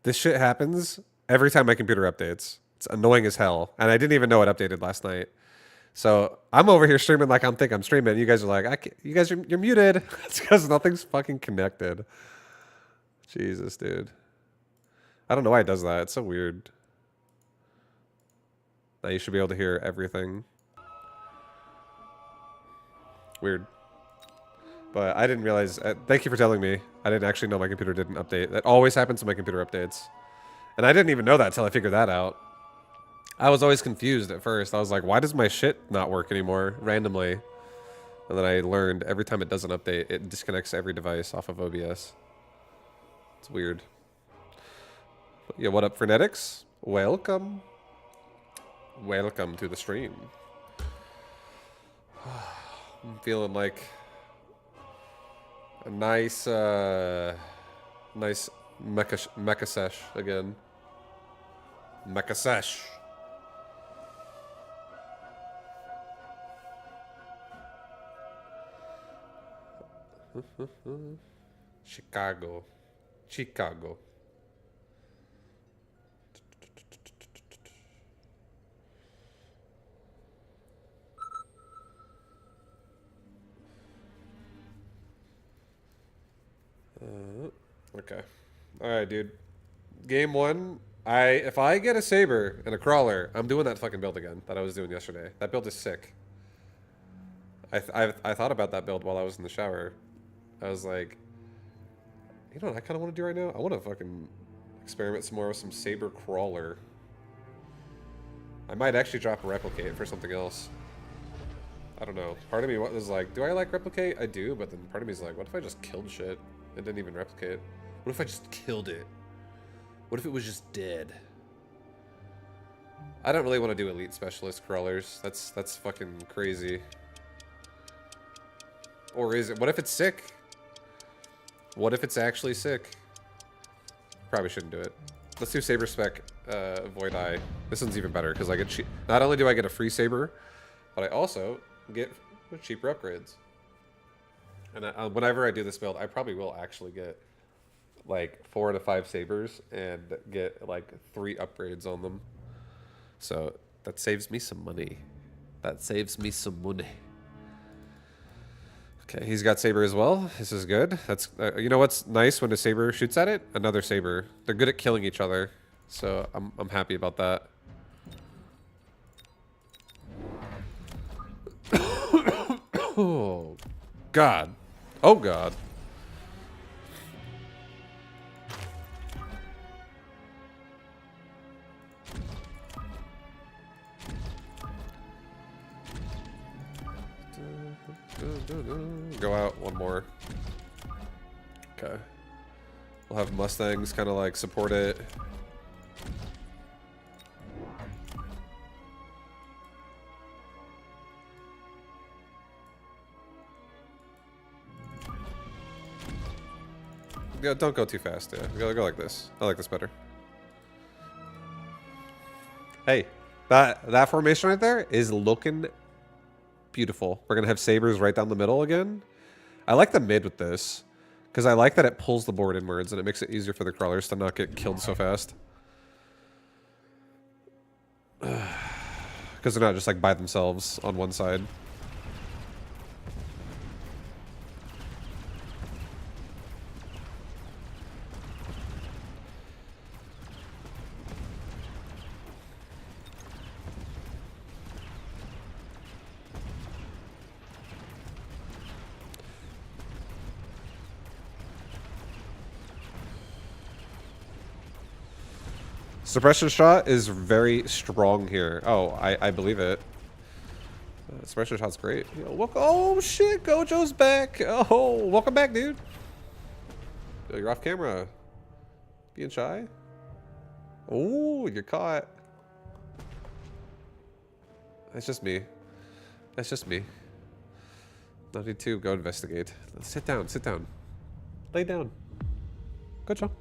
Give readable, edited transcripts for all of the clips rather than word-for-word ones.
This shit happens every time my computer updates. It's annoying as hell. And I didn't even know it updated last night. So I'm over here streaming like I'm streaming. You guys are like, you guys you're muted. It's because nothing's fucking connected. Jesus, dude. I don't know why it does that. It's so weird. Now you should be able to hear everything. Weird. But I didn't realize. Thank you for telling me. I didn't actually know my computer didn't update. That always happens when my computer updates. And I didn't even know that until I figured that out. I was always confused at first. I was like, why does my shit not work anymore randomly? And then I learned every time it doesn't update, it disconnects every device off of OBS. It's weird. But yeah, what up, Frenetics? Welcome. Welcome to the stream. I'm feeling like a nice, nice mecha sesh again. Mecha sesh. Chicago. Chicago. Okay. Alright, dude. Game 1. If I get a saber and a crawler, I'm doing that fucking build again that I was doing yesterday. That build is sick. I thought about that build while I was in the shower. I was like, you know what I kind of want to do right now? I want to fucking experiment some more with some saber crawler. I might actually drop a replicate for something else. I don't know. Part of me was like, do I like replicate? I do, but then part of me is like, what if I just killed shit and didn't even replicate? What if I just killed it? What if it was just dead? I don't really want to do elite specialist crawlers. That's fucking crazy. Or is it? What if it's sick? What if it's actually sick? Probably shouldn't do it. Let's do saber spec void eye. This one's even better because I get cheap. Not only do I get a free saber, but I also get cheaper upgrades. And whenever I do this build, I probably will actually get like 4 to 5 sabers and get like 3 upgrades on them. So that saves me some money. That saves me some money. Okay, he's got saber as well. This is good. That's you know what's nice when a saber shoots at it? Another saber. They're good at killing each other, so I'm happy about that. Oh God! Oh God! Go out one more. Okay. We'll have Mustangs kind of like support it. Yeah, don't go too fast. Yeah, go like this. I like this better. Hey, that formation right there is looking beautiful. We're gonna have sabers right down the middle again. I like the mid with this because I like that it pulls the board inwards and it makes it easier for the crawlers to not get killed so fast. Because they're not just like by themselves on one side. Suppression shot is very strong here. Oh, I believe it. Suppression shot's great. Yo, oh shit, Gojo's back. Oh, welcome back, dude. Yo, you're off camera. Being shy? Oh, you're caught. That's just me. That's just me. 92, go investigate. Sit down, sit down. Lay down. Gojo.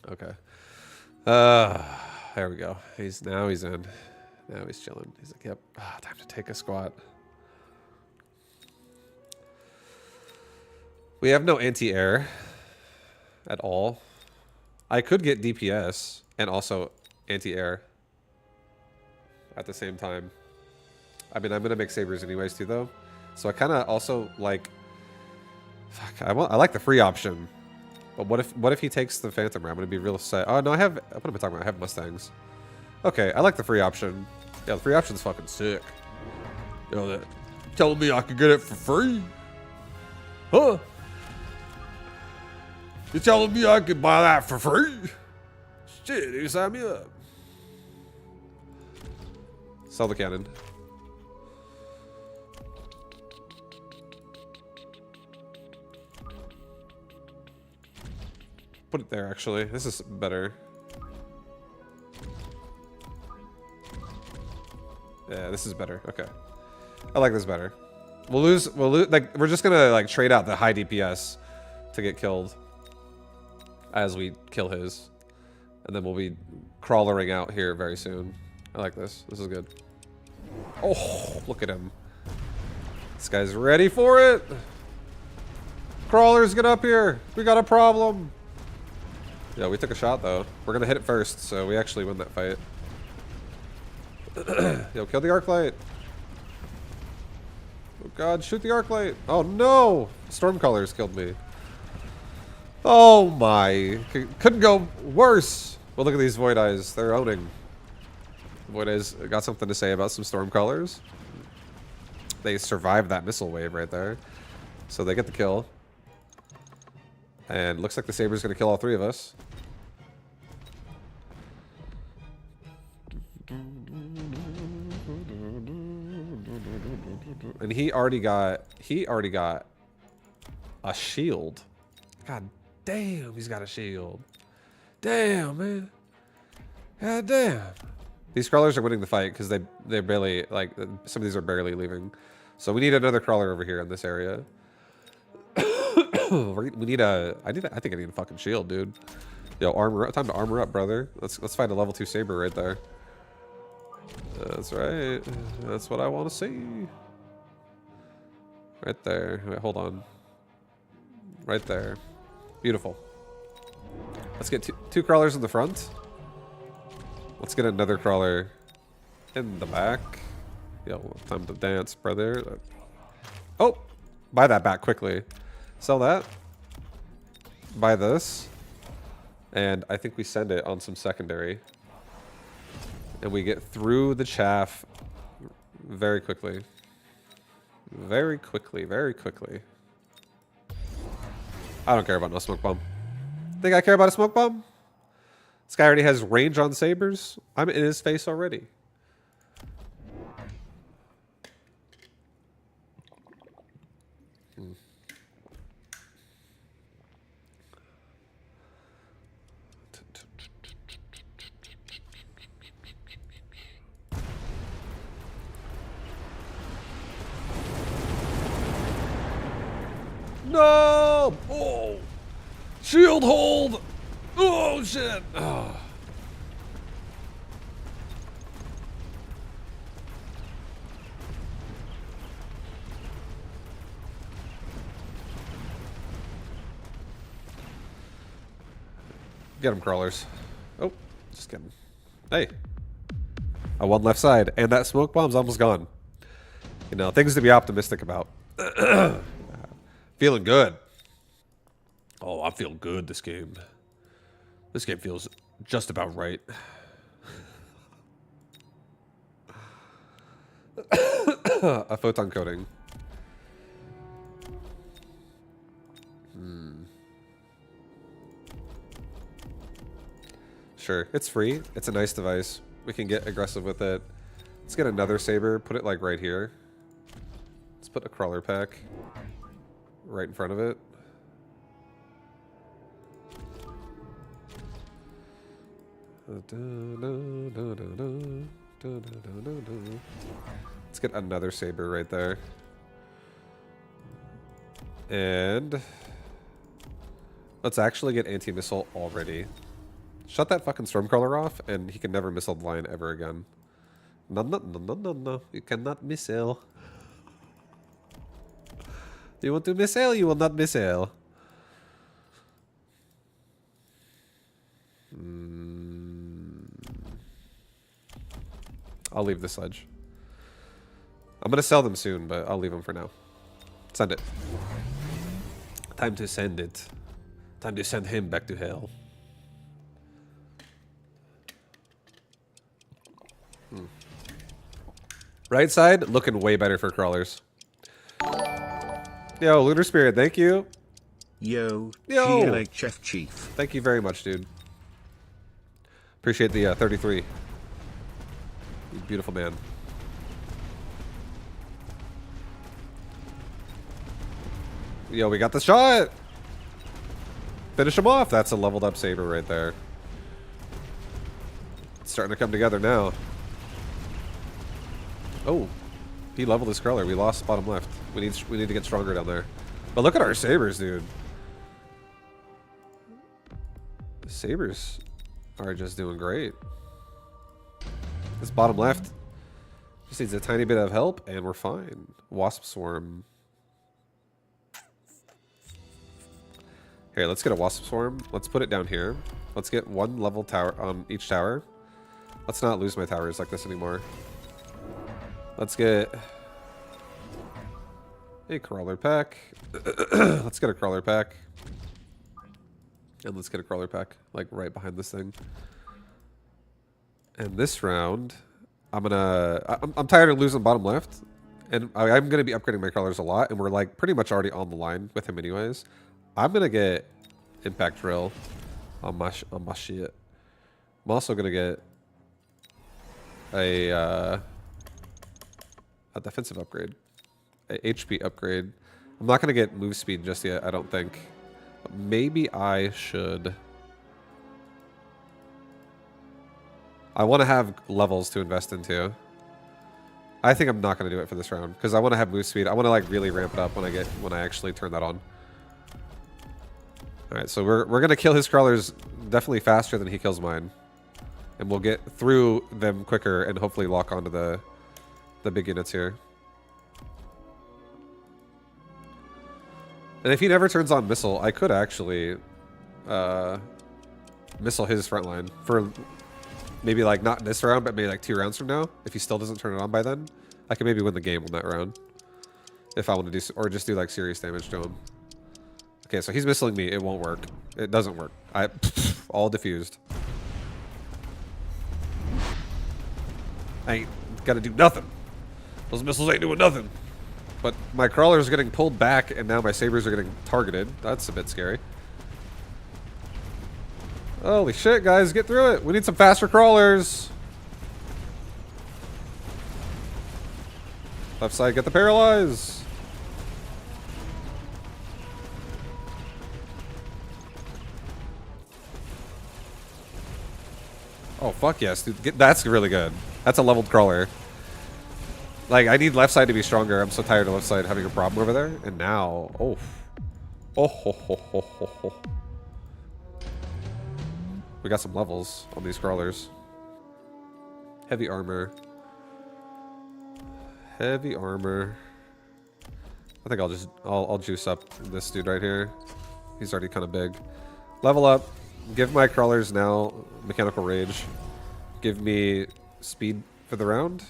Okay. There we go. He's in. Now he's chilling. He's like, yep. Time to take a squat. We have no anti-air at all. I could get DPS and also anti-air at the same time. I mean, I'm gonna make sabers anyways too, though. So I kind of also like. Fuck, I like the free option. But what if he takes the Phantom? I'm gonna be real sad. Oh no, I have. What am I talking about? I have Mustangs. Okay, I like the free option. Yeah, the free option's fucking sick. You know that? Telling me I could get it for free? Huh? You telling me I could buy that for free? Shit, you sign me up. Sell the cannon. Put it there, actually. This is better. Yeah, this is better. Okay. I like this better. We'll lose, like, we're just gonna, like, trade out the high DPS to get killed as we kill his. And then we'll be crawlering out here very soon. I like this. This is good. Oh, look at him. This guy's ready for it. Crawlers, get up here. We got a problem. Yeah, we took a shot, though. We're gonna hit it first, so we actually win that fight. Yo, kill the arc light. Oh god, shoot the arc light. Oh no! Stormcallers killed me. Oh my. Couldn't go worse. Well, look at these Void Eyes. They're owning. Void Eyes got something to say about some Stormcallers. They survived that missile wave right there. So they get the kill. And looks like the Saber's gonna kill all three of us. And he already got a shield. God damn, he's got a shield. Damn, man. God damn. These crawlers are winning the fight because they're barely, like, some of these are barely leaving. So we need another crawler over here in this area. We need a, I think I need a fucking shield, dude. Yo, armor up. Time to armor up, brother. Let's fight a level 2 Saber right there. That's right. That's what I want to see. Right there. Wait, hold on. Right there. Beautiful. Let's get two crawlers in the front. Let's get another crawler in the back. Yo, time to dance, brother. Oh! Buy that back quickly. Sell that. Buy this. And I think we send it on some secondary. And we get through the chaff very quickly. Very quickly, very quickly. I don't care about no smoke bomb. Think I care about a smoke bomb? This guy already has range on sabers. I'm in his face already. No! Oh! Shield hold! Oh, shit! Oh. Get him, crawlers. Oh, just kidding. Hey. I won left side, and that smoke bomb's almost gone. You know, things to be optimistic about. Feeling good. Oh, I feel good this game. This game feels just about right. A photon coating. Sure, it's free. It's a nice device. We can get aggressive with it. Let's get another saber. Put it like right here. Let's put a crawler pack right in front of it. Let's get another saber right there. And let's actually get anti-missile already. Shut that fucking Stormcrawler off, and he can never missile the line ever again. No, no, no, no, no, no. You cannot missile. You want to missile? You will not missile. I'll leave the sledge. I'm gonna sell them soon, but I'll leave them for now. Send it. Time to send it. Time to send him back to hell. Right side, looking way better for crawlers. Yo, Lunar Spirit, thank you. Yo, Yo. Chef Chief. Thank you very much, dude. Appreciate the 33. You beautiful man. Yo, we got the shot! Finish him off! That's a leveled up saber right there. It's starting to come together now. Oh. He leveled his crawler. We lost bottom left. We need to get stronger down there. But look at our sabers, dude. The sabers are just doing great. This bottom left just needs a tiny bit of help, and we're fine. Wasp swarm. Here, let's get a wasp swarm. Let's put it down here. Let's get one level tower on each tower. Let's not lose my towers like this anymore. Let's get a crawler pack. Let's get a crawler pack. And let's get a crawler pack, like right behind this thing. And this round, I'm tired of losing bottom left. And I'm going to be upgrading my crawlers a lot. And we're like pretty much already on the line with him anyways. I'm going to get impact drill on my shit. I'm also going to get a defensive upgrade. A HP upgrade. I'm not going to get move speed just yet, I don't think. But maybe I should. I want to have levels to invest into. I think I'm not going to do it for this round because I want to have move speed. I want to like really ramp it up when I actually turn that on. All right, so we're going to kill his crawlers definitely faster than he kills mine. And we'll get through them quicker and hopefully lock onto the big units here. And if he never turns on missile, I could actually missile his front line for maybe like not this round, but maybe like 2 rounds from now. If he still doesn't turn it on by then, I can maybe win the game on that round. If I want to do, or just do like serious damage to him. Okay, so he's missiling me. It won't work. It doesn't work. All diffused. I ain't got to do nothing. Those missiles ain't doing nothing. But my crawlers are getting pulled back, and now my sabers are getting targeted. That's a bit scary. Holy shit, guys. Get through it. We need some faster crawlers. Left side, get the paralyze. Oh, fuck yes, dude. That's really good. That's a leveled crawler. Like, I need left side to be stronger. I'm so tired of left side having a problem over there. And now, oh. Oh, ho, ho, ho, ho, ho. We got some levels on these crawlers. Heavy armor. Heavy armor. I think I'll juice up this dude right here. He's already kind of big. Level up. Give my crawlers now mechanical rage. Give me speed for the round.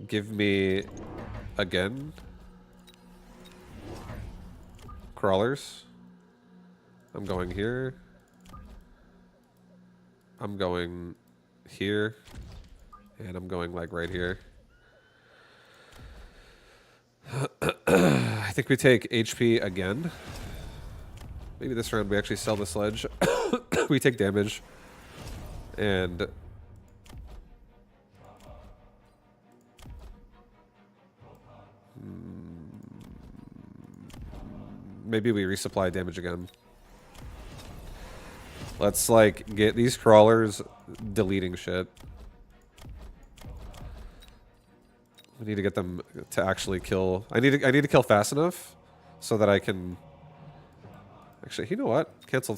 Give me again crawlers. I'm going here. I'm going here. And I'm going like right here. I think we take HP again. Maybe this round we actually sell the sledge. We take damage. And maybe we resupply damage again. Let's like get these crawlers deleting shit. We need to get them to actually kill. I need to kill fast enough so that I can. Actually, you know what? Cancel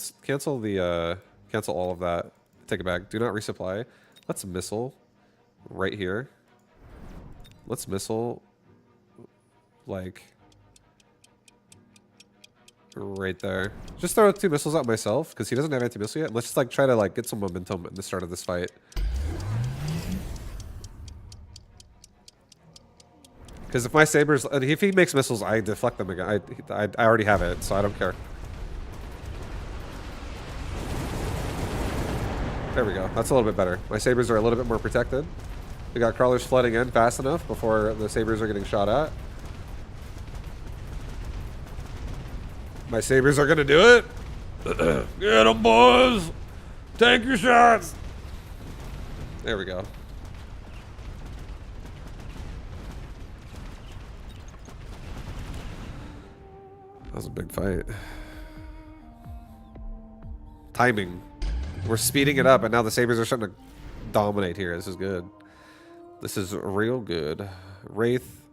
all of that. Take it back. Do not resupply. Let's missile right here. Let's missile like right there. Just throw 2 missiles out myself, because he doesn't have anti-missile yet. Let's just like try to like get some momentum at the start of this fight. Because if my sabers, if he makes missiles, I deflect them again. I already have it, so I don't care. There we go. That's a little bit better. My sabers are a little bit more protected. We got crawlers flooding in fast enough before the sabers are getting shot at. My sabers are gonna do it. Get them, boys! Take your shots! There we go. That was a big fight. Timing. We're speeding it up, and now the sabers are starting to dominate here. This is good. This is real good. Wraith.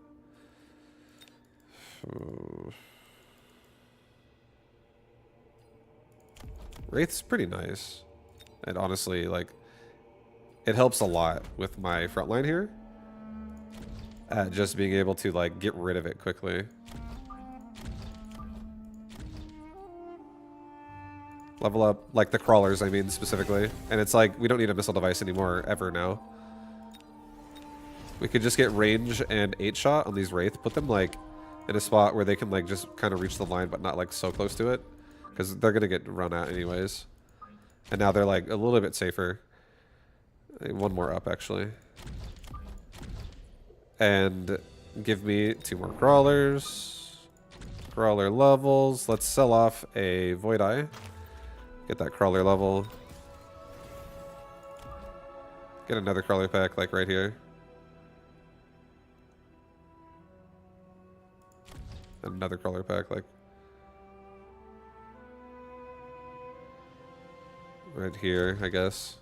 Wraith's pretty nice. And honestly, like, it helps a lot with my front line here. At just being able to, like, get rid of it quickly. Level up, like the crawlers, I mean, specifically. And it's like, we don't need a missile device anymore, ever now. We could just get range and 8-shot on these Wraith. Put them, like, in a spot where they can, like, just kind of reach the line, but not, like, so close to it. Because they're going to get run at anyways. And now they're, like, a little bit safer. One more up, actually. And give me 2 more crawlers. Crawler levels. Let's sell off a Void Eye. Get that crawler level. Get another crawler pack, like right here. Another crawler pack, like right here, I guess.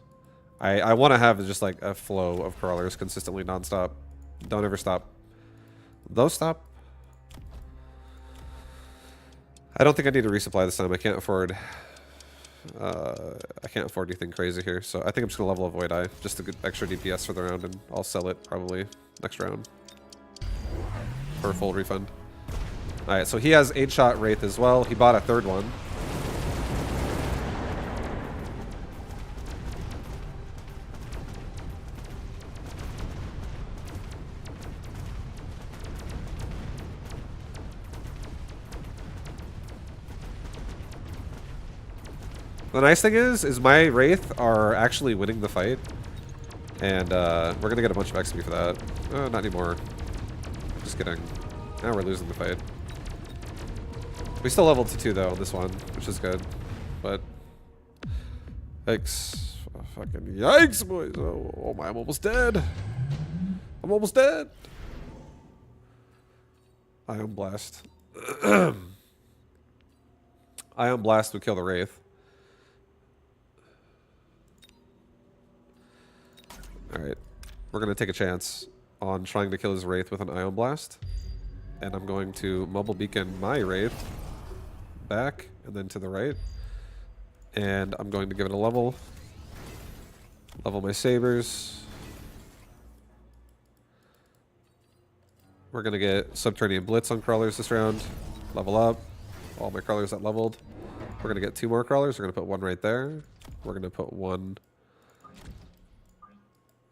I want to have just like a flow of crawlers consistently, non-stop. Don't ever stop. Those stop. I don't think I need to resupply this time. I can't afford anything crazy here, so I think I'm just gonna level a Void Eye just to get extra DPS for the round, and I'll sell it probably next round for a full refund. Alright, so he has 8-shot Wraith as well. He bought a 3rd one. The nice thing is my Wraith are actually winning the fight. And we're gonna get a bunch of XP for that. Not anymore. Just kidding. Now we're losing the fight. We still leveled to 2 though on this one, which is good. But yikes. Fucking yikes, boys. Oh my, I'm almost dead. I'm almost dead. Ion Blast. Ion Blast would kill the Wraith. Alright, we're going to take a chance on trying to kill his Wraith with an Ion Blast. And I'm going to Mobile Beacon my Wraith back and then to the right. And I'm going to give it a level. Level my sabers. We're going to get Subterranean Blitz on crawlers this round. Level up. All my crawlers that leveled. We're going to get 2 more crawlers. We're going to put 1 right there. We're going to put 1...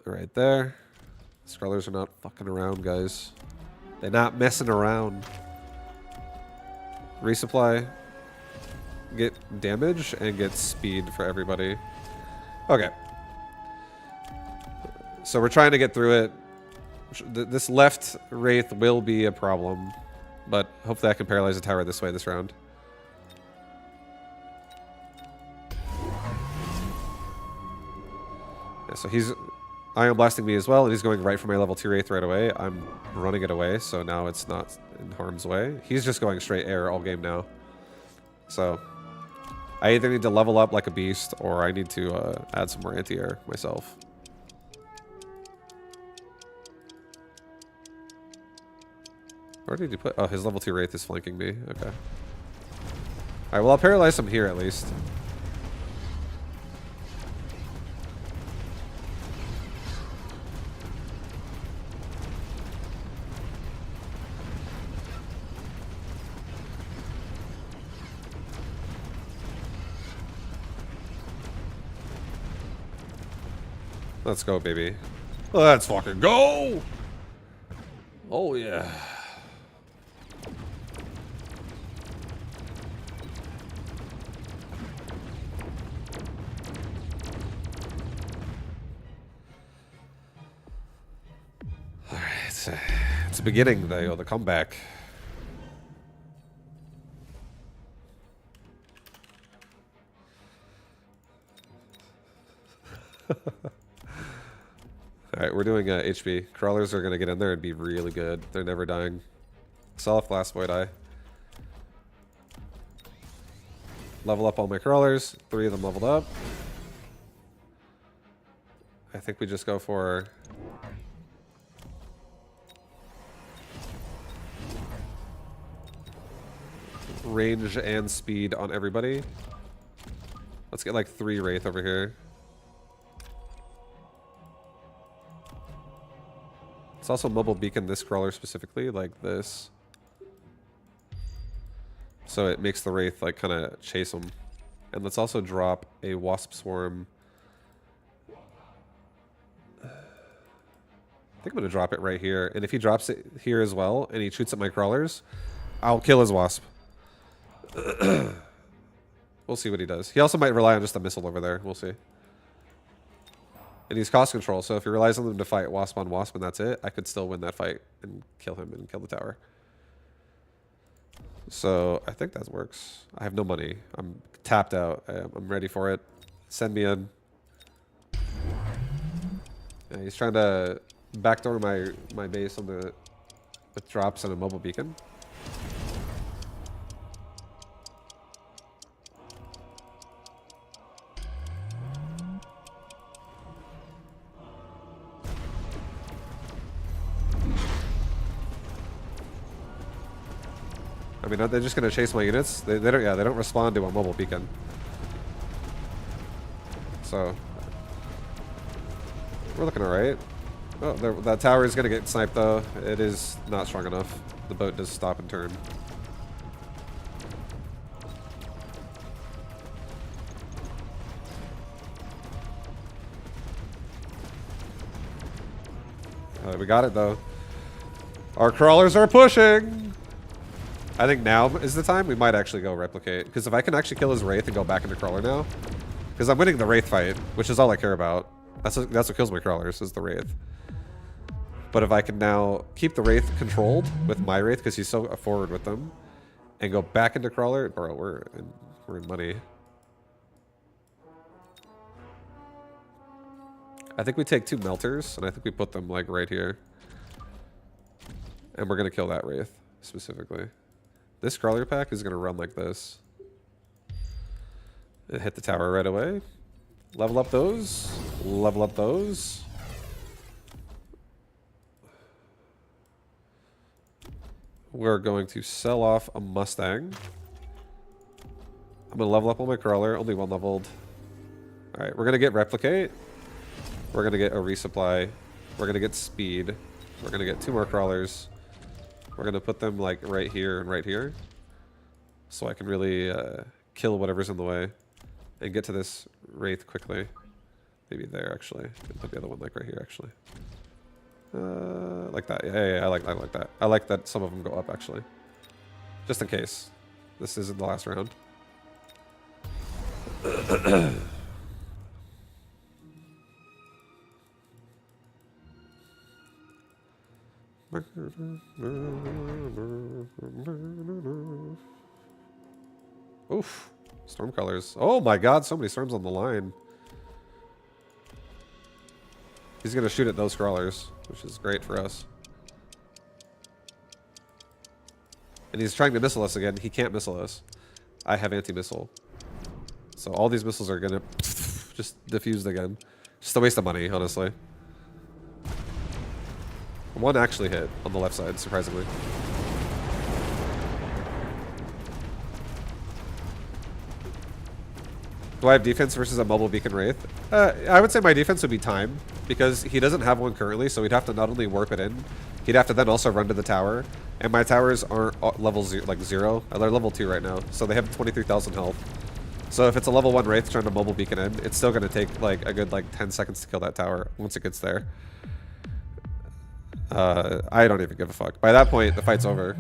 right there. These crawlers are not fucking around, guys. They're not messing around. Resupply. Get damage and get speed for everybody. Okay. So we're trying to get through it. This left Wraith will be a problem. But hopefully I can paralyze the tower this way this round. Yeah, so he's Ion Blasting me as well, and he's going right for my level 2 Wraith right away. I'm running it away, so now it's not in harm's way. He's just going straight air all game now. So I either need to level up like a beast, or I need to add some more anti-air myself. Where did he put... oh, his level 2 Wraith is flanking me. Okay. Alright, well, I'll paralyze him here at least. Let's go, baby. Let's fucking go! Oh, yeah. Alright, it's a beginning, though, the comeback. Alright, we're doing HP. Crawlers are going to get in there and be really good. They're never dying. Sell off last Void Eye. Level up all my crawlers. 3 of them leveled up. I think we just go for... range and speed on everybody. Let's get like 3 Wraith over here. It's also mobile beacon this crawler specifically, like this. So it makes the Wraith like kind of chase them. And let's also drop a Wasp Swarm. I think I'm going to drop it right here. And if he drops it here as well, and he shoots at my crawlers, I'll kill his Wasp. We'll see what he does. He also might rely on just a missile over there. We'll see. And he's cost control, so if he relies on them to fight Wasp on Wasp and that's it, I could still win that fight and kill him and kill the tower. So I think that works. I have no money. I'm tapped out. I'm ready for it. Send me in. Yeah, he's trying to backdoor my base on the with drops and a mobile beacon. I mean, aren't they just gonna chase my units? They don't. Yeah, they don't respond to a mobile beacon. So we're looking alright. Oh, that tower is gonna get sniped though. It is not strong enough. The boat does stop and turn. We got it though. Our crawlers are pushing. I think now is the time. We might actually go replicate. Because if I can actually kill his Wraith and go back into Crawler now. Because I'm winning the Wraith fight, which is all I care about. That's what kills my Crawlers, is the Wraith. But if I can now keep the Wraith controlled with my Wraith, because he's so forward with them, and go back into Crawler, bro, we're in money. I think we take 2 Melters, and I think we put them like right here. And we're going to kill that Wraith, specifically. This crawler pack is going to run like this. And hit the tower right away. Level up those. Level up those. We're going to sell off a Mustang. I'm going to level up on my crawler. Only 1 leveled. Alright, we're going to get Replicate. We're going to get a resupply. We're going to get speed. We're going to get 2 more crawlers. We're going to put them like right here and right here. So I can really kill whatever's in the way. And get to this Wraith quickly. Maybe there actually. And put the other one like right here actually. Like that. Yeah, I like that. I like that some of them go up actually. Just in case. This isn't the last round. Oof. Storm colors. Oh my god, so many storms on the line. He's gonna shoot at those crawlers, which is great for us. And he's trying to missile us again. He can't missile us. I have anti-missile. So all these missiles are gonna just diffuse again. Just a waste of money, honestly. 1 actually hit on the left side, surprisingly. Do I have defense versus a mobile beacon Wraith? I would say my defense would be time, because he doesn't have one currently, so he'd have to not only warp it in, he'd have to then also run to the tower. And my towers aren't level 0, they're level 2 right now, so they have 23,000 health. So if it's a level 1 Wraith trying to mobile beacon in, it's still going to take like a good like 10 seconds to kill that tower once it gets there. I don't even give a fuck. By that point, the fight's over.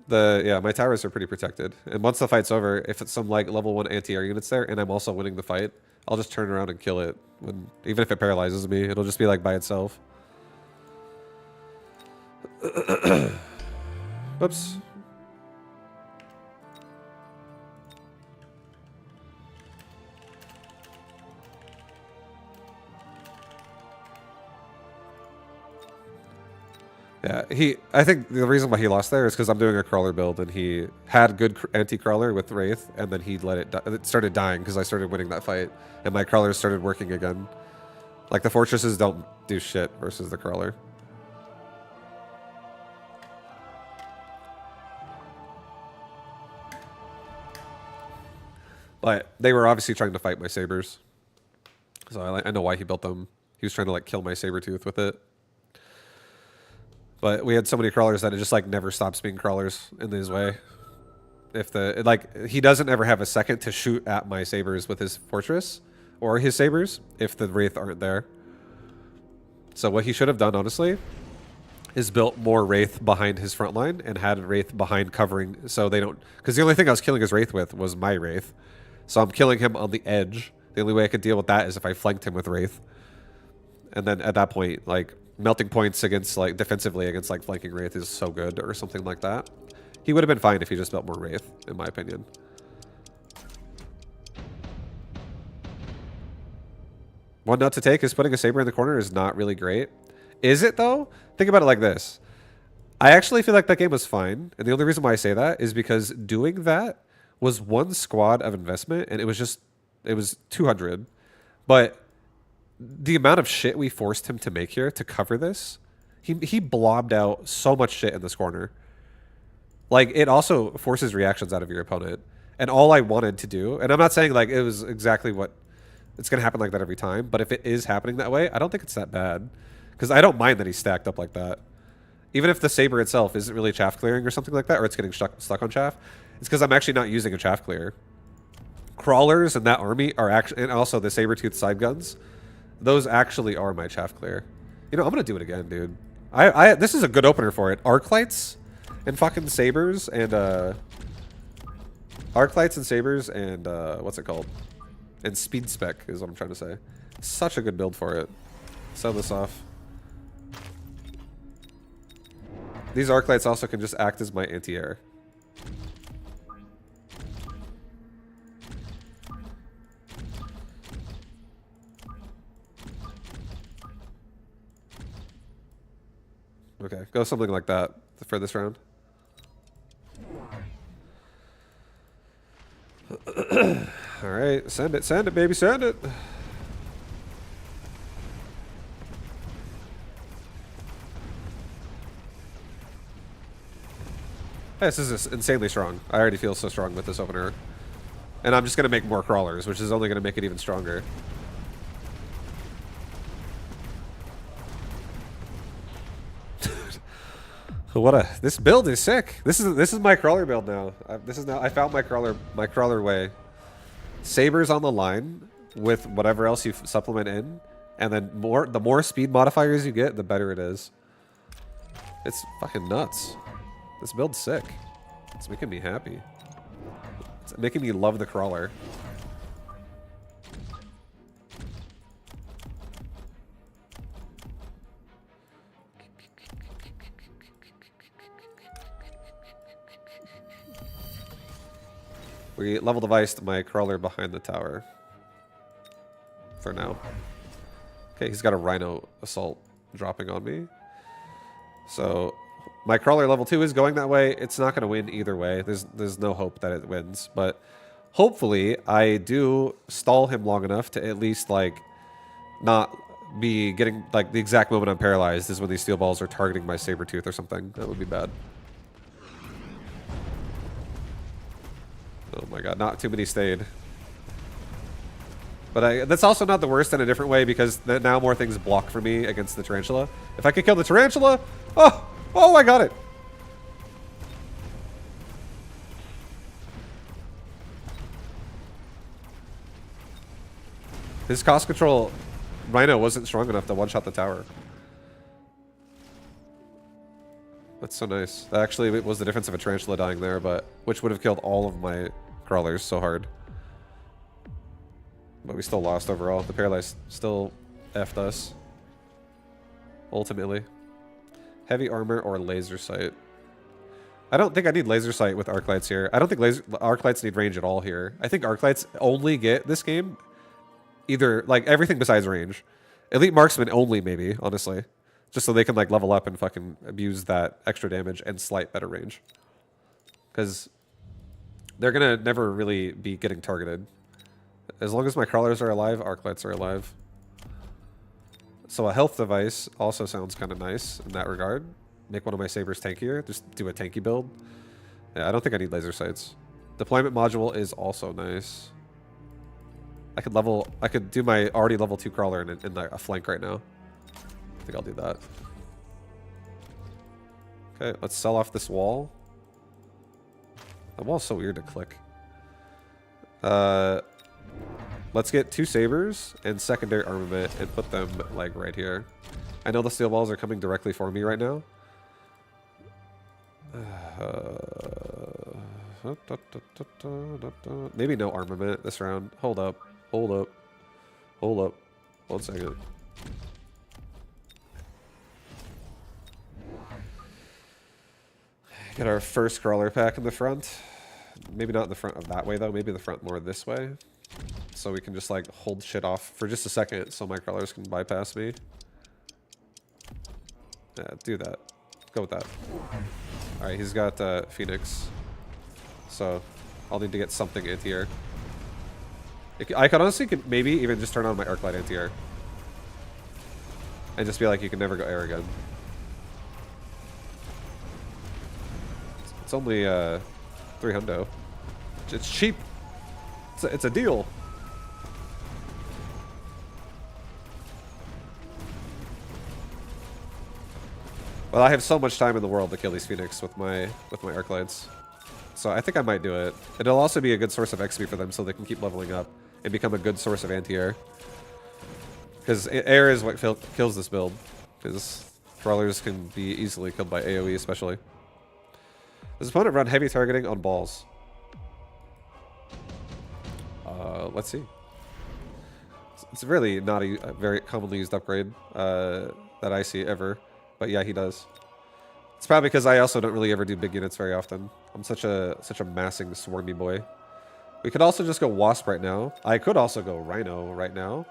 Yeah, my towers are pretty protected. And once the fight's over, if it's some like level 1 anti-air units there and I'm also winning the fight, I'll just turn around and kill it. Even if it paralyzes me, it'll just be like by itself. Whoops. Yeah, I think the reason why he lost there is because I'm doing a crawler build and he had good anti-crawler with Wraith and then he let it started dying because I started winning that fight and my crawlers started working again. Like the fortresses don't do shit versus the crawler. But they were obviously trying to fight my sabers. So I know why he built them. He was trying to like kill my saber tooth with it. But we had so many crawlers that it just like never stops being crawlers in his way. He doesn't ever have a second to shoot at my sabers with his fortress or his sabers if the Wraith aren't there. So what he should have done, honestly, is built more Wraith behind his front line and had Wraith behind covering so they don't... Because the only thing I was killing his Wraith with was my Wraith. So I'm killing him on the edge. The only way I could deal with that is if I flanked him with Wraith. And then at that point, like... melting points against like defensively against like flanking Wraith is so good or something like that. He would have been fine if he just built more Wraith, in my opinion. One nut to take is putting a saber in the corner is not really great. Is it though? Think about it like this. I actually feel like that game was fine. And the only reason why I say that is because doing that was one squad of investment and it was 200. But the amount of shit we forced him to make here to cover this, he blobbed out so much shit in this corner. Like, it also forces reactions out of your opponent. And all I wanted to do, and I'm not saying like it was exactly what it's going to happen like that every time, but if it is happening that way, I don't think it's that bad. Because I don't mind that he's stacked up like that. Even if the saber itself isn't really chaff clearing or something like that, or it's getting stuck on chaff, it's because I'm actually not using a chaff clear. Crawlers and that army are actually, and also the saber-tooth side guns, those actually are my chaff clear. You know, I'm going to do it again, dude. This is a good opener for it. Arc lights and fucking sabers and, arc lights and sabers and, what's it called? And speed spec is what I'm trying to say. Such a good build for it. Sell this off. These arc lights also can just act as my anti-air. Okay, go something like that for this round. Alright, send it, baby, send it! This is insanely strong. I already feel so strong with this opener. And I'm just going to make more crawlers, which is only going to make it even stronger. This build is sick. This is my crawler build now. I found my crawler way. Sabers on the line with whatever else you supplement in, and then the more speed modifiers you get, the better it is. It's fucking nuts. This build's sick. It's making me happy. It's making me love the crawler. We level device my crawler behind the tower. For now. Okay, he's got a rhino assault dropping on me. So my crawler level 2 is going that way. It's not going to win either way. There's no hope that it wins. But hopefully I do stall him long enough to at least like not be getting like the exact moment I'm paralyzed is when these steel balls are targeting my saber tooth or something. That would be bad. Oh my god, not too many stayed. But that's also not the worst in a different way because now more things block for me against the tarantula. If I could kill the tarantula, oh, I got it. His cost control Rhino wasn't strong enough to one-shot the tower. That's so nice. That actually was the difference of a tarantula dying there, but which would have killed all of my crawlers so hard. But we still lost overall. The Paralyzed still effed us. Ultimately. Heavy armor or laser sight. I don't think I need laser sight with arc lights here. I don't think arc lights need range at all here. I think arc lights only get this game either, like, everything besides range. Elite marksman only, maybe, honestly. Just so they can, like, level up and fucking abuse that extra damage and slight better range. Because they're gonna never really be getting targeted. As long as my crawlers are alive, arc lights are alive. So a health device also sounds kind of nice in that regard. Make one of my sabers tankier. Just do a tanky build. Yeah, I don't think I need laser sights. Deployment module is also nice. I could do my already level 2 crawler in a flank right now. I think I'll do that. Okay, let's sell off this wall. That wall's so weird to click. Let's get 2 sabers and secondary armament and put them, like, right here. I know the steel balls are coming directly for me right now. Maybe no armament this round. Hold up. Hold up. Hold up. 1 second. Get our first crawler pack in the front. Maybe not in the front of that way, though. Maybe the front more this way. So we can just, like, hold shit off for just a second so my crawlers can bypass me. Yeah, do that. Go with that. Alright, he's got Phoenix. So I'll need to get something anti-air. I could honestly maybe even just turn on my arc light anti-air. And just be like, you can never go air again. It's only 300. It's cheap. It's a deal. Well, I have so much time in the world to kill these Phoenix with my arc lights. So I think I might do it. It'll also be a good source of XP for them so they can keep leveling up and become a good source of anti-air. Because air is what kills this build. Because crawlers can be easily killed by AoE especially. Does opponent run heavy targeting on balls? Let's see. It's really not a very commonly used upgrade that I see ever. But yeah, he does. It's probably because I also don't really ever do big units very often. I'm such a massing swarmy boy. We could also just go Wasp right now. I could also go Rhino right now.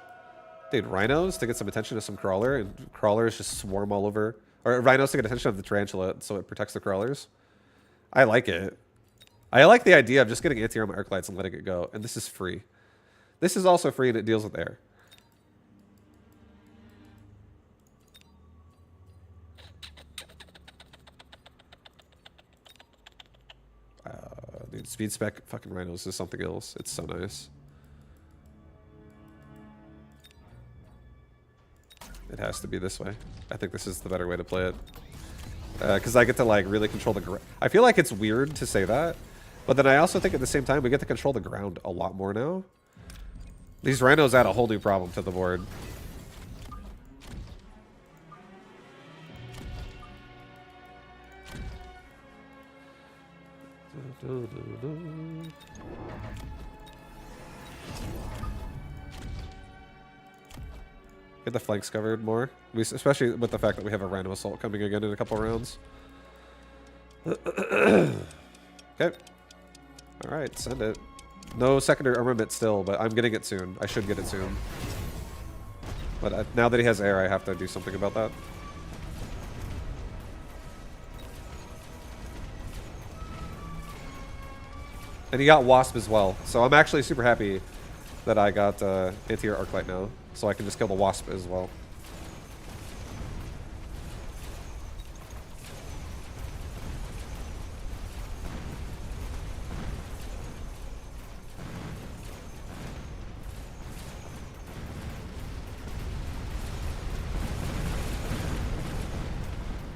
Dude, Rhinos to get some attention to some crawler, and crawlers just swarm all over. Or Rhinos to get attention of the tarantula so it protects the crawlers. I like it. I like the idea of just getting anti-air on my arc lights and letting it go. And this is free. This is also free and it deals with air. Dude, speed spec fucking Rhinos is something else. It's so nice. It has to be this way. I think this is the better way to play it. Because I get to, like, really control the ground. I feel like it's weird to say that. But then I also think at the same time we get to control the ground a lot more now. These Rhinos add a whole new problem to the board. Get the flanks covered more. Especially with the fact that we have a rhino assault coming again in a couple rounds. Okay. Alright, send it. No secondary armament still, but I'm getting it soon. I should get it soon. But now that he has air, I have to do something about that. And he got Wasp as well. So I'm actually super happy that I got anti-air arc light now. So I can just kill the Wasp as well.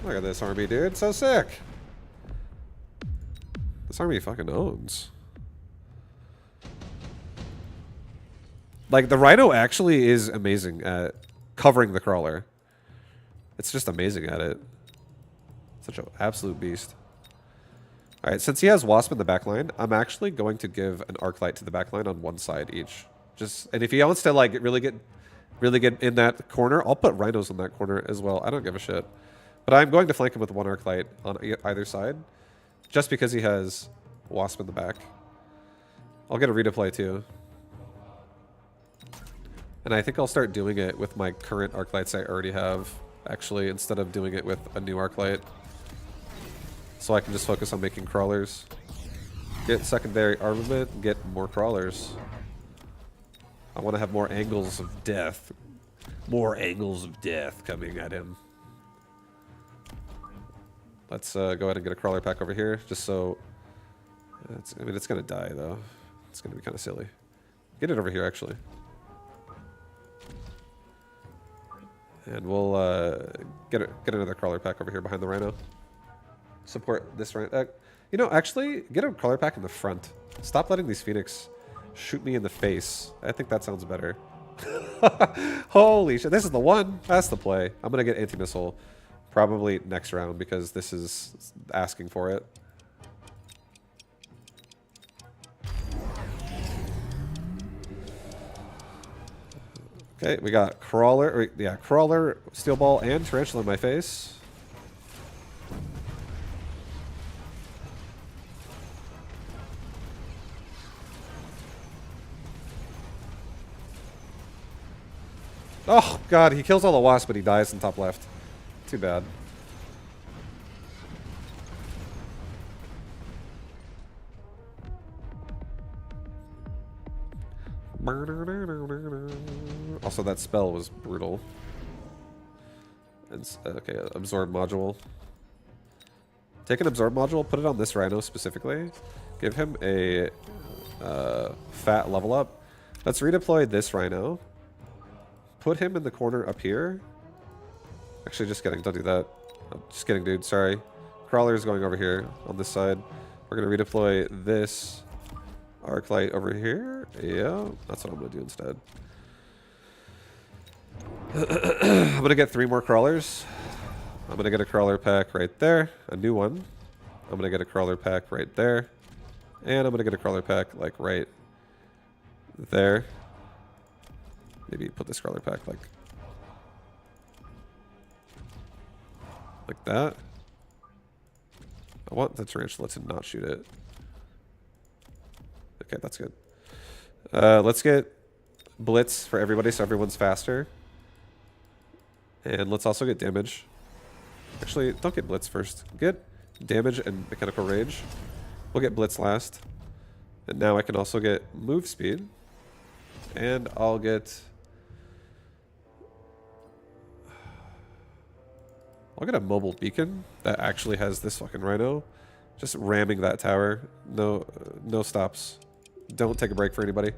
Look at this army, dude. So sick. This army fucking owns. Like, the Rhino actually is amazing at covering the crawler. It's just amazing at it. Such an absolute beast. Alright, since he has Wasp in the back line, I'm actually going to give an Arc Light to the back line on one side each. And if he wants to, like, really get in that corner, I'll put Rhinos in that corner as well. I don't give a shit. But I'm going to flank him with one Arc Light on either side, just because he has Wasp in the back. I'll get a redeploy too. And I think I'll start doing it with my current Arc Lights I already have, actually, instead of doing it with a new Arc Light. So I can just focus on making crawlers. Get secondary armament, and get more crawlers. I want to have more angles of death. More angles of death coming at him. Let's go ahead and get a crawler pack over here, just so... I mean, it's going to die, though. It's going to be kind of silly. Get it over here, actually. And we'll get another crawler pack over here behind the Rhino. Support this Rhino. You know, actually, get a crawler pack in the front. Stop letting these Phoenix shoot me in the face. I think that sounds better. Holy shit, this is the one. That's the play. I'm going to get anti-missile probably next round because this is asking for it. Okay, we got Crawler, Crawler, Steel Ball, and Tarantula in my face. Oh, God, he kills all the wasps, but he dies in top left. Too bad. Also, that spell was brutal. And, okay, absorb module. Take an absorb module, put it on this Rhino specifically. Give him a fat level up. Let's redeploy this Rhino. Put him in the corner up here. Actually, just kidding. Don't do that. Just kidding, dude. Sorry. Crawler is going over here on this side. We're going to redeploy this Arc Light over here. Yeah, that's what I'm going to do instead. I'm going to get 3 more crawlers. I'm going to get a crawler pack right there. A new one. I'm going to get a crawler pack right there. And I'm going to get a crawler pack like right there. Maybe put this crawler pack like that. I want the tarantula to not shoot it. Okay, that's good. Let's get blitz for everybody so everyone's faster. And let's also get damage. Actually, don't get blitz first. Get damage and mechanical rage. We'll get blitz last. And now I can also get move speed. And I'll get a mobile beacon that actually has this fucking Rhino. Just ramming that tower. No stops. Don't take a break for anybody.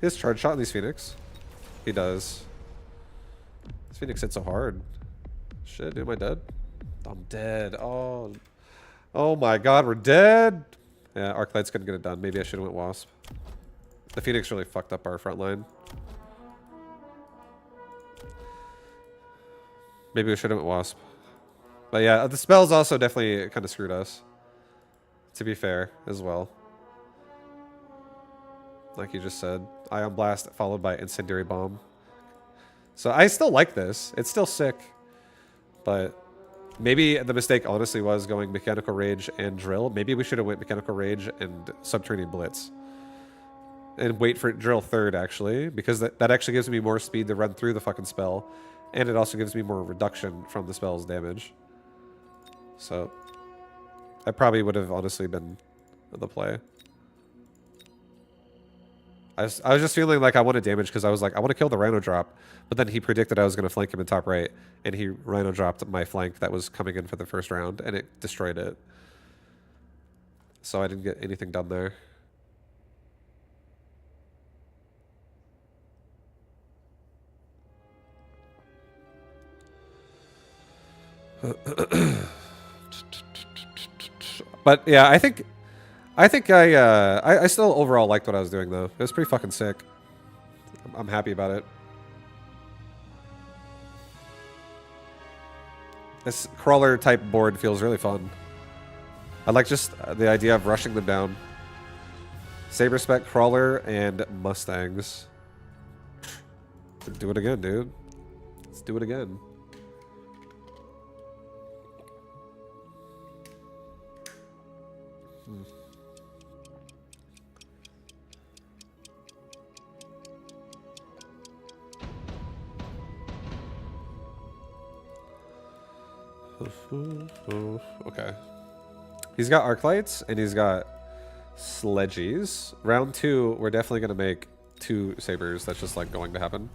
He has charge shot in these Phoenix. He does. This Phoenix hit so hard. Shit, dude, am I dead? I'm dead. Oh my God, we're dead. Yeah, Arclight's gonna get it done. Maybe I should have went Wasp. The Phoenix really fucked up our front line. Maybe we should have went Wasp. But yeah, the spells also definitely kind of screwed us. To be fair, as well. Like you just said. Ion Blast followed by Incendiary Bomb. So I still like this. It's still sick. But maybe the mistake honestly was going Mechanical Rage and Drill. Maybe we should have went Mechanical Rage and Subterranean Blitz. And wait for Drill third, actually. Because that actually gives me more speed to run through the fucking spell. And it also gives me more reduction from the spell's damage. So that probably would have honestly been the play. I was just feeling like I wanted damage because I was like, I want to kill the Rhino drop. But then he predicted I was going to flank him in top right. And he Rhino dropped my flank that was coming in for the first round. And it destroyed it. So I didn't get anything done there. But yeah, I think I still overall liked what I was doing though. It was pretty fucking sick. I'm happy about it. This crawler type board feels really fun. I like just the idea of rushing them down. Saber Spec, Crawler, and Mustangs. Do it again, dude. Let's do it again. Okay. He's got arc lights and he's got sledgies. Round 2, we're definitely going to make 2 sabers. That's just like going to happen.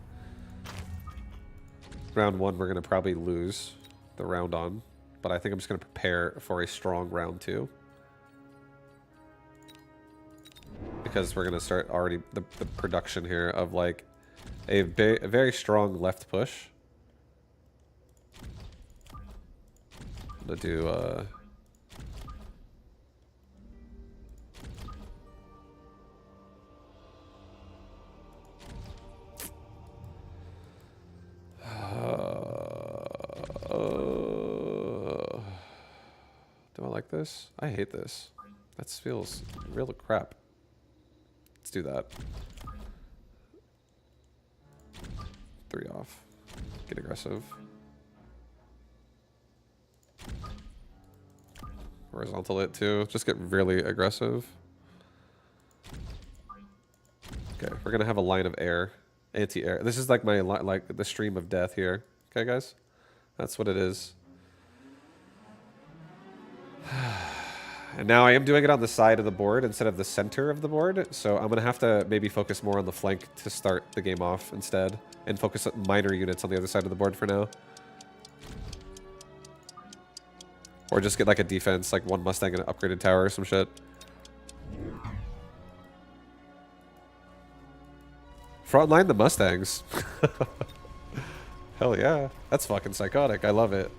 Round 1, we're going to probably lose the round on. But I think I'm just going to prepare for a strong round 2. Because we're going to start already the production here of like a very strong left push. I'm going to do... do I like this? I hate this. That feels real crap. Let's do that. 3 off. Get aggressive. Horizontal it too. Just get really aggressive. Okay, we're gonna have a line of air. Anti-air. This is like my the stream of death here. Okay, guys? That's what it is. And now I am doing it on the side of the board instead of the center of the board, so I'm going to have to maybe focus more on the flank to start the game off instead, and focus on minor units on the other side of the board for now. Or just get like a defense, like 1 Mustang and an upgraded tower or some shit. Frontline the Mustangs. Hell yeah. That's fucking psychotic. I love it.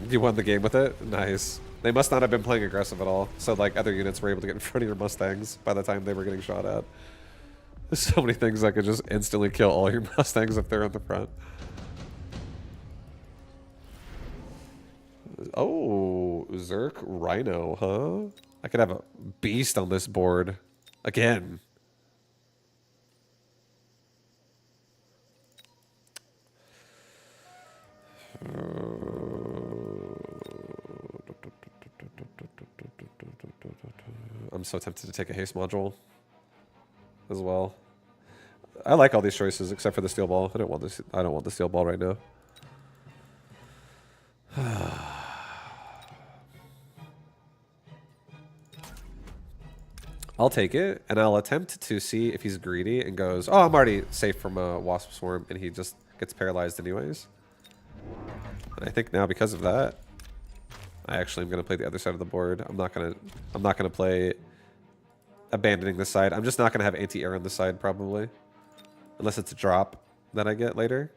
You won the game with it? Nice. They must not have been playing aggressive at all. So like other units were able to get in front of your Mustangs by the time they were getting shot at. There's so many things that could just instantly kill all your Mustangs if they're on the front. Oh, Zerk Rhino, huh? I could have a beast on this board. Again. I'm so tempted to take a haste module as well. I like all these choices except for the steel ball. I don't want this. I don't want the steel ball right now. I'll take it, and I'll attempt to see if he's greedy and goes, oh, I'm already safe from a wasp swarm, and he just gets paralyzed anyways. And I think now because of that, I actually am going to play the other side of the board. I'm not going to play abandoning this side. I'm just not going to have anti-air on this side probably. Unless it's a drop that I get later.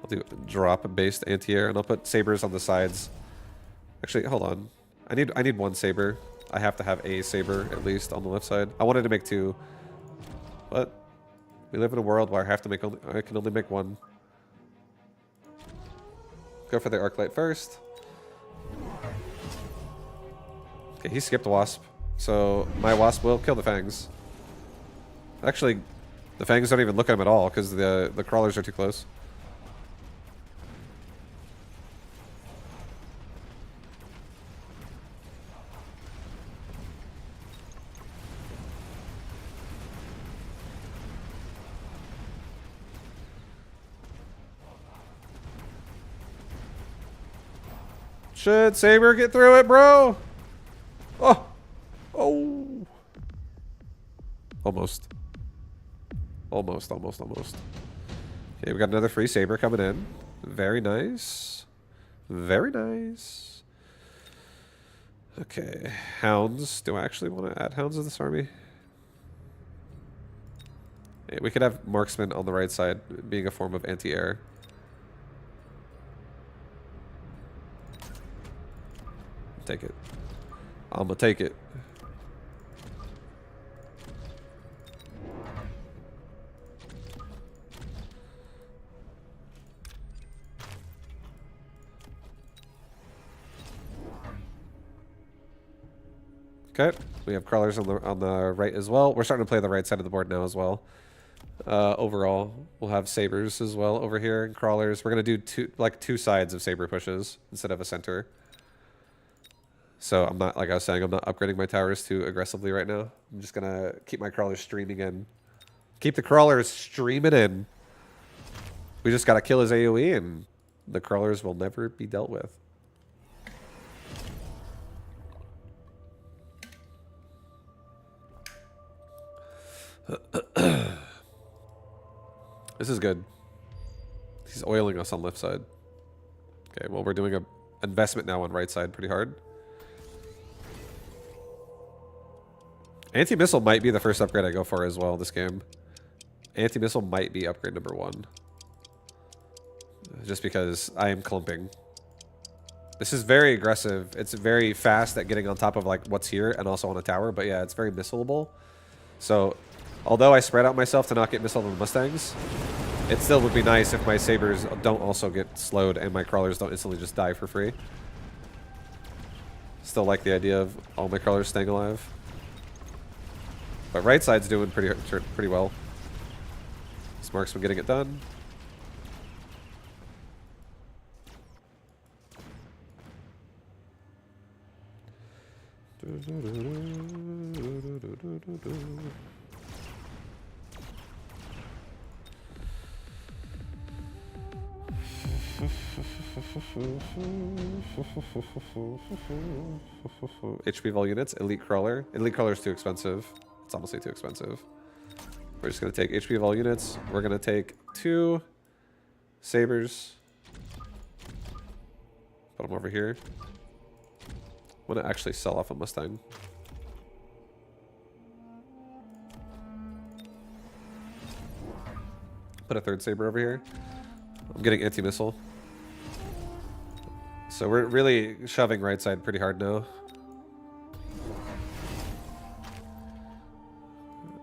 I'll do drop-based anti-air, and I'll put sabers on the sides. Actually, hold on. I need 1 saber. I have to have a saber at least on the left side. I wanted to make 2, but we live in a world where I can only make 1. Go for the arc light first. Okay, he skipped wasp, so my wasp will kill the fangs. Actually, the fangs don't even look at him at all because the crawlers are too close. Shit, Saber, get through it, bro. Oh. Oh. Almost. Almost. Okay, we got another free Saber coming in. Very nice. Very nice. Okay, hounds. Do I actually want to add hounds to this army? Yeah, we could have marksman on the right side, being a form of anti-air. Take it. I'm gonna take it. Okay, we have crawlers on the right as well. We're starting to play the right side of the board now as well. Overall, we'll have sabers as well over here and crawlers. We're gonna do two sides of saber pushes instead of a center. So I'm not, like I was saying, I'm not upgrading my towers too aggressively right now. I'm just gonna keep my crawlers streaming in. Keep the crawlers streaming in. We just gotta kill his AoE and the crawlers will never be dealt with. This is good. He's oiling us on left side. Okay, well, we're doing a investment now on right side pretty hard. Anti-missile might be the first upgrade I go for as well this game. Anti-missile might be upgrade number 1. Just because I am clumping. This is very aggressive. It's very fast at getting on top of like what's here and also on a tower. But yeah, it's very missileable. So although I spread out myself to not get missiled on the Mustangs, it still would be nice if my sabers don't also get slowed and my crawlers don't instantly just die for free. Still like the idea of all my crawlers staying alive. But right side's doing pretty well. This marksman getting it done. HP vol units, elite crawler. Elite crawler is too expensive. It's honestly too expensive. We're just going to take HP vol units. We're going to take 2 sabers. Put them over here. I want to actually sell off a Mustang. Put a 3rd saber over here. I'm getting anti-missile. So we're really shoving right side pretty hard now.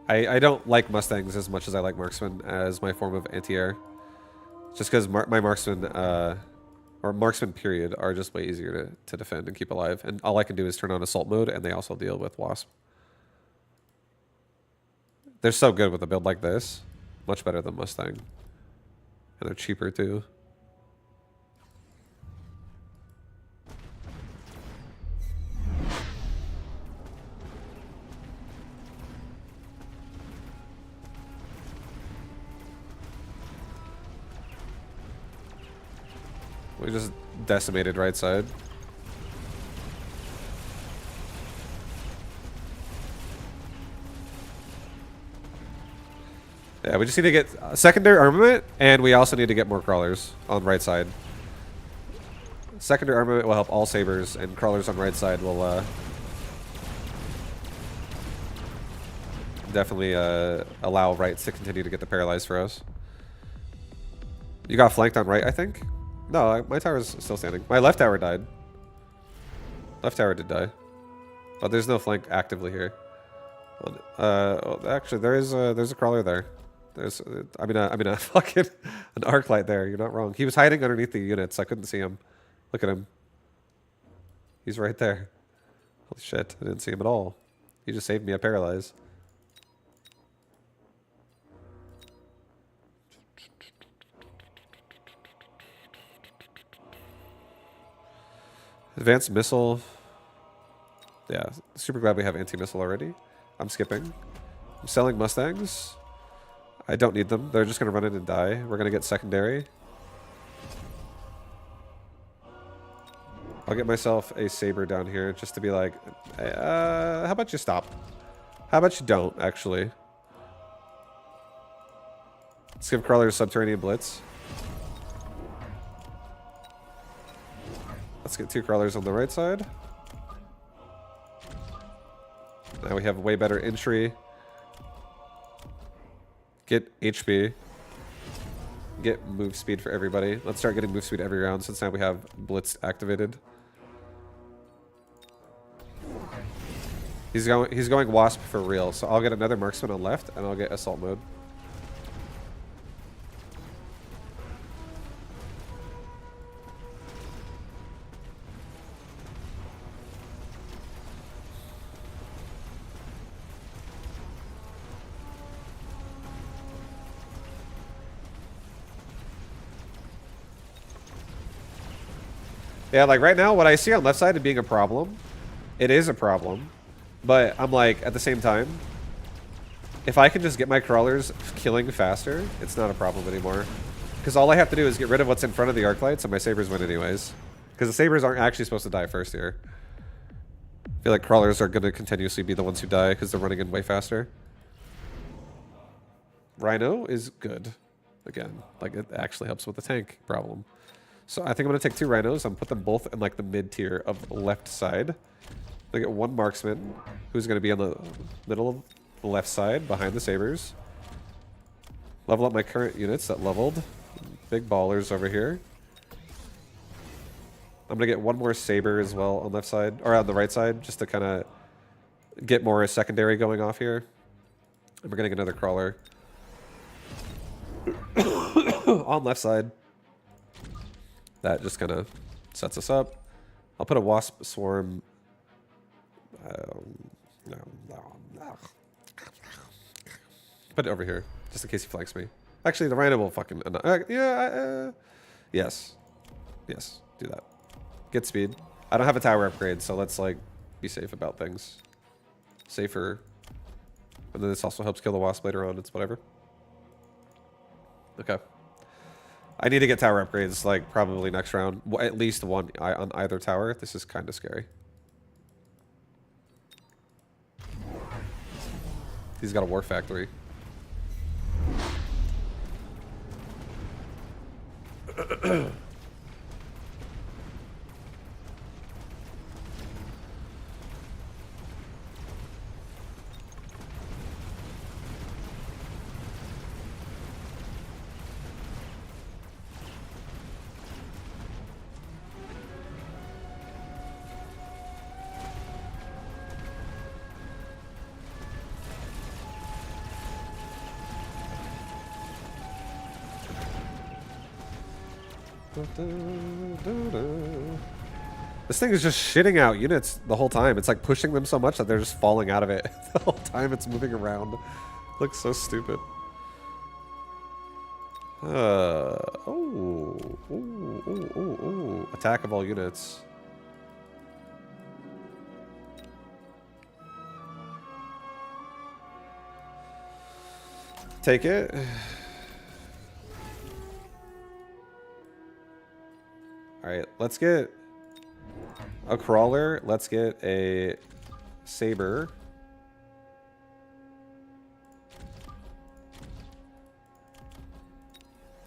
I don't like Mustangs as much as I like Marksman as my form of anti-air. Just because my Marksman, or Marksman period, are just way easier to defend and keep alive. And all I can do is turn on Assault mode, and they also deal with Wasp. They're so good with a build like this. Much better than Mustang. And they're cheaper too. We just decimated right side. Yeah, we just need to get secondary armament, and we also need to get more crawlers on right side. Secondary armament will help all sabers, and crawlers on right side will definitely allow rights to continue to get the paralyzed for us. You got flanked on right, I think? No, my tower's still standing. My left tower died. Left tower did die. But there's no flank actively here. Actually, there's a crawler there. There's, I mean a fucking an arc light there. You're not wrong. He was hiding underneath the units. I couldn't see him. Look at him. He's right there. Holy shit! I didn't see him at all. He just saved me a paralyze. Advanced missile. Yeah, super glad we have anti-missile already. I'm skipping. I'm selling Mustangs. I don't need them. They're just going to run in and die. We're going to get secondary. I'll get myself a saber down here just to be like, how about you stop? How about you don't, actually? Let's give Crawler a Subterranean Blitz. Let's get 2 Crawlers on the right side. Now we have way better entry. Get HP. Get move speed for everybody. Let's start getting move speed every round since now we have Blitz activated. He's going Wasp for real, so I'll get another Marksman on left and I'll get Assault mode. Yeah, like right now, what I see on left side being a problem, it is a problem. But I'm like, at the same time, if I can just get my crawlers killing faster, it's not a problem anymore. Because all I have to do is get rid of what's in front of the arc lights and my sabers win anyways. Because the sabers aren't actually supposed to die first here. I feel like crawlers are going to continuously be the ones who die because they're running in way faster. Rhino is good. Again, like it actually helps with the tank problem. So I think I'm going to take 2 rhinos and put them both in like the mid tier of left side. I get 1 marksman who's going to be on the middle of the left side behind the sabers. Level up my current units that leveled. Big ballers over here. I'm going to get 1 more saber as well on left side, or on the right side, just to kind of get more secondary going off here. And we're getting another crawler on left side. That just kind of sets us up. I'll put a wasp swarm. Put it over here, just in case he flanks me. Actually, the rhino will fucking... yes. Yes, do that. Get speed. I don't have a tower upgrade, so let's, like, be safe about things. Safer. And then this also helps kill the wasp later on. It's whatever. Okay. I need to get tower upgrades, like, probably next round. At least 1 on either tower. This is kind of scary. He's got a war factory. This thing is just shitting out units the whole time. It's like pushing them so much that they're just falling out of it the whole time it's moving around. Looks so stupid. Attack of all units. Take it. Alright, let's get a crawler. Let's get a saber.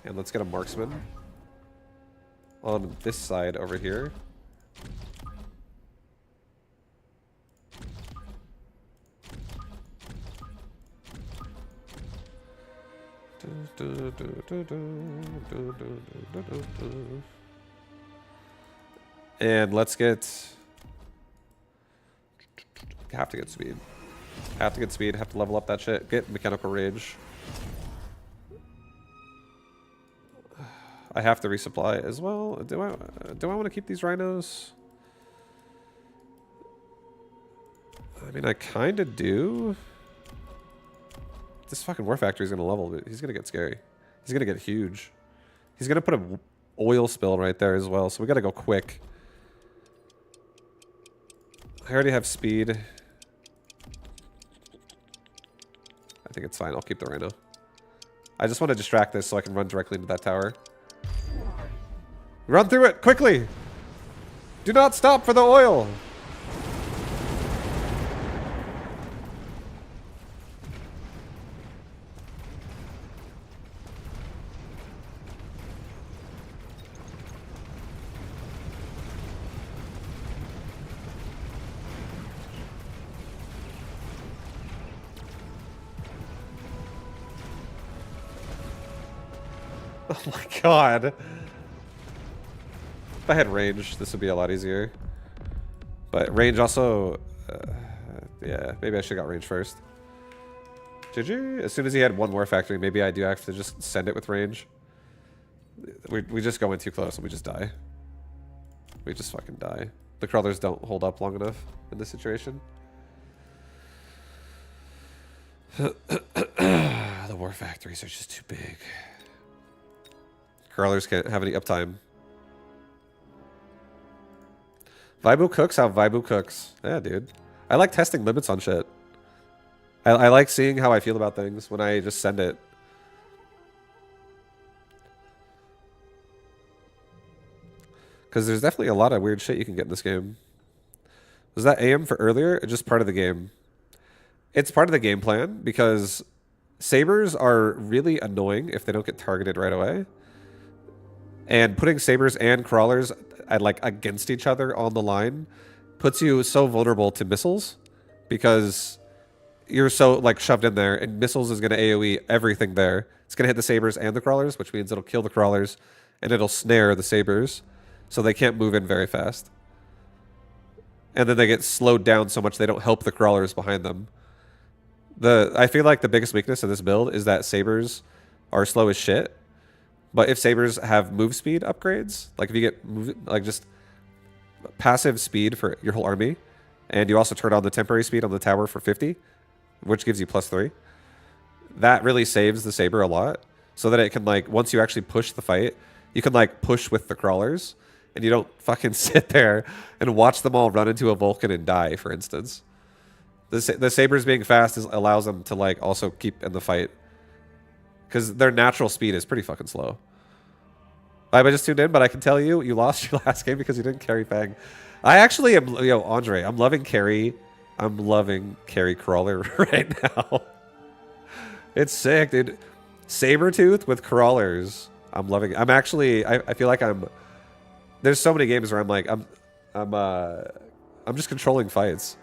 And let's get a marksman on this side over here. And let's get... Have to get speed. Have to get speed. Have to level up that shit. Get mechanical rage. I have to resupply as well. Do I want to keep these rhinos? I mean, I kind of do. This fucking war factory is going to level, but he's going to get scary. He's going to get huge. He's going to put an oil spill right there as well, so we got to go quick. I already have speed. I think it's fine. I'll keep the rhino. I just want to distract this so I can run directly into that tower. Run through it quickly. Do not stop for the oil! Oh my god. If I had range, this would be a lot easier. But range also... yeah, maybe I should have got range first. GG. As soon as he had one more factory, maybe I do have to just send it with range. We just go in too close and we just die. We just fucking die. The crawlers don't hold up long enough in this situation. The war factories are just too big. Crawlers can't have any uptime. Vibu cooks how Vibu cooks. Yeah, dude. I like testing limits on shit. I like seeing how I feel about things when I just send it. Because there's definitely a lot of weird shit you can get in this game. Was that AM for earlier or just part of the game? It's part of the game plan because sabers are really annoying if they don't get targeted right away. And putting sabers and crawlers like against each other on the line puts you so vulnerable to missiles because you're so like shoved in there, and missiles is going to AoE everything there. It's going to hit the sabers and the crawlers, which means it'll kill the crawlers and it'll snare the sabers so they can't move in very fast. And then they get slowed down so much they don't help the crawlers behind them. I feel like the biggest weakness of this build is that sabers are slow as shit. But if sabers have move speed upgrades, like if you get like just passive speed for your whole army, and you also turn on the temporary speed on the tower for 50, which gives you +3, that really saves the saber a lot. So that it can like, once you actually push the fight, you can like push with the crawlers, and you don't fucking sit there and watch them all run into a Vulcan and die, for instance. The sabers being fast allows them to like also keep in the fight. Because their natural speed is pretty fucking slow. I just tuned in, but I can tell you, you lost your last game because you didn't carry Fang. I actually am, yo, Andre, I'm loving carry crawler right now. It's sick, dude. Sabertooth with crawlers. I'm loving it. I'm actually, I feel like there's so many games where I'm like, I'm just controlling fights.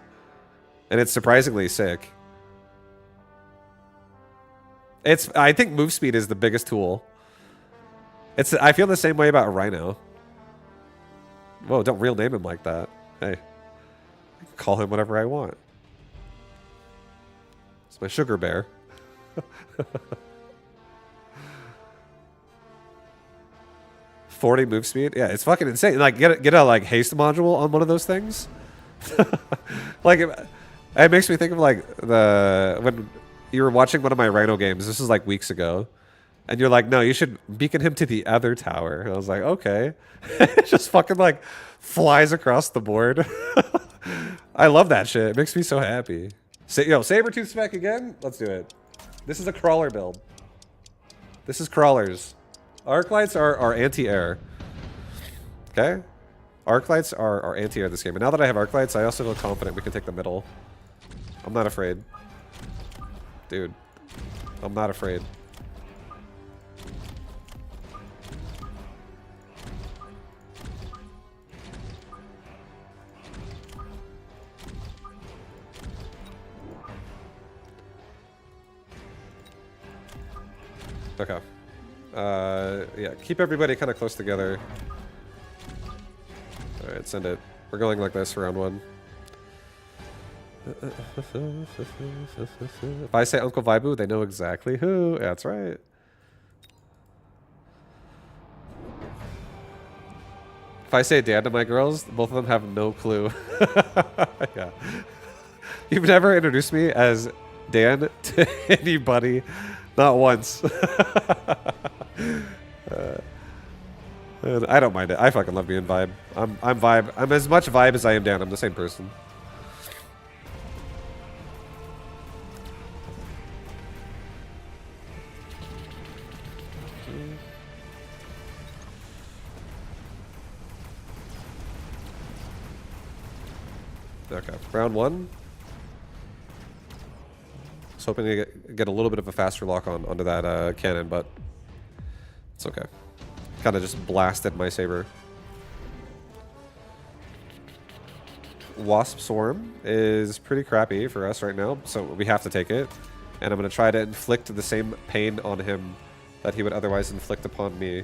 And it's surprisingly sick. I think move speed is the biggest tool. I feel the same way about Rhino. Whoa, don't real name him like that. Hey, I can call him whatever I want. It's my sugar bear. 40 move speed? Yeah, it's fucking insane. Like, get a like haste module on one of those things. Like, it makes me think of like when you were watching one of my Rhino games. This was like weeks ago. And you're like, no, you should beacon him to the other tower. And I was like, okay. It just fucking like flies across the board. I love that shit. It makes me so happy. Yo, Sabertooth spec again? Let's do it. This is a crawler build. This is crawlers. Arc lights are anti-air. Okay? Arc lights are anti-air this game. And now that I have arc lights, I also feel confident we can take the middle. I'm not afraid. Dude. I'm not afraid. Okay. Yeah, keep everybody kind of close together. Alright, send it. We're going like this for round one. If I say Uncle Vibu, they know exactly who. Yeah, that's right. If I say Dan to my girls, both of them have no clue. Yeah. You've never introduced me as Dan to anybody. Not once. I don't mind it. I fucking love being Vibe. I'm Vibe. I'm as much Vibe as I am Dan. I'm the same person. Okay, round one. I was hoping to get a little bit of a faster lock onto that cannon, but it's okay. Kind of just blasted my saber. Wasp Swarm is pretty crappy for us right now, so we have to take it. And I'm going to try to inflict the same pain on him that he would otherwise inflict upon me.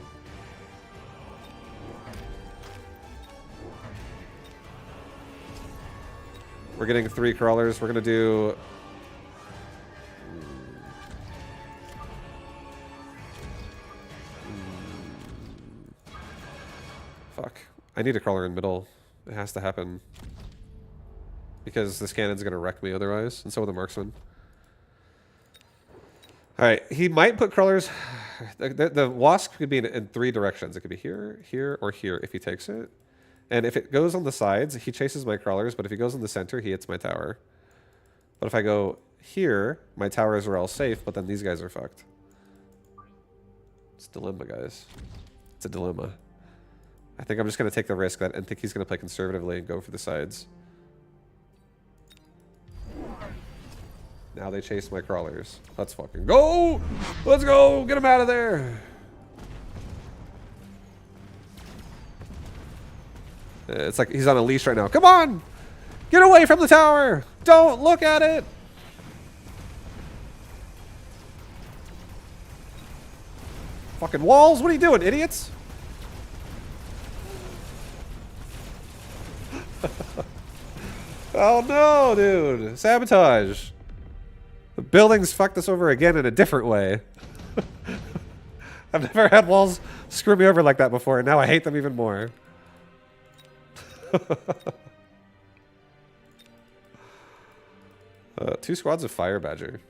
We're getting 3 crawlers. We're going to do... Fuck. I need a crawler in middle. It has to happen. Because this cannon's going to wreck me otherwise, and so will the marksman. Alright, he might put crawlers... The wasp could be in 3 directions. It could be here, here, or here if he takes it. And if it goes on the sides, he chases my crawlers, but if he goes in the center, he hits my tower. But if I go here, my towers are all safe, but then these guys are fucked. It's a dilemma, guys. It's a dilemma. I think I'm just going to take the risk and think he's going to play conservatively and go for the sides. Now they chase my crawlers. Let's fucking go! Let's go! Get him out of there! It's like he's on a leash right now. Come on! Get away from the tower! Don't look at it! Fucking walls! What are you doing, idiots? Oh no, dude. Sabotage. The buildings fucked us over again in a different way. I've never had walls screw me over like that before, and now I hate them even more. 2 squads of Fire Badger.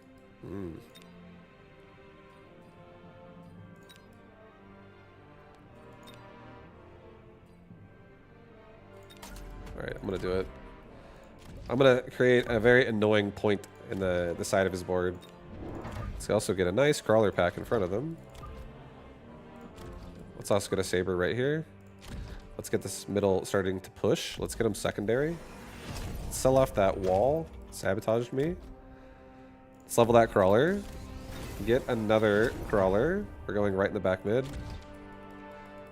Alright, I'm gonna do it. I'm gonna create a very annoying point in the side of his board. Let's also get a nice crawler pack in front of them. Let's also get a saber right here. Let's get this middle starting to push. Let's get him secondary. Sell off that wall. Sabotaged me. Let's level that crawler. Get another crawler. We're going right in the back mid.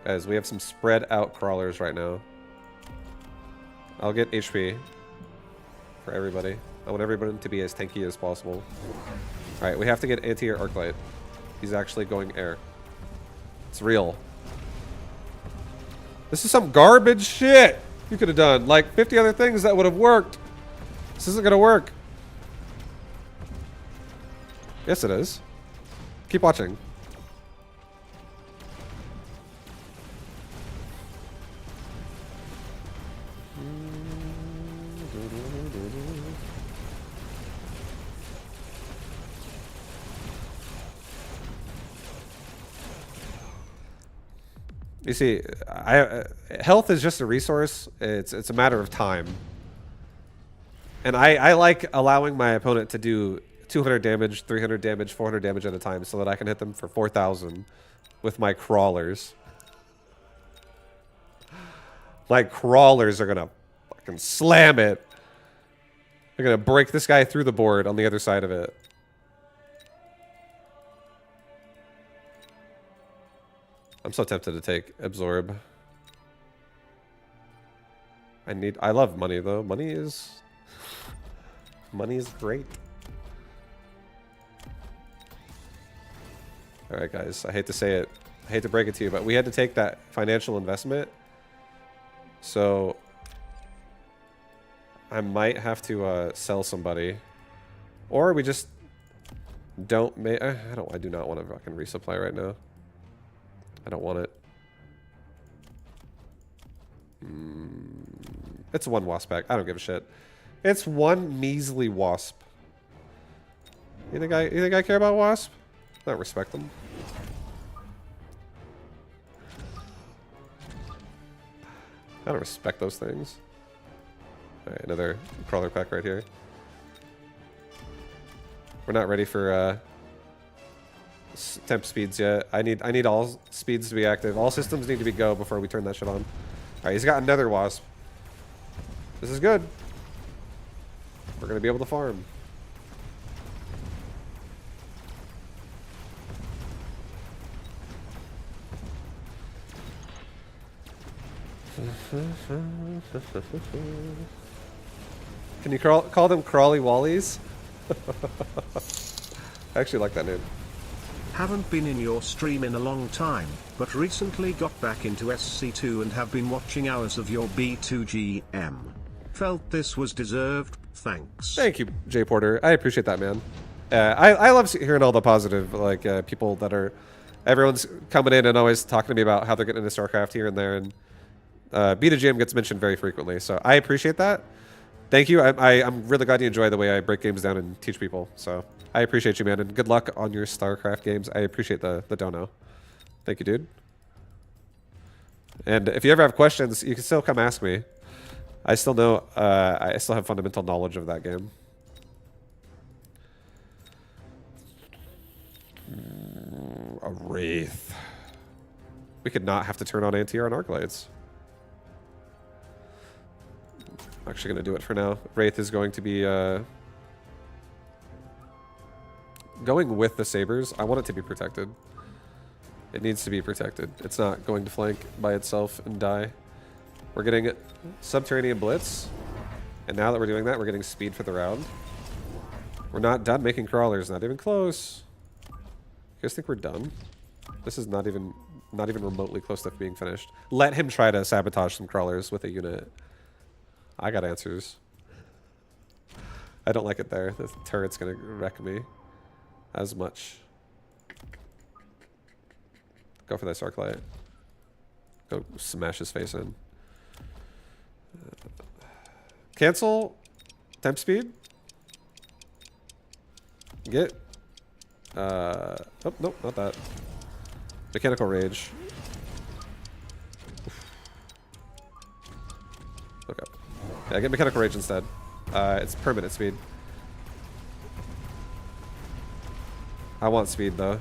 Guys, we have some spread out crawlers right now. I'll get HP for everybody. I want everybody to be as tanky as possible. Alright, we have to get anti-air arc light. He's actually going air. It's real. This is some garbage shit you could have done. Like 50 other things that would have worked. This isn't going to work. Yes, it is. Keep watching. You see, health is just a resource. It's a matter of time. And I like allowing my opponent to do 200 damage, 300 damage, 400 damage at a time so that I can hit them for 4,000 with my crawlers. My crawlers are going to fucking slam it. They're going to break this guy through the board on the other side of it. I'm so tempted to take absorb. I love money though. Money is great. All right, guys. I hate to say it. I hate to break it to you, but we had to take that financial investment. So I might have to sell somebody, or we just don't make. I do not want to fucking resupply right now. I don't want it. It's 1 wasp pack. I don't give a shit. It's 1 measly wasp. You think I care about wasp? I don't respect them. I don't respect those things. Alright, another crawler pack right here. We're not ready for temp speeds yet. I need all speeds to be active. All systems need to be go before we turn that shit on. Alright, he's got another wasp. This is good. We're gonna be able to farm. Can you call them Crawly Wallies? I actually like that name. Haven't been in your stream in a long time, but recently got back into SC2 and have been watching hours of your B2GM. Felt this was deserved, thanks. Thank you, Jay Porter. I appreciate that, man. I love hearing all the positive, like, people that are... Everyone's coming in and always talking to me about how they're getting into StarCraft here and there, and B2GM gets mentioned very frequently, so I appreciate that. Thank you. I'm really glad you enjoy the way I break games down and teach people, so I appreciate you, man, and good luck on your StarCraft games. I appreciate the dono. Thank you, dude. And if you ever have questions, you can still come ask me. I still know, I still have fundamental knowledge of that game. A Wraith. We could not have to turn on anti-air on Arclights. I'm actually going to do it for now. Wraith is going to be going with the sabers. I want it to be protected. It needs to be protected. It's not going to flank by itself and die. We're getting Subterranean Blitz. And now that we're doing that, we're getting speed for the round. We're not done making crawlers. Not even close. You guys think we're done? This is not even remotely close to being finished. Let him try to sabotage some crawlers with a unit. I got answers. I don't like it there. The turret's gonna wreck me as much. Go for this Arclight. Go smash his face in. Cancel. Temp speed. Get. Oh, nope, not that. Mechanical Rage. Okay. Yeah, get Mechanical Rage instead. It's permanent speed. I want speed though.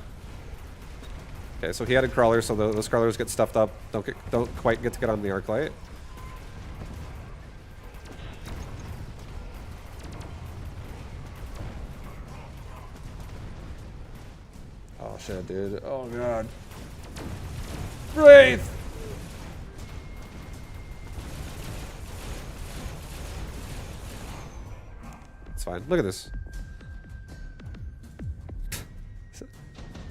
Okay, so he added crawlers, so those crawlers get stuffed up. Don't quite get to get on the Arclight. Oh shit, dude. Oh god. Wraith! It's fine. Look at this.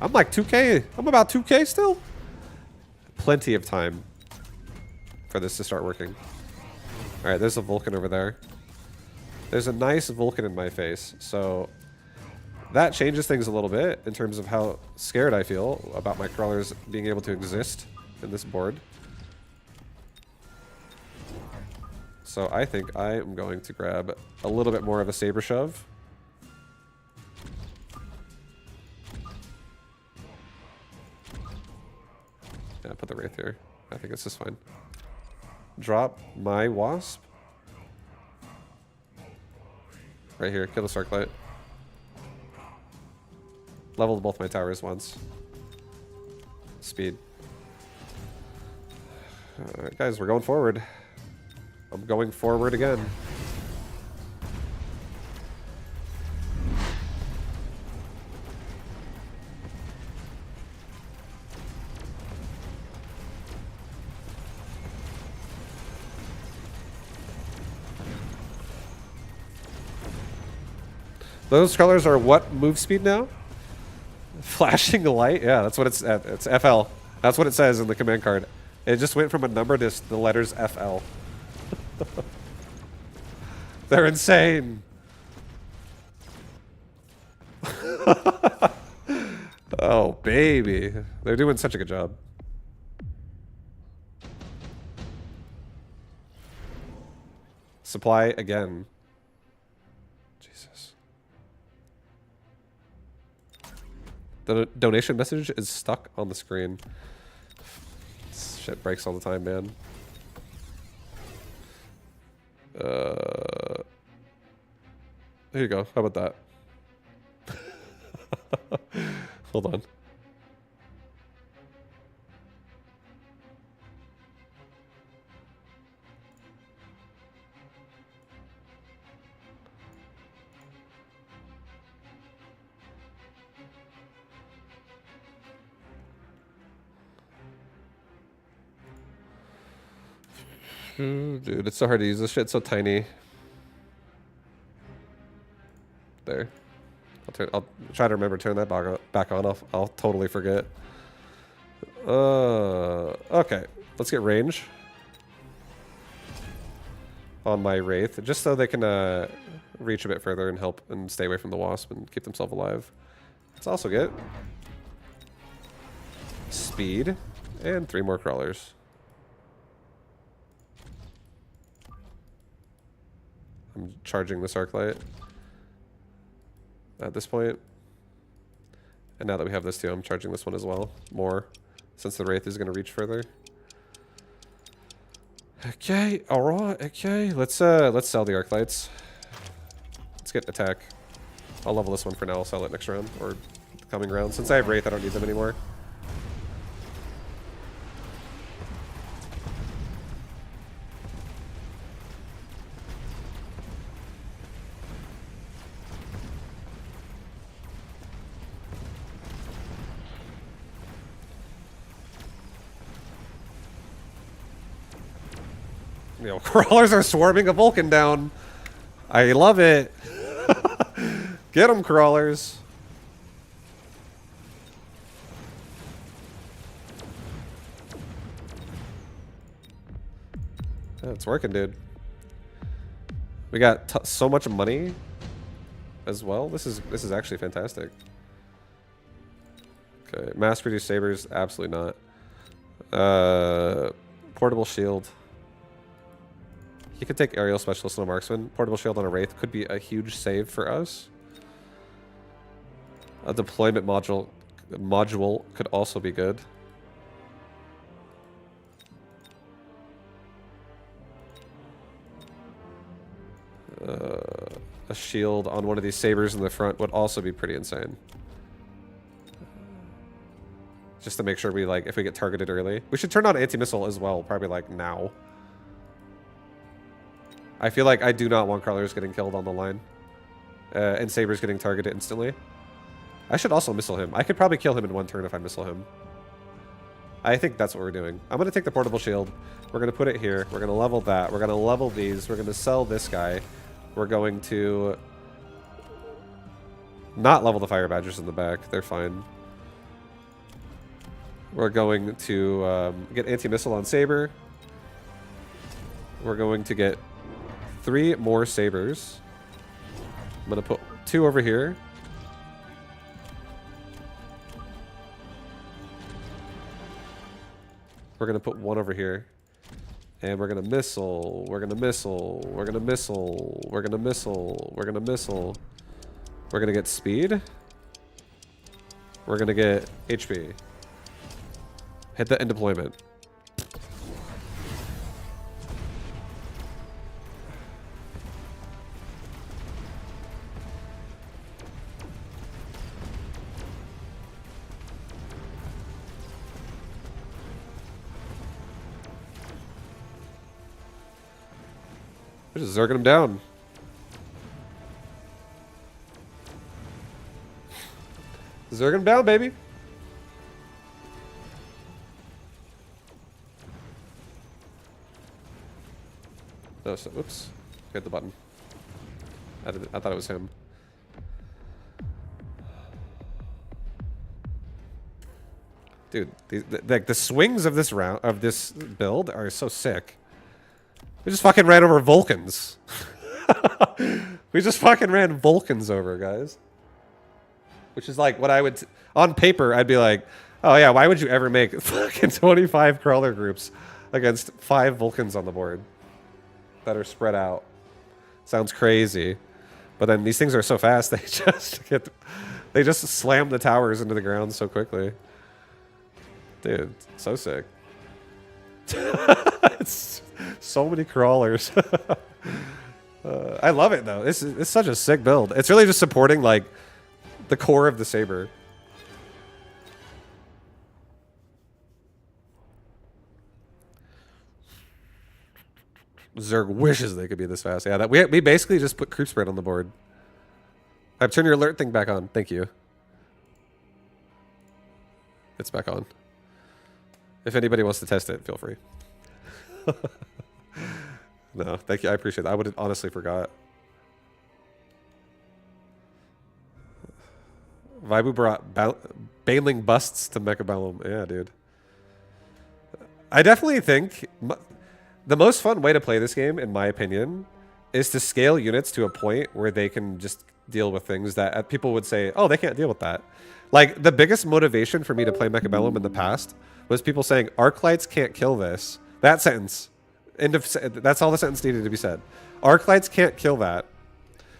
I'm like 2K. I'm about 2K still. Plenty of time for this to start working. Alright, there's a Vulcan over there. There's a nice Vulcan in my face, so that changes things a little bit in terms of how scared I feel about my crawlers being able to exist in this board. So I think I am going to grab a little bit more of a saber shove. Yeah, put the Wraith here. I think it's just fine. Drop my Wasp. Right here, kill the Starklight. Leveled both my towers once. Speed. Alright guys, we're going forward. I'm going forward again. Those colors are what move speed now? Flashing light? Yeah, that's what it's at. It's FL. That's what it says in the command card. It just went from a number to the letters FL. They're insane. Oh, baby. They're doing such a good job. Supply again. Jesus. The donation message is stuck on the screen. This shit breaks all the time, man. Here you go. How about that? Hold on. Ooh, dude, it's so hard to use this shit. It's so tiny. There. I'll try to remember to turn that back on. I'll totally forget. Okay. Let's get range on my Wraith, just so they can reach a bit further and help and stay away from the Wasp and keep themselves alive. Let's also get speed and 3 more crawlers. I'm charging this arc light at this point. And now that we have this too, I'm charging this one as well. More, since the Wraith is going to reach further. Okay, alright, okay. Let's sell the arc lights. Let's get attack. I'll level this one for now. I'll sell it next round, or the coming round. Since I have Wraith, I don't need them anymore. Yo, crawlers are swarming a Vulcan down. I love it. Get them, crawlers. Yeah, it's working, dude. We got so much money as well. This is actually fantastic. Okay, mass produce sabers, absolutely not. Portable shield. He could take aerial specialist on a marksman. Portable shield on a wraith could be a huge save for us. A deployment module could also be good. A shield on one of these sabers in the front would also be pretty insane. Just to make sure we, like, if we get targeted early. We should turn on anti-missile as well, probably like now. I feel like I do not want crawlers getting killed on the line. And sabers getting targeted instantly. I should also missile him. I could probably kill him in one turn if I missile him. I think that's what we're doing. I'm going to take the portable shield. We're going to put it here. We're going to level that. We're going to level these. We're going to sell this guy. We're going to not level the fire badgers in the back. They're fine. We're going to get anti-missile on saber. We're going to get 3 more sabers. I'm going to put 2 over here. We're going to put 1 over here. And we're going to missile. We're going to missile. We're going to missile. We're going to missile. We're going to missile. We're going to get speed. We're going to get HP. Hit the end deployment. We're just zerging him down. Zerging him down, baby. Oh, so, oops. Hit the button. I thought it was him. Dude, the swings of this round, of this build are so sick. We just fucking ran over Vulcans. We just fucking ran Vulcans over, guys. Which is like what I would... on paper, I'd be like, oh yeah, why would you ever make fucking 25 crawler groups against 5 Vulcans on the board that are spread out? Sounds crazy. But then these things are so fast, they just slam the towers into the ground so quickly. Dude, so sick. It's so many crawlers. I love it though. It's such a sick build. It's really just supporting like the core of the saber. Zerg wishes they could be this fast. Yeah, that we basically just put creep spread on the board. I've turned your alert thing back on. Thank you. It's back on. If anybody wants to test it, feel free. No, thank you. I appreciate that. I would have honestly forgot. Vibu brought bailing busts to Mechabellum. Yeah, dude. I definitely think the most fun way to play this game, in my opinion, is to scale units to a point where they can just deal with things that people would say, oh, they can't deal with that. Like, the biggest motivation for me to play Mechabellum in the past was people saying, arc lights can't kill this. That sentence. That's all the sentence needed to be said. Arc lights can't kill that.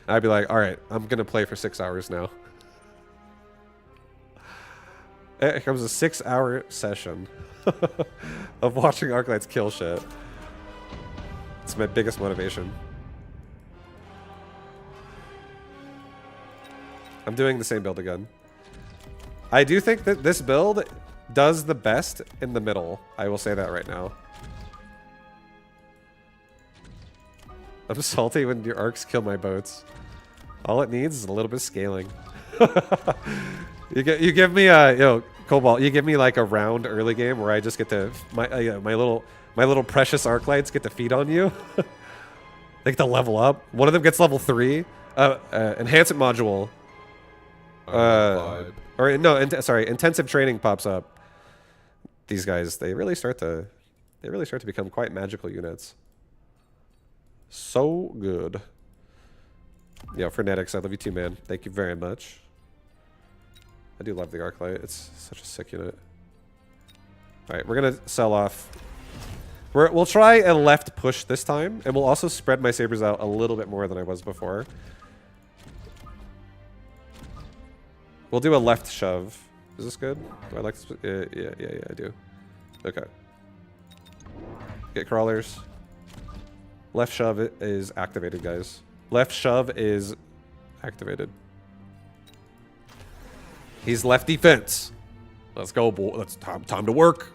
And I'd be like, all right, I'm going to play for 6 hours now. It comes a 6-hour session of watching arc lights kill shit. It's my biggest motivation. I'm doing the same build again. I do think that this build does the best in the middle. I will say that right now. I'm salty when your arcs kill my boats. All it needs is a little bit of scaling. You give me a Cobalt. You give me like a round early game where I just get to my little precious arc lights get to feed on you. They get to level up. One of them gets level 3. Enhancement module. Or no, sorry. Intensive training pops up. These guys, they really start to become quite magical units. So good. Yeah, Frenetics, I love you too, man. Thank you very much. I do love the Arclight. It's such a sick unit. Alright, we're gonna sell off. We'll try a left push this time, and we'll also spread my sabers out a little bit more than I was before. We'll do a left shove. Is this good? Do I like this? Yeah, I do. Okay. Get crawlers. Left shove is activated, guys. Left shove is activated. He's left defense. Let's go, boy. Let's time to work.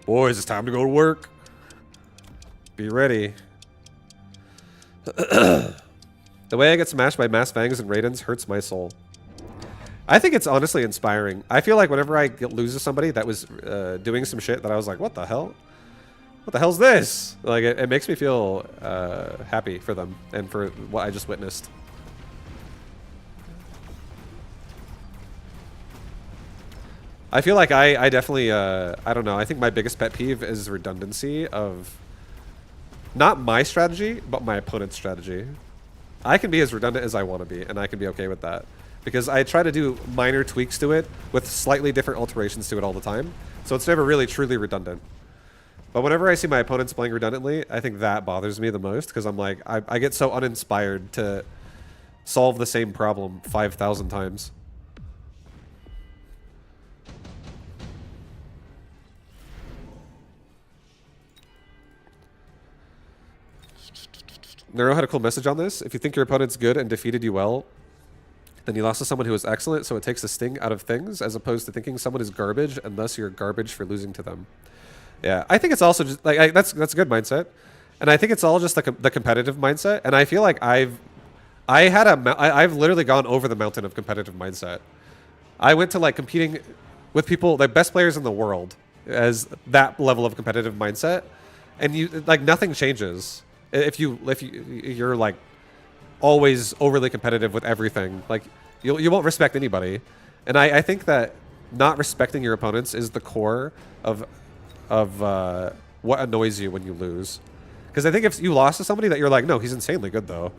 Boys, it's time to go to work. Be ready. The way I get smashed by Mass Fangs and Raidens hurts my soul. I think it's honestly inspiring. I feel like whenever I lose to somebody that was doing some shit that I was like, what the hell? What the hell's this? Like, it makes me feel happy for them and for what I just witnessed. I feel like I definitely, I don't know, I think my biggest pet peeve is redundancy of not my strategy, but my opponent's strategy. I can be as redundant as I want to be, and I can be okay with that. Because I try to do minor tweaks to it with slightly different alterations to it all the time. So it's never really truly redundant. But whenever I see my opponents playing redundantly, I think that bothers me the most, because I'm like, I get so uninspired to solve the same problem 5,000 times. Nero had a cool message on this. If you think your opponent's good and defeated you well, then you lost to someone who was excellent, so it takes the sting out of things, as opposed to thinking someone is garbage, and thus you're garbage for losing to them. Yeah, I think it's also just like that's a good mindset, and I think it's all just the competitive mindset. And I feel like I've literally gone over the mountain of competitive mindset. I went to like competing with people, the best players in the world, as that level of competitive mindset, and you like nothing changes if you're like always overly competitive with everything. Like you won't respect anybody, and I think that not respecting your opponents is the core of what annoys you when you lose. Because I think if you lost to somebody that you're like, no, he's insanely good though,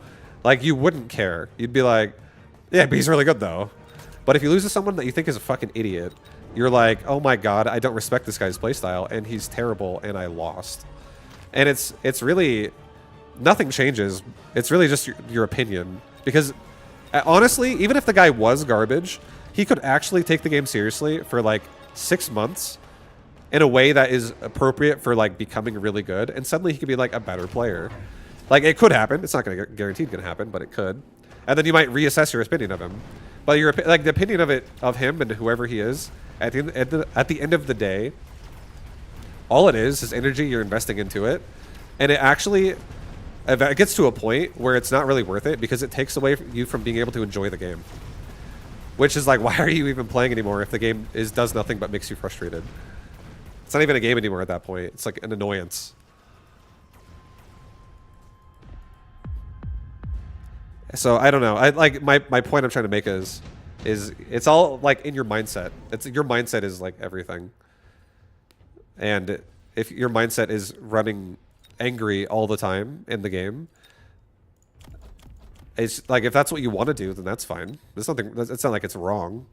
like you wouldn't care. You'd be like, yeah, but he's really good though. But if you lose to someone that you think is a fucking idiot, you're like, oh my god, I don't respect this guy's playstyle, and he's terrible, and I lost. And it's really nothing changes. It's really just your opinion. Because honestly, even if the guy was garbage, he could actually take the game seriously for like 6 months in a way that is appropriate for like becoming really good, and suddenly he could be like a better player. Like it could happen. It's not going to guaranteed going to happen, but it could. And then you might reassess your opinion of him. But your like the opinion of him and whoever he is at the end of the day, all it is energy you're investing into it, and it actually it gets to a point where it's not really worth it because it takes away you from being able to enjoy the game. Which is like, why are you even playing anymore if the game does nothing but makes you frustrated? It's not even a game anymore at that point. It's like an annoyance. So I don't know. I like my point I'm trying to make is it's all like in your mindset. It's your mindset is like everything. And if your mindset is running angry all the time in the game, it's like if that's what you want to do, then that's fine. There's nothing. It's not like it's wrong,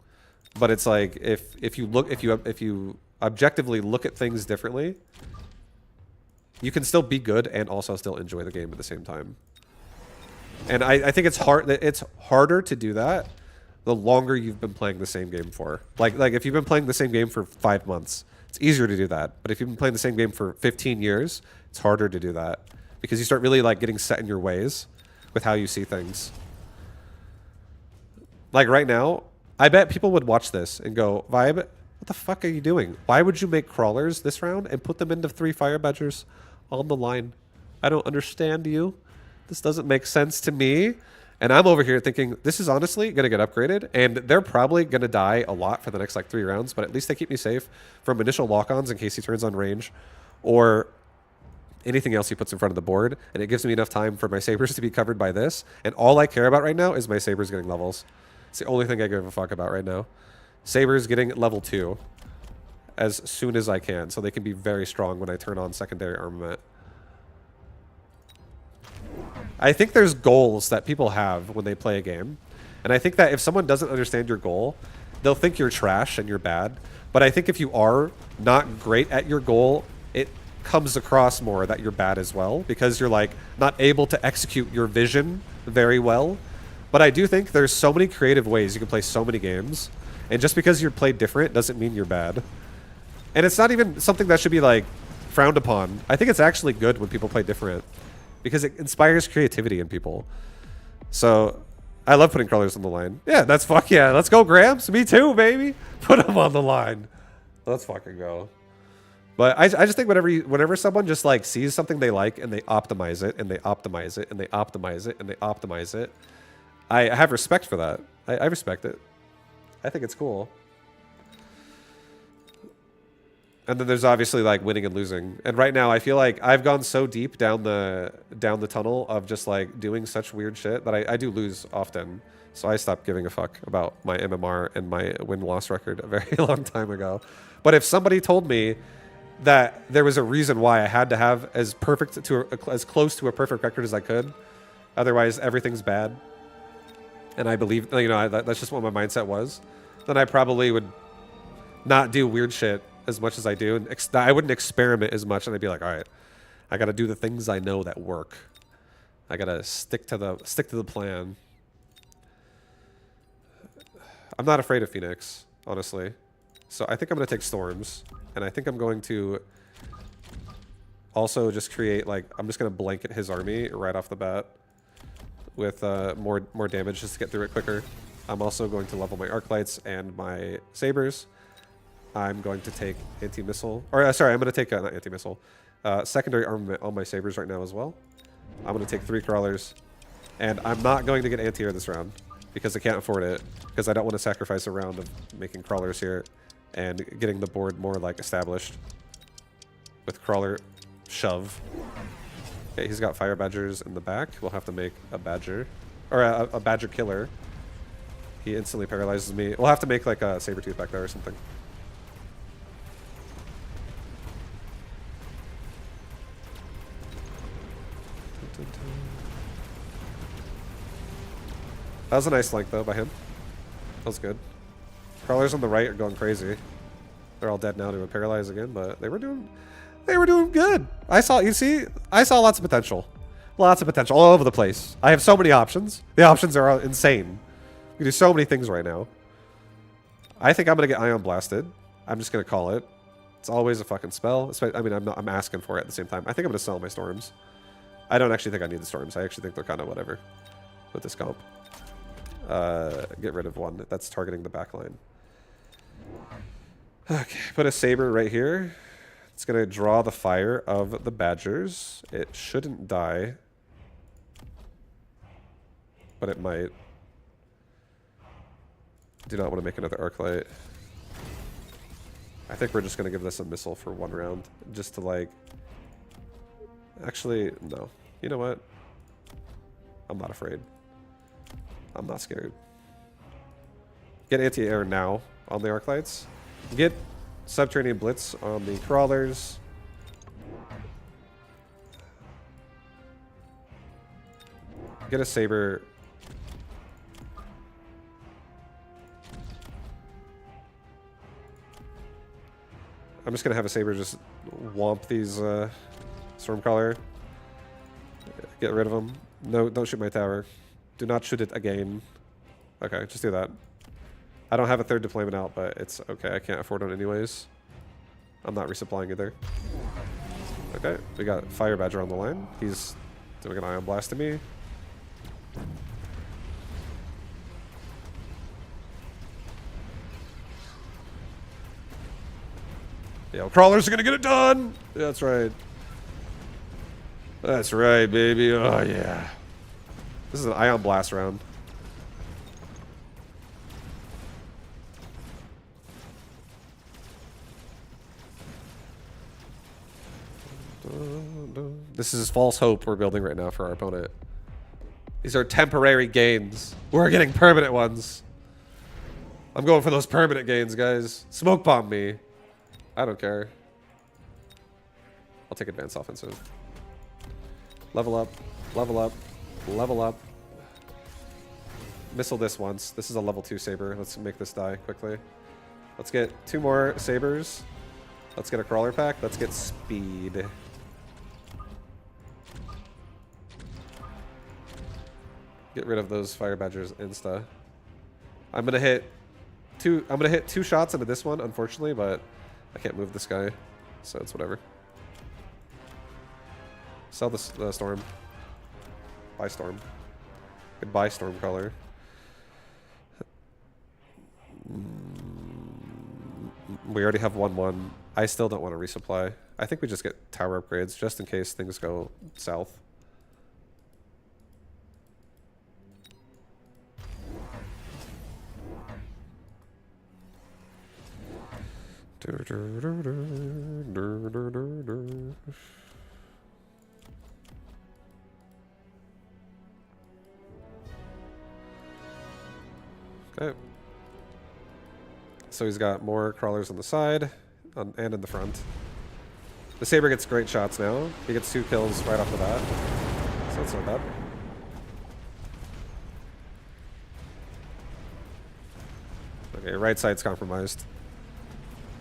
but it's like if you objectively look at things differently, you can still be good and also still enjoy the game at the same time. And I think it's hard. It's harder to do that the longer you've been playing the same game for. Like if you've been playing the same game for 5 months, it's easier to do that. But if you've been playing the same game for 15 years, it's harder to do that because you start really like getting set in your ways with how you see things. Like right now, I bet people would watch this and go, Vibe, what the fuck are you doing? Why would you make crawlers this round and put them into 3 fire badgers on the line? I don't understand you. This doesn't make sense to me. And I'm over here thinking, this is honestly going to get upgraded, and they're probably going to die a lot for the next like 3 rounds, but at least they keep me safe from initial lock-ons in case he turns on range, or anything else he puts in front of the board, and it gives me enough time for my sabers to be covered by this. And all I care about right now is my sabers getting levels. It's the only thing I give a fuck about right now. Sabers getting level 2 as soon as I can, so they can be very strong when I turn on secondary armament. I think there's goals that people have when they play a game. And I think that if someone doesn't understand your goal, they'll think you're trash and you're bad. But I think if you are not great at your goal, it comes across more that you're bad as well, because you're like not able to execute your vision very well. But I do think there's so many creative ways you can play so many games. And just because you're played different doesn't mean you're bad. And it's not even something that should be like frowned upon. I think it's actually good when people play different, because it inspires creativity in people. So I love putting crawlers on the line. Yeah, that's fuck yeah. Let's go, Gramps. Me too, baby. Put them on the line. Let's fucking go. But I just think whenever someone just like sees something they like and they optimize it and they optimize it and they optimize it and they optimize it, I have respect for that. I respect it. I think it's cool. And then there's obviously like winning and losing. And right now I feel like I've gone so deep down the tunnel of just like doing such weird shit that I do lose often. So I stopped giving a fuck about my MMR and my win-loss record a very long time ago. But if somebody told me that there was a reason why I had to have as close to a perfect record as I could, otherwise everything's bad, and I believe, you know, that's just what my mindset was, then I probably would not do weird shit as much as I do, and I wouldn't experiment as much, and I'd be like, all right, I got to do the things I know that work. I got to stick to the plan. I'm not afraid of Phoenix, honestly. So I think I'm going to take Storms, and I think I'm going to also just create, like, I'm just going to blanket his army right off the bat with more damage just to get through it quicker. I'm also going to level my arc lights and my sabers. I'm going to take anti-missile, or sorry, I'm going to take not anti-missile, secondary armament on my sabers right now as well. I'm going to take 3 crawlers, and I'm not going to get anti-air this round because I can't afford it, because I don't want to sacrifice a round of making crawlers here and getting the board more like established with crawler shove. Okay, he's got fire badgers in the back. We'll have to make a badger, or a badger killer. He instantly paralyzes me. We'll have to make like a saber tooth back there or something. That was a nice flank though by him. That was good. Crawlers on the right are going crazy. They're all dead now to a paralyze again, but they were doing good. I saw lots of potential. Lots of potential all over the place. I have so many options. The options are insane. We can do so many things right now. I think I'm gonna get ion blasted. I'm just gonna call it. It's always a fucking spell. I mean, I'm asking for it at the same time. I think I'm gonna sell my storms. I don't actually think I need the storms. I actually think they're kind of whatever with this comp. Get rid of one that's targeting the back line. Okay, put a saber right here. It's gonna draw the fire of the badgers. It shouldn't die, but it might. Do not want to make another arc light. I think we're just gonna give this a missile for 1 round, just to like. Actually, no. You know what? I'm not afraid. I'm not scared. Get anti-air now on the arc lights. Get subterranean blitz on the crawlers. Get a saber. I'm just gonna have a saber just womp these Stormcaller. Get rid of them. No, don't shoot my tower. Do not shoot it again. Okay, just do that. I don't have a third deployment out, but it's okay. I can't afford one anyways. I'm not resupplying either. Okay, we got Fire Badger on the line. He's doing an Ion Blast to me. Yo, crawlers are gonna get it done! That's right. That's right, baby. Oh, yeah. This is an Ion Blast round. This is false hope we're building right now for our opponent. These are temporary gains. We're getting permanent ones. I'm going for those permanent gains, guys. Smoke bomb me. I don't care. I'll take advanced offensive. Level up. Level up. Level up. Missile this once. This is a level 2 saber. Let's make this die quickly. Let's get 2 more sabers. Let's get a crawler pack. Let's get speed. Get rid of those fire badgers insta. I'm gonna hit 2 shots into this one, unfortunately, but I can't move this guy, so it's whatever. Sell the storm. Buy storm. Goodbye storm color. We already have 1-1. I still don't want to resupply. I think we just get tower upgrades just in case things go south. Okay. So he's got more crawlers on the side and in the front. The saber gets great shots now. He gets 2 kills right off the bat. So that's not bad. Okay, right side's compromised.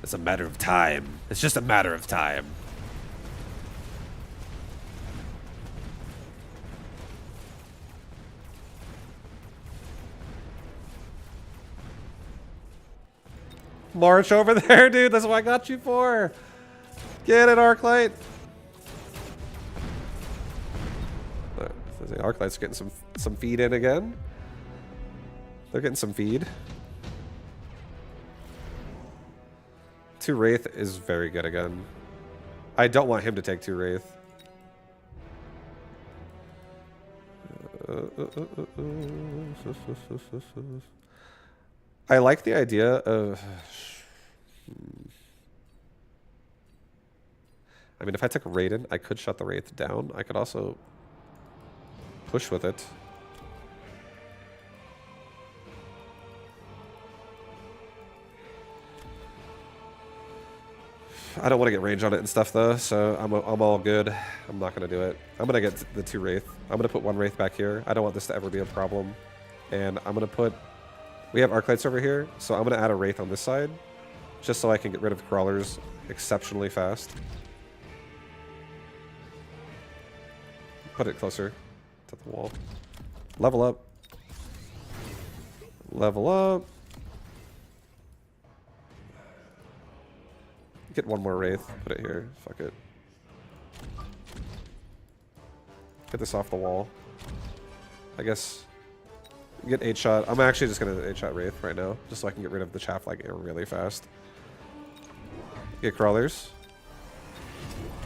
It's a matter of time. It's just a matter of time. March over there, dude. That's what I got you for. Get it, Arclight. The Arclight's getting some feed in again. They're getting some feed. 2 Wraith is very good again. I don't want him to take 2 Wraith. I like the idea of... I mean, if I took Raiden, I could shut the Wraith down. I could also push with it. I don't want to get range on it and stuff though, so I'm all good. I'm not going to do it. I'm going to get the 2 Wraith. I'm going to put 1 Wraith back here. I don't want this to ever be a problem. And I'm going to put... We have Arclights over here, so I'm going to add a Wraith on this side, just so I can get rid of the crawlers exceptionally fast. Put it closer to the wall. Level up. Level up. Get 1 more Wraith. Put it here. Fuck it. Get this off the wall. I guess... Get 8-shot. I'm actually just going to 8-shot Wraith right now, just so I can get rid of the chaff like really fast. Get crawlers.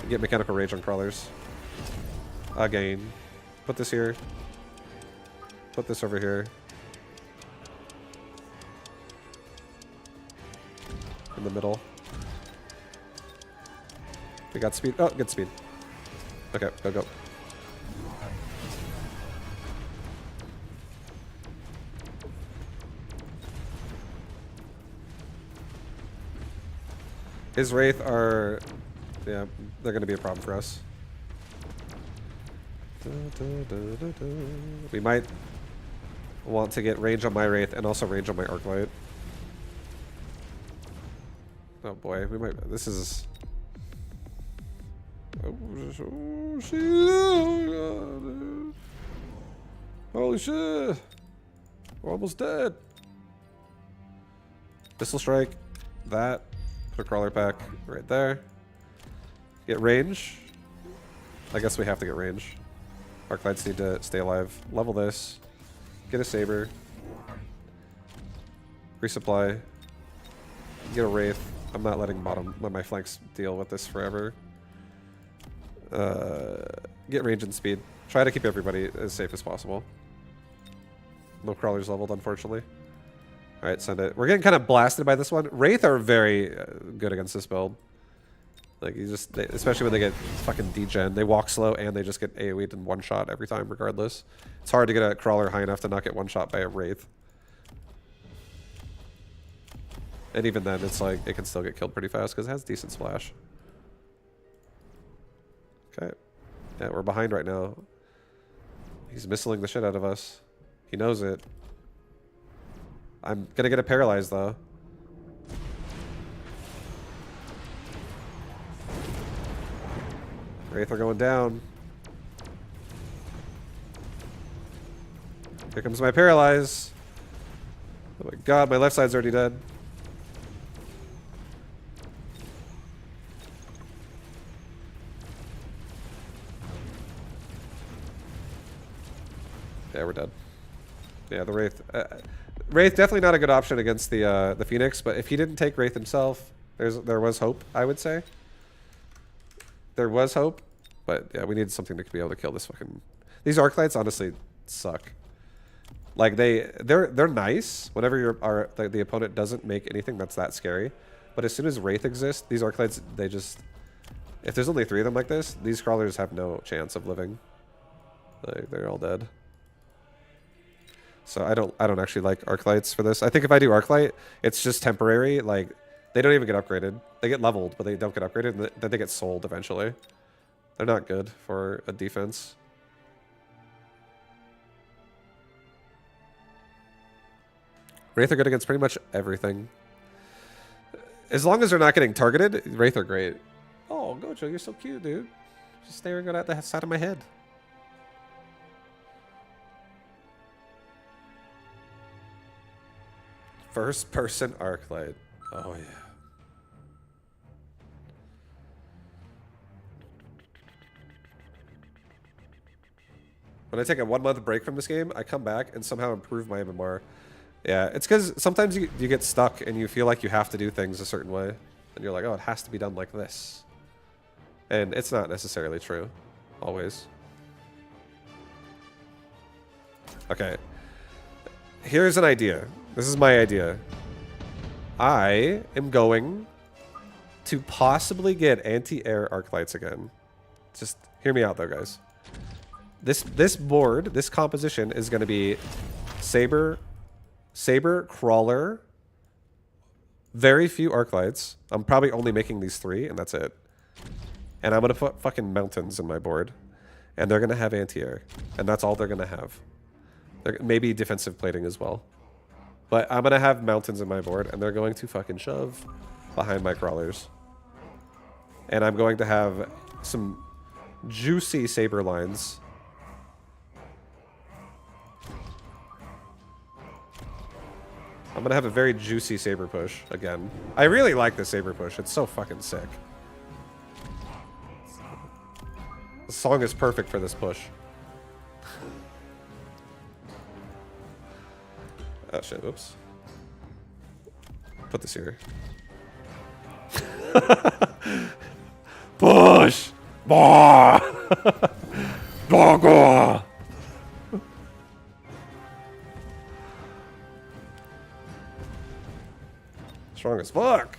Get mechanical rage on crawlers. Again. Put this here. Put this over here. In the middle. We got speed. Oh, good speed. Okay, go, go. His Wraith are... Yeah, they're going to be a problem for us. We might want to get range on my Wraith and also range on my Arclight. Oh boy, we might... This is... Oh shit! Oh, God, dude. Holy shit! We're almost dead. Missile Strike. That. Put a Crawler Pack right there. Get range. I guess we have to get range. Arclights need to stay alive. Level this. Get a Saber. Resupply. Get a Wraith. I'm not letting let my flanks deal with this forever. Get range and speed. Try to keep everybody as safe as possible. No crawlers leveled, unfortunately. Alright, send it. We're getting kind of blasted by this one. Wraith are very good against this build. Like, you just... especially when they get fucking degen. They walk slow and they just get AoE'd in one shot every time, regardless. It's hard to get a crawler high enough to not get one shot by a Wraith. And even then, it's like, it can still get killed pretty fast because it has decent splash. Okay. Yeah, we're behind right now. He's missiling the shit out of us. He knows it. I'm gonna get it paralyzed, though. Wraith are going down. Here comes my paralyze. Oh my god, my left side's already dead. Yeah, we're dead. Yeah, the Wraith. Wraith definitely not a good option against the Phoenix, but if he didn't take Wraith himself, there was hope, I would say. There was hope, but yeah, we needed something to be able to kill this fucking... These Arclights honestly suck. Like, they're nice whenever the opponent doesn't make anything that's that scary. But as soon as Wraith exists, these Arclights, they just... If there's only 3 of them like this, these crawlers have no chance of living. Like, they're all dead. So I don't actually like Arclights for this. I think if I do Arclight, it's just temporary. Like, they don't even get upgraded. They get leveled, but they don't get upgraded, and then they get sold eventually. They're not good for a defense. Wraith are good against pretty much everything. As long as they're not getting targeted, Wraith are great. Oh, Gojo, you're so cute, dude. Just staring at the side of my head. First person Arclight. Oh yeah. When I take a 1-month break from this game, I come back and somehow improve my MMR. Yeah, it's because sometimes you get stuck and you feel like you have to do things a certain way. And you're like, oh, it has to be done like this. And it's not necessarily true. Always. Okay. Here's an idea. This is my idea. I am going to possibly get anti-air Arclights again. Just hear me out though, guys. This board, this composition is going to be Saber, Crawler, very few Arclights. I'm probably only making these 3, and that's it. And I'm going to put fucking mountains in my board. And they're going to have anti-air. And that's all they're going to have. Maybe defensive plating as well. But I'm going to have mountains in my board, and they're going to fucking shove behind my crawlers. And I'm going to have some juicy Saber lines. I'm going to have a very juicy Saber push again. I really like the Saber push. It's so fucking sick. The song is perfect for this push. Oh shit, oops. Put this here. Push! Bah! Bah! Strong as fuck.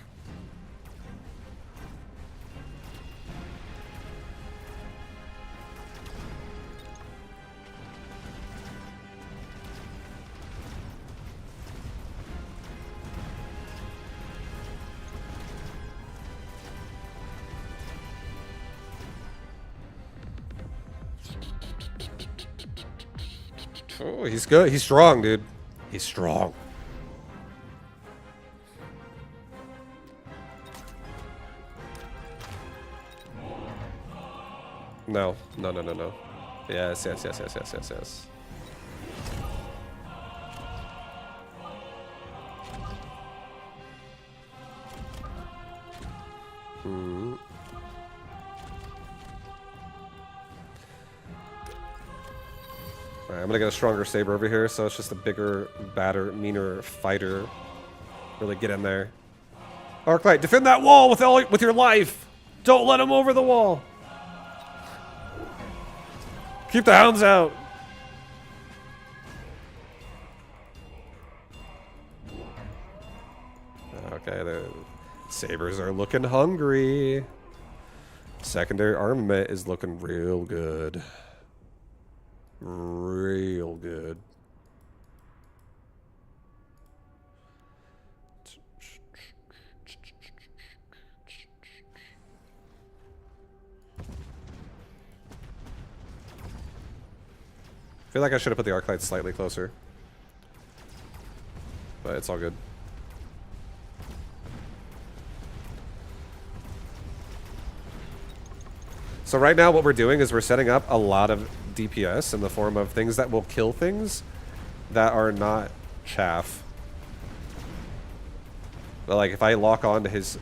Oh, he's good. He's strong, dude. He's strong. No. No, no, no, no. Yes, yes, yes, yes, yes, yes, yes. Alright, I'm gonna get a stronger saber over here, so it's just a bigger, badder, meaner fighter. Really get in there. Arclight, defend that wall with your life! Don't let him over the wall! Keep the hounds out! Okay, the sabers are looking hungry. Secondary armament is looking real good. Real good. I feel like I should have put the arc light slightly closer. But it's all good. So right now what we're doing is we're setting up a lot of DPS in the form of things that will kill things that are not chaff. But like if I lock onto his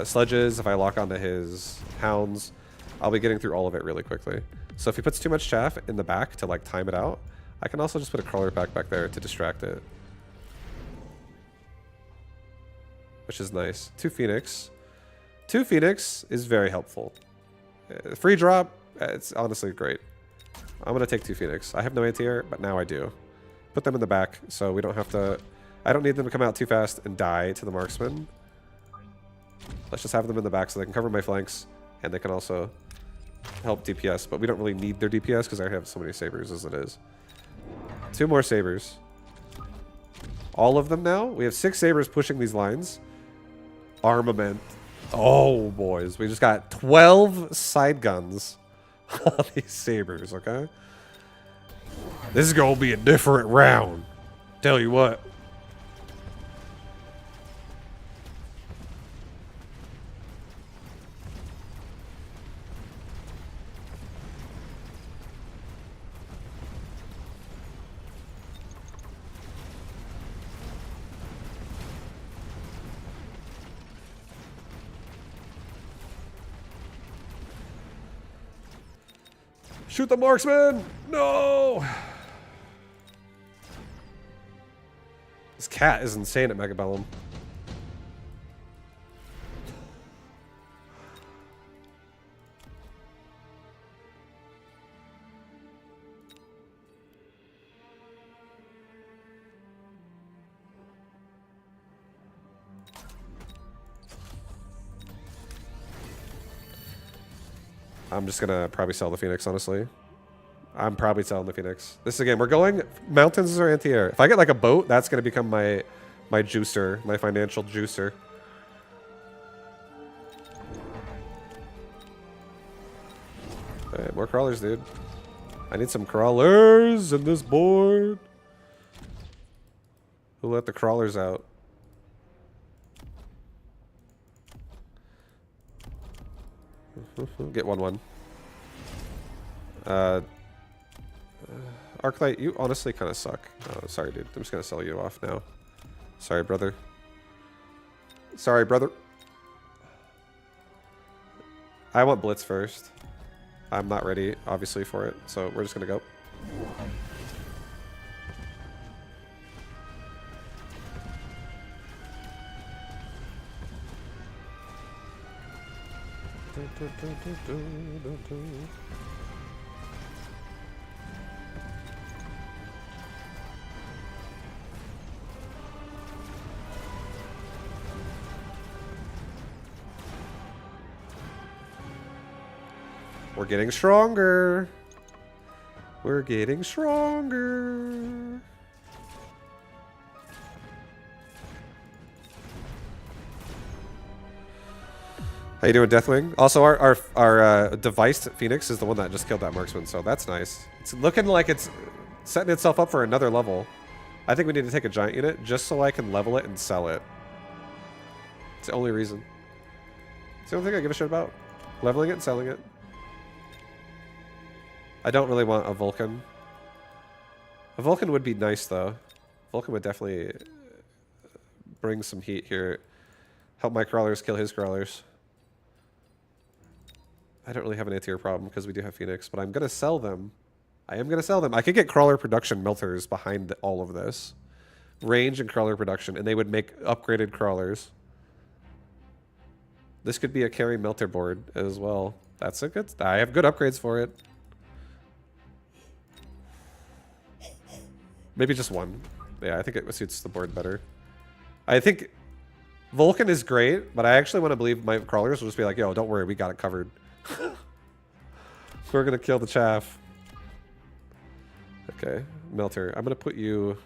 sledges, if I lock onto his hounds, I'll be getting through all of it really quickly. So if he puts too much chaff in the back to like time it out, I can also just put a crawler pack back there to distract it. Which is nice. 2 Phoenix. 2 Phoenix is very helpful. Free drop, it's honestly great. I'm going to take 2 Phoenix. I have no anti-air, but now I do. Put them in the back so we don't have to... I don't need them to come out too fast and die to the marksman. Let's just have them in the back so they can cover my flanks, and they can also help DPS, but we don't really need their DPS because I have so many sabers as it is. 2 more sabers. All of them now? We have 6 sabers pushing these lines. Armament. Oh, boys. We just got 12 side guns on these sabers, okay? This is going to be a different round. Tell you what. Shoot the marksman! No! This cat is insane at Mega Bellum. I'm just gonna probably sell the Phoenix, honestly. I'm probably selling the Phoenix. This again, we're going mountains or anti-air. If I get like a boat, that's gonna become my juicer, my financial juicer. Alright, more crawlers, dude. I need some crawlers in this board. Who let the crawlers out? Get 1-1. Arclight, you honestly kind of suck. Oh, sorry, dude. I'm just gonna sell you off now. Sorry, brother. Sorry, brother. I want Blitz first. I'm not ready, obviously, for it, so we're just gonna go. We're getting stronger. We're getting stronger. How you doing, Deathwing? Also, our device Phoenix is the one that just killed that marksman, so that's nice. It's looking like it's setting itself up for another level. I think we need to take a giant unit just so I can level it and sell it. It's the only reason. It's the only thing I give a shit about. Leveling it and selling it. I don't really want a Vulcan. A Vulcan would be nice, though. Vulcan would definitely bring some heat here. Help my crawlers kill his crawlers. I don't really have an A-tier problem because we do have Phoenix, but I'm going to sell them. I am going to sell them. I could get crawler production melters behind all of this. Range and crawler production, and they would make upgraded crawlers. This could be a carry melter board as well. That's a good... I have good upgrades for it. Maybe just one. Yeah, I think it suits the board better. I think Vulcan is great, but I actually want to believe my crawlers will just be like, yo, don't worry, we got it covered. We're going to kill the chaff. Okay, Melter. I'm going to put you...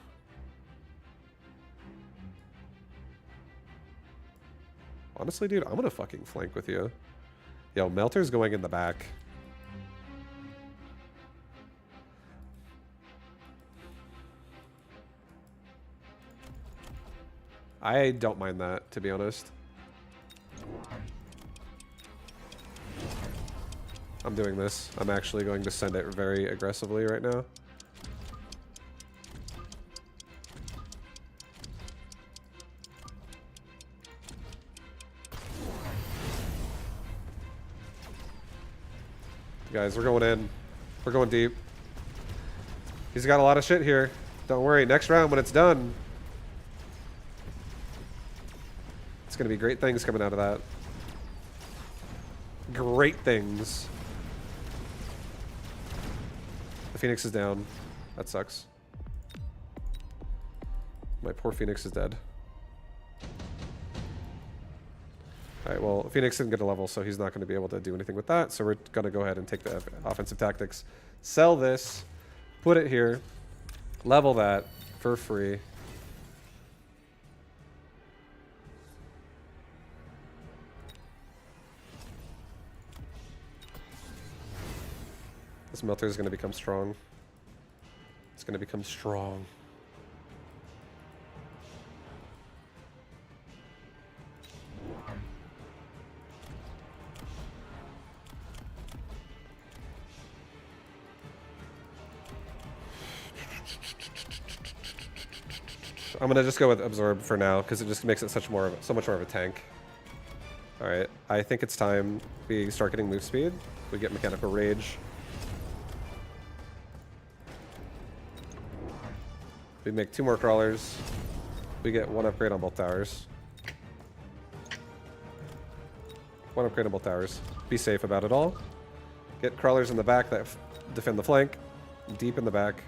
Honestly, dude, I'm going to fucking flank with you. Yo, Melter's going in the back. I don't mind that, to be honest. I'm doing this. I'm actually going to send it very aggressively right now. Guys, we're going in. We're going deep. He's got a lot of shit here. Don't worry. Next round, when it's done, it's going to be great things coming out of that. Great things. The Phoenix is down. That sucks. My poor Phoenix is dead. Alright, well, Phoenix didn't get a level, so he's not going to be able to do anything with that. So we're going to go ahead and take the offensive tactics. Sell this. Put it here. Level that for free. This melter is going to become strong. It's going to become strong. I'm going to just go with Absorb for now because it just makes it so much more of a tank. Alright, I think it's time we start getting move speed. We get Mechanical Rage. We make 2 more crawlers. We get 1 upgrade on both towers. 1 upgrade on both towers. Be safe about it all. Get crawlers in the back that defend the flank. Deep in the back.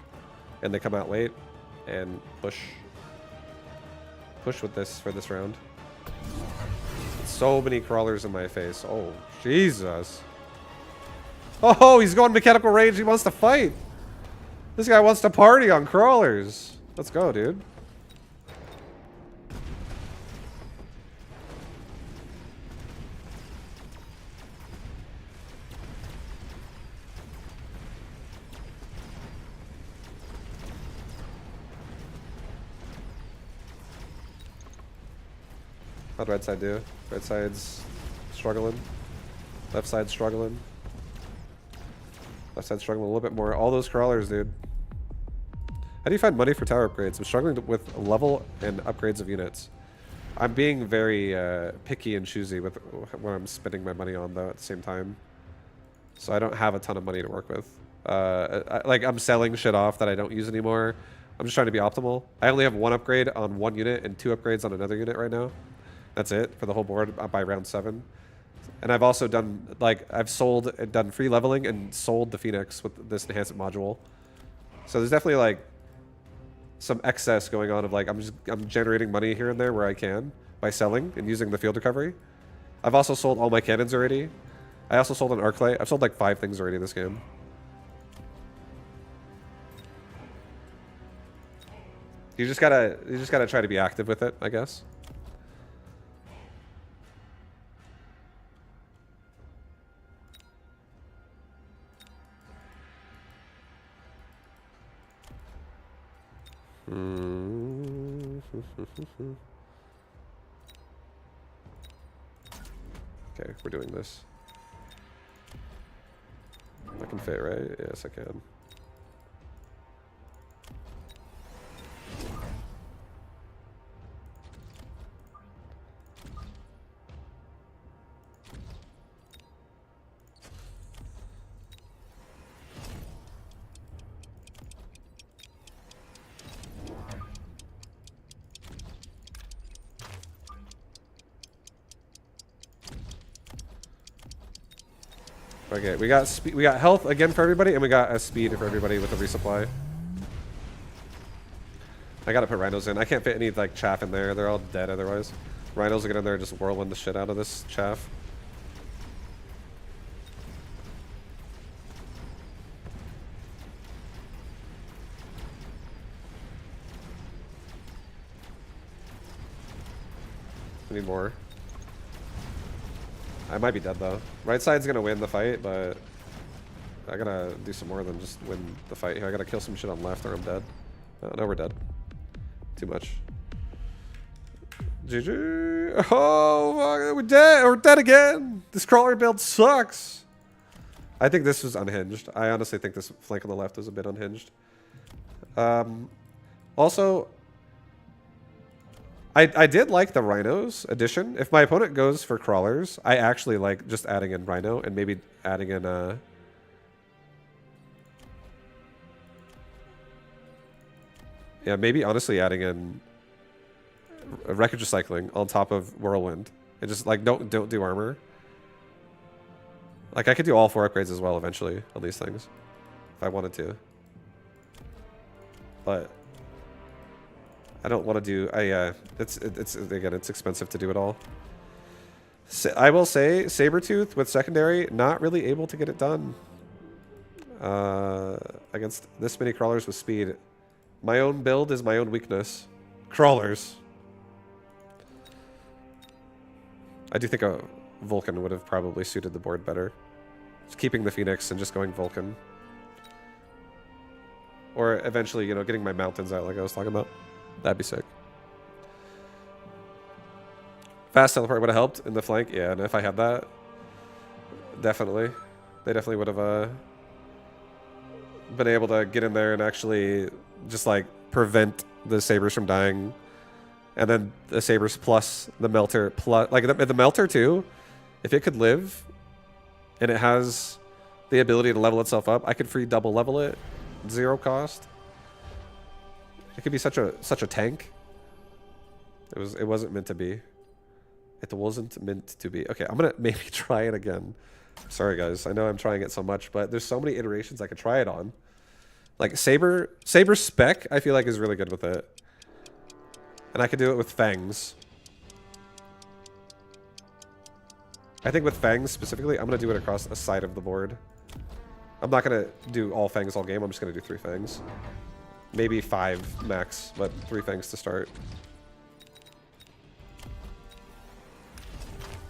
And they come out late. And push. Push with this for this round. So many crawlers in my face. Oh, Jesus. Oh, he's going Mechanical Rage. He wants to fight. This guy wants to party on crawlers. Let's go, dude. How'd right side do? Right side's struggling. Left side's struggling. Left side's struggling a little bit more. All those crawlers, dude. How do you find money for tower upgrades? I'm struggling with level and upgrades of units. I'm being very picky and choosy with what I'm spending my money on, though, at the same time. So I don't have a ton of money to work with. I'm selling shit off that I don't use anymore. I'm just trying to be optimal. I only have 1 upgrade on 1 unit and 2 upgrades on another unit right now. That's it for the whole board by round 7. And I've also done, I've sold and done free leveling and sold the Phoenix with this enhancement module. So there's definitely, some excess going on of, I'm generating money here and there where I can by selling and using the field recovery. I've also sold all my cannons already. I also sold an arc light. I've sold, 5 things already in this game. You just gotta try to be active with it, I guess. Okay, we're doing this. I can fit, right? Yes, I can. Okay, we got health again for everybody, and we got a speed for everybody with a resupply. I gotta put rhinos in. I can't fit any like chaff in there. They're all dead otherwise. Rhinos will get in there and just whirling the shit out of this chaff. We need more. I might be dead though. Right side's gonna win the fight, but I gotta do some more than just win the fight here. I gotta kill some shit on left or I'm dead. Oh, no, we're dead. Too much. GG. Oh, fuck, we're dead. We're dead again. This crawler build sucks. I think this was unhinged. I honestly think this flank on the left was a bit unhinged. Also, I did like the rhinos addition. If my opponent goes for crawlers, I actually like just adding in rhino and maybe adding in yeah, maybe honestly adding in wreckage recycling on top of whirlwind. And just like don't do armor. Like I could do all 4 upgrades as well eventually on these things if I wanted to. But I don't want to do. It's again, it's expensive to do it all. I will say, Sabretooth with secondary, not really able to get it done against this many crawlers with speed. My own build is my own weakness. Crawlers. I do think a Vulcan would have probably suited the board better. Just keeping the Phoenix and just going Vulcan. Or eventually, you know, getting my mountains out like I was talking about. That'd be sick. Fast teleport would have helped in the flank. Yeah, and if I had that, definitely. They definitely would have been able to get in there and actually just like prevent the sabers from dying. And then the sabers plus the melter plus like the melter too. If it could live and it has the ability to level itself up, I could free double level it, 0 cost. It could be such a tank. It wasn't meant to be. It wasn't meant to be. Okay, I'm gonna maybe try it again. Sorry guys, I know I'm trying it so much, but there's so many iterations I could try it on. Like Saber Spec, I feel like is really good with it. And I could do it with Fangs. I think with Fangs specifically, I'm gonna do it across a side of the board. I'm not gonna do all Fangs all game, I'm just gonna do 3 Fangs. Maybe 5 max, but 3 Fangs to start.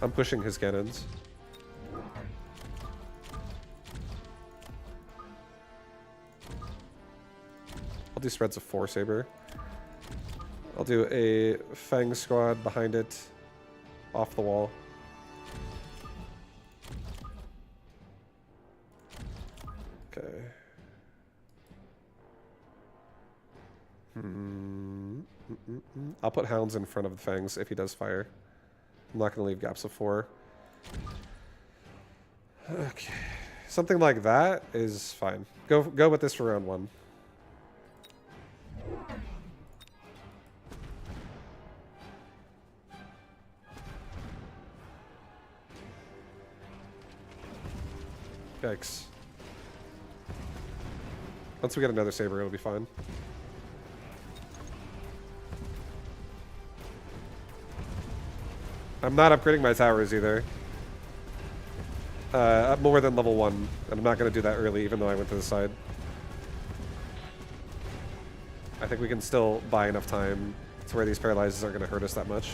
I'm pushing his cannons. I'll do spreads of 4 Saber. I'll do a Fang squad behind it, off the wall. Okay. I'll put hounds in front of the Fangs if he does fire. I'm not going to leave gaps of 4. Okay. Something like that is fine. Go with this for round 1. Yikes. Once we get another Saber, it'll be fine. I'm not upgrading my towers either. Up more than level 1. And I'm not going to do that early, even though I went to the side. I think we can still buy enough time to where these paralyzes aren't going to hurt us that much.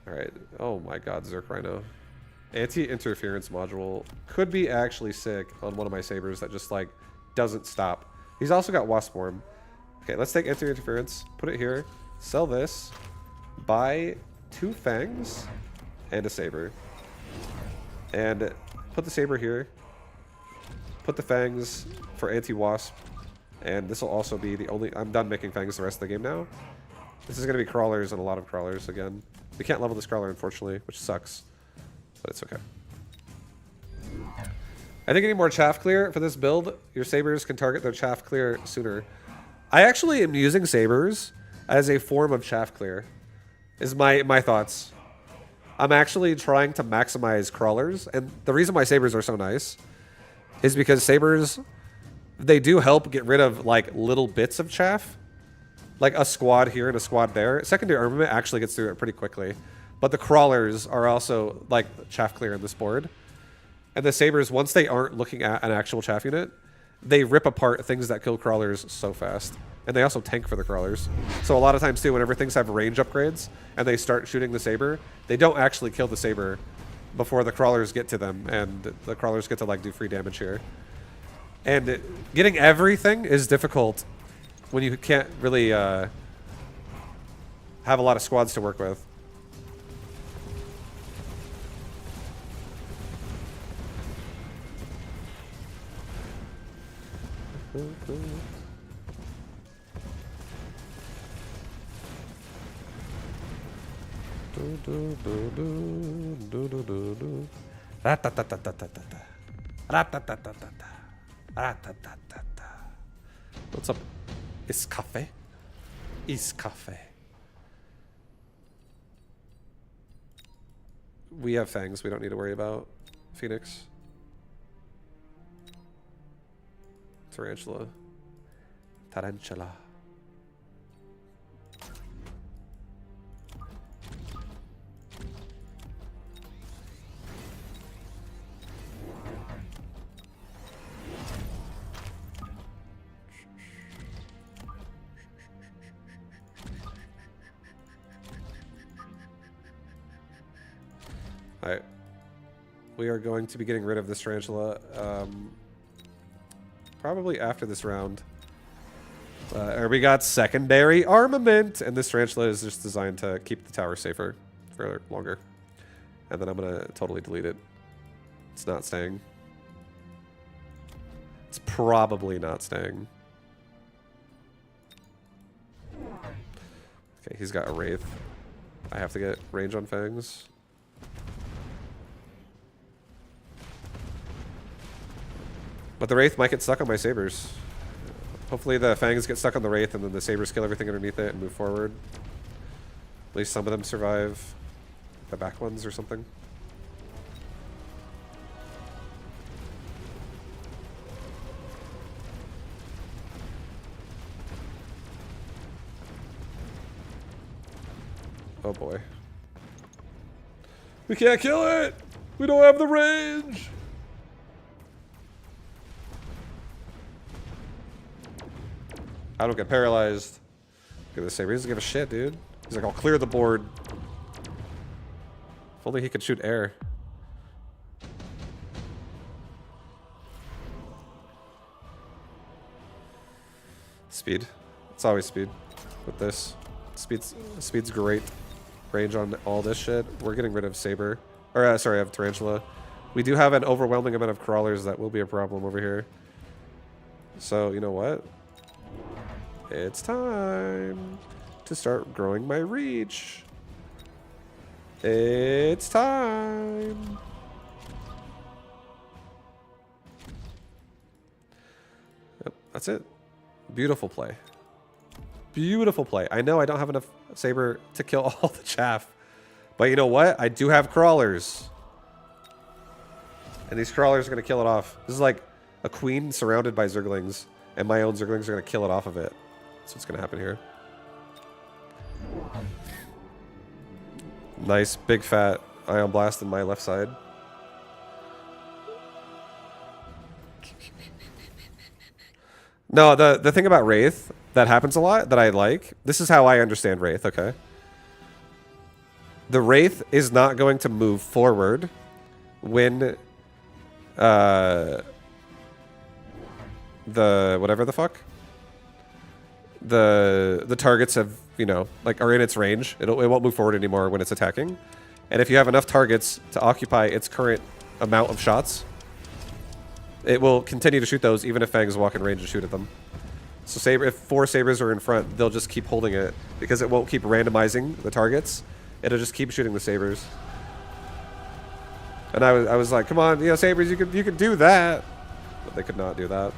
Alright. Oh my god, Zerk Rhino. Anti-interference module could be actually sick on one of my sabers that just, like, doesn't stop. He's also got Wasp Form. Okay, let's take anti-interference, put it here, sell this, buy 2 fangs and a saber. And put the saber here, put the fangs for anti-wasp, and this will also be the only... I'm done making fangs the rest of the game now. This is going to be crawlers and a lot of crawlers again. We can't level this crawler, unfortunately, which sucks. But it's okay. I think I need more chaff clear for this build. Your sabers can target their chaff clear sooner. I actually am using sabers as a form of chaff clear, is my thoughts. I'm actually trying to maximize crawlers, and the reason why sabers are so nice is because sabers, they do help get rid of like little bits of chaff. Like a squad here and a squad there. Secondary armament actually gets through it pretty quickly. But the crawlers are also like chaff clear in this board. And the sabers, once they aren't looking at an actual chaff unit, they rip apart things that kill crawlers so fast. And they also tank for the crawlers. So a lot of times too, whenever things have range upgrades and they start shooting the saber, they don't actually kill the saber before the crawlers get to them. And the crawlers get to like do free damage here. And getting everything is difficult when you can't really have a lot of squads to work with. What's up? Is cafe? Is cafe? We have fangs we don't need to worry about. Phoenix. Tarantula. Tarantula. Alright. We are going to be getting rid of this tarantula probably after this round. We got secondary armament, and this tarantula is just designed to keep the tower safer for longer. And then I'm going to totally delete it. It's not staying. It's probably not staying. Okay, he's got a wraith. I have to get range on fangs. But the wraith might get stuck on my sabers. Hopefully the fangs get stuck on the wraith and then the sabers kill everything underneath it and move forward. At least some of them survive. The back ones or something. Oh boy. We can't kill it! We don't have the range! I don't get paralyzed. Look at this saber. He doesn't give a shit, dude. He's like, I'll clear the board. If only he could shoot air. Speed. It's always speed with this. Speed's great. Range on all this shit. We're getting rid of saber. Or, sorry, I have tarantula. We do have an overwhelming amount of crawlers that will be a problem over here. So, you know what? It's time to start growing my reach. It's time. Yep, that's it. Beautiful play. Beautiful play. I know I don't have enough saber to kill all the chaff. But you know what? I do have crawlers. And these crawlers are going to kill it off. This is like a queen surrounded by zerglings. And my own zerglings are going to kill it off of it. That's what's going to happen here. Nice, big fat ion blast in my left side. No, the thing about Wraith that happens a lot that I like, this is how I understand Wraith, okay? The Wraith is not going to move forward when the whatever the fuck the targets have, you know, like are in its range. It won't move forward anymore when it's attacking. And if you have enough targets to occupy its current amount of shots, it will continue to shoot those even if Fangs walk in range and shoot at them. So Saber, if 4 Sabers are in front, they'll just keep holding it because it won't keep randomizing the targets. It'll just keep shooting the Sabers. And I was like, come on, you know, Sabers, you could do that. But they could not do that.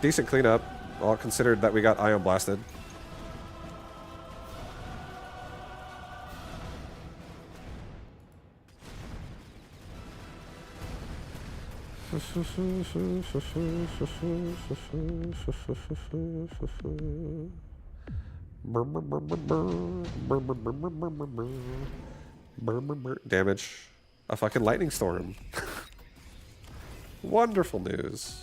Decent cleanup, all considered that we got Ion Blasted. Damage. A fucking lightning storm. Wonderful news.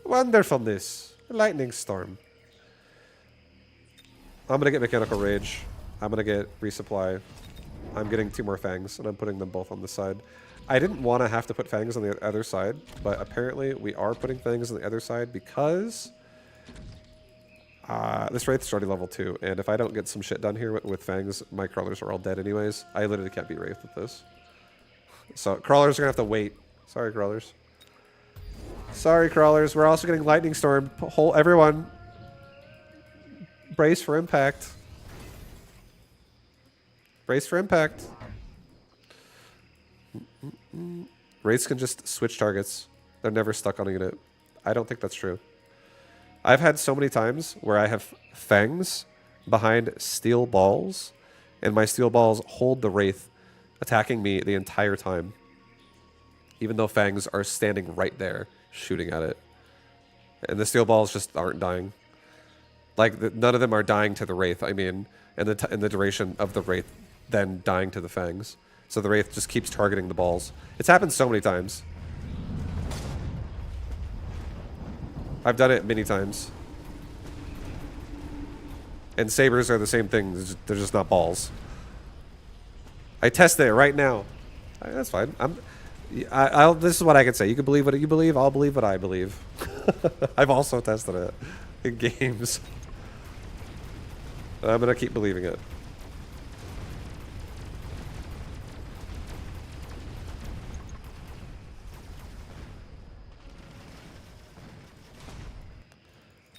Wonderfulness. Lightning storm. I'm gonna get Mechanical Rage. I'm gonna get Resupply. I'm getting 2 more Fangs, and I'm putting them both on this side. I didn't want to have to put Fangs on the other side, but apparently we are putting Fangs on the other side because this Wraith's already level 2, and if I don't get some shit done here with Fangs, my Crawlers are all dead anyways. I literally can't beat Wraith with this. So Crawlers are gonna have to wait. Sorry, Crawlers. Sorry, Crawlers. We're also getting Lightning Storm. Everyone, brace for impact. Brace for impact. Wraiths can just switch targets. They're never stuck on a unit. I don't think that's true. I've had so many times where I have Fangs behind steel balls, and my steel balls hold the Wraith attacking me the entire time. Even though Fangs are standing right there shooting at it. And the steel balls just aren't dying. Like, none of them are dying to the Wraith, I mean, in the duration of the Wraith then dying to the Fangs. So the Wraith just keeps targeting the balls. It's happened so many times. I've done it many times. And Sabers are the same thing, they're just not balls. I tested it right now. That's fine. This is what I can say. You can believe what you believe. I'll believe what I believe. I've also tested it in games. I'm going to keep believing it.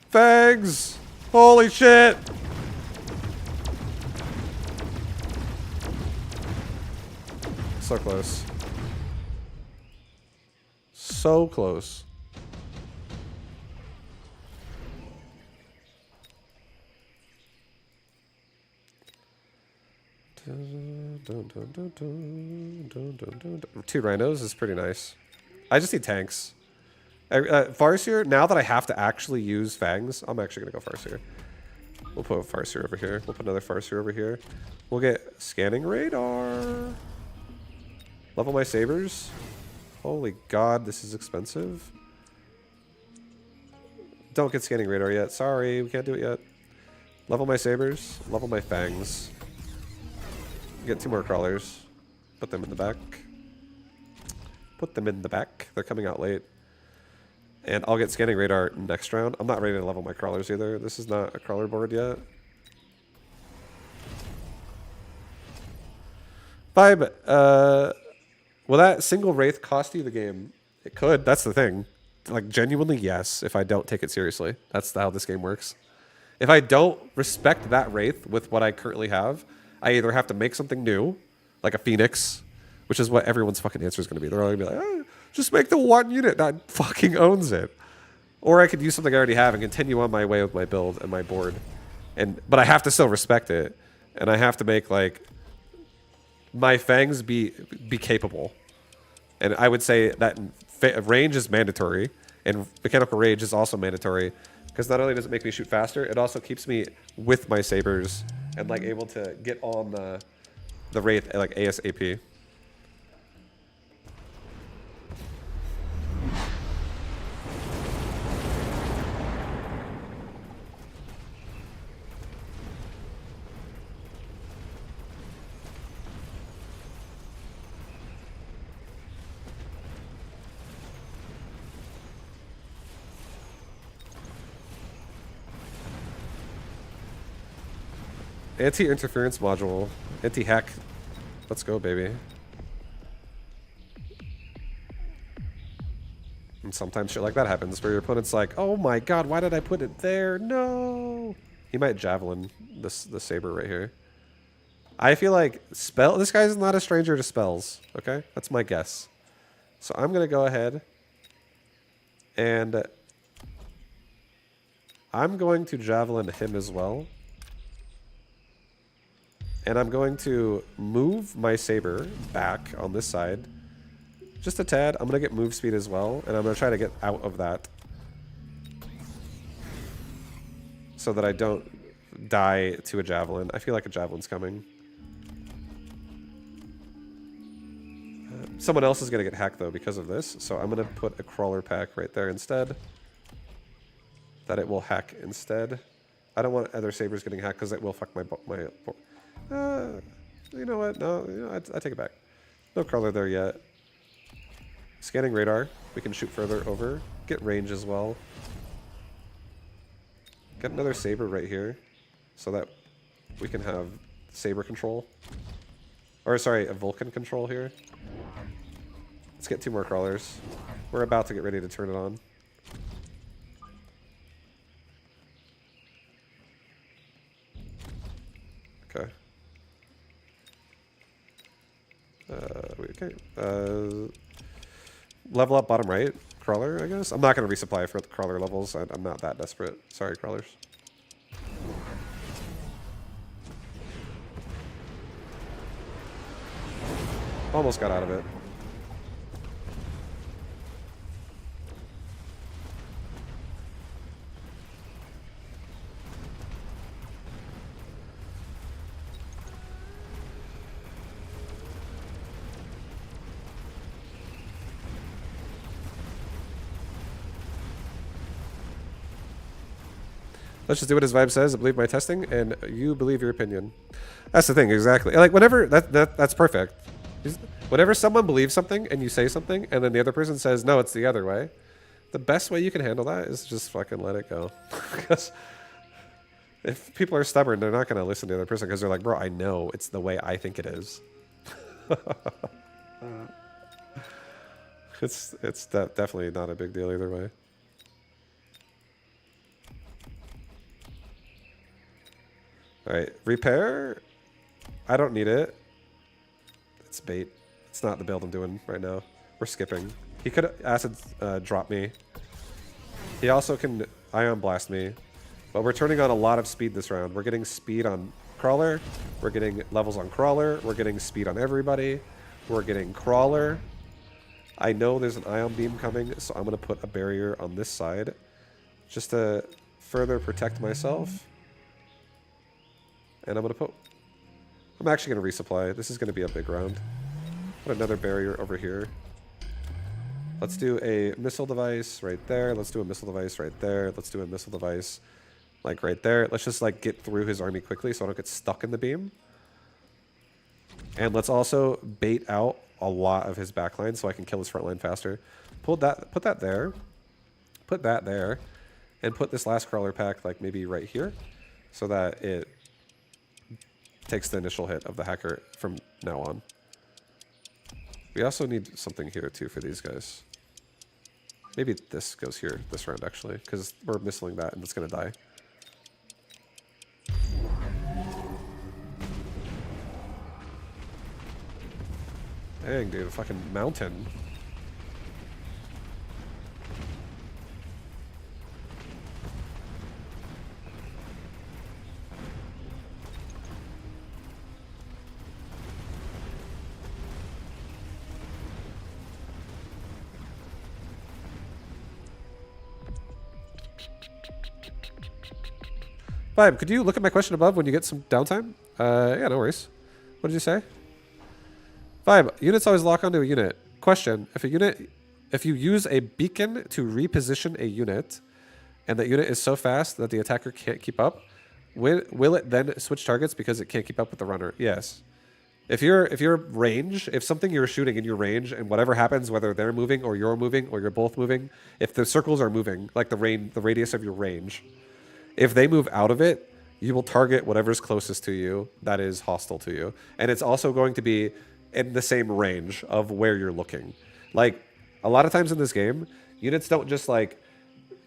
Fangs! Holy shit! So close. So close. Two rhinos is pretty nice. I just need tanks. Farseer, now that I have to actually use Fangs, I'm actually going to go Farseer. We'll put Farseer over here. We'll put another Farseer over here. We'll get Scanning Radar. Level my Sabers. Holy God, this is expensive. Don't get Scanning Radar yet. Sorry, we can't do it yet. Level my Sabers. Level my Fangs. Get 2 more Crawlers. Put them in the back. Put them in the back. They're coming out late. And I'll get Scanning Radar next round. I'm not ready to level my Crawlers either. This is not a Crawler board yet. Vibe. Will that single Wraith cost you the game? It could. That's the thing. Like, genuinely, yes, if I don't take it seriously. That's how this game works. If I don't respect that Wraith with what I currently have, I either have to make something new, like a Phoenix, which is what everyone's fucking answer is going to be. They're all going to be like, oh, just make the one unit that fucking owns it. Or I could use something I already have and continue on my way with my build and my board. But I have to still respect it. And I have to make, like, my Fangs be capable. And I would say that range is mandatory, and Mechanical Rage is also mandatory, because not only does it make me shoot faster, it also keeps me with my Sabers and like able to get on the Wraith like ASAP. Anti-interference module. Anti-hack. Let's go, baby. And sometimes shit like that happens where your opponent's like, oh my god, why did I put it there? No! He might javelin the saber right here. I feel like this guy's not a stranger to spells, okay? That's my guess. So I'm going to go ahead and I'm going to javelin him as well. And I'm going to move my saber back on this side. Just a tad. I'm going to get move speed as well. And I'm going to try to get out of that. So that I don't die to a javelin. I feel like a javelin's coming. Someone else is going to get hacked though because of this. So I'm going to put a crawler pack right there instead. That it will hack instead. I don't want other sabers getting hacked because it will fuck my you know what? No, you know, I take it back. No crawler there yet. Scanning radar. We can shoot further over. Get range as well. Get another saber right here, so that we can have saber control. Or sorry, a Vulcan control here. Let's get 2 more crawlers. We're about to get ready to turn it on. Okay. Level up bottom right. Crawler, I guess. I'm not going to resupply for the crawler levels. I'm not that desperate. Sorry, crawlers. Almost got out of it. Let's just do what his vibe says. I believe my testing, and you believe your opinion. That's the thing, exactly. Like whenever that's perfect. Whenever someone believes something and you say something, and then the other person says no, it's the other way. The best way you can handle that is just fucking let it go. Because if people are stubborn, they're not gonna listen to the other person because they're like, bro, I know it's the way I think it is. It's definitely not a big deal either way. Alright, repair. I don't need it. It's bait. It's not the build I'm doing right now. We're skipping. He could acid drop me. He also can ion blast me. But we're turning on a lot of speed this round. We're getting speed on crawler. We're getting levels on crawler. We're getting speed on everybody. We're getting crawler. I know there's an ion beam coming, so I'm going to put a barrier on this side just to further protect myself. And I'm actually going to resupply. This is going to be a big round. Put another barrier over here. Let's do a missile device right there. Let's do a missile device right there. Let's do a missile device like right there. Let's just like get through his army quickly so I don't get stuck in the beam. And let's also bait out a lot of his backline so I can kill his front line faster. Put that there. Put that there. And put this last crawler pack like maybe right here so that it takes the initial hit of the hacker from now on. We also need something here too for these guys. Maybe this goes here this round actually, because we're missing that and it's gonna die. Dang, dude, a fucking mountain. Vibe, could you look at my question above when you get some downtime? Yeah, no worries. What did you say? Vibe, units always lock onto a unit. Question, if you use a beacon to reposition a unit, and that unit is so fast that the attacker can't keep up, will it then switch targets because it can't keep up with the runner? Yes. If you're range, if something you're shooting in your range, and whatever happens, whether they're moving or you're both moving, if the circles are moving, like the radius of your range, if they move out of it, you will target whatever's closest to you that is hostile to you. And it's also going to be in the same range of where you're looking. Like, a lot of times in this game, units don't just, like,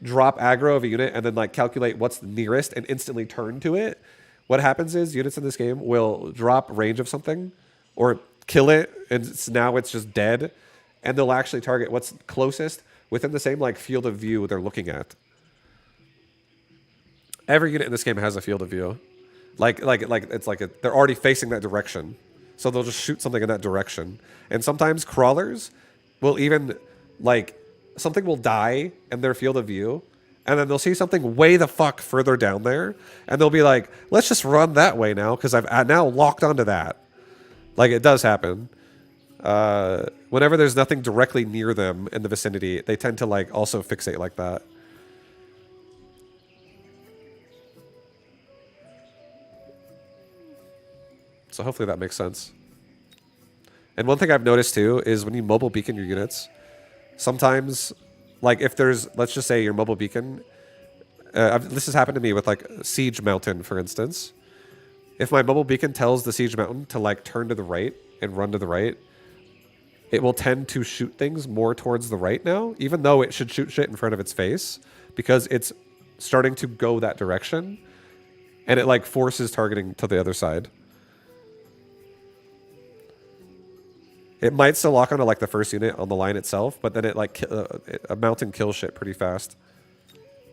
drop aggro of a unit and then, like, calculate what's nearest and instantly turn to it. What happens is units in this game will drop range of something or kill it, and now it's just dead, and they'll actually target what's closest within the same, like, field of view they're looking at. Every unit in this game has a field of view. Like it's like they're already facing that direction. So they'll just shoot something in that direction. And sometimes crawlers will even, like, something will die in their field of view, and then they'll see something way the fuck further down there, and they'll be like, let's just run that way now, because I've now locked onto that. Like, it does happen. Whenever there's nothing directly near them in the vicinity, they tend to, like, also fixate like that. So hopefully that makes sense. And one thing I've noticed too is when you mobile beacon your units, sometimes, like, if there's, let's just say your mobile beacon, this has happened to me with, like, Siege Mountain, for instance. If my mobile beacon tells the Siege Mountain to, like, turn to the right and run to the right, it will tend to shoot things more towards the right now, even though it should shoot shit in front of its face, because it's starting to go that direction, and it, like, forces targeting to the other side. It might still lock onto, like, the first unit on the line itself, but then it, like, a mountain kills shit pretty fast.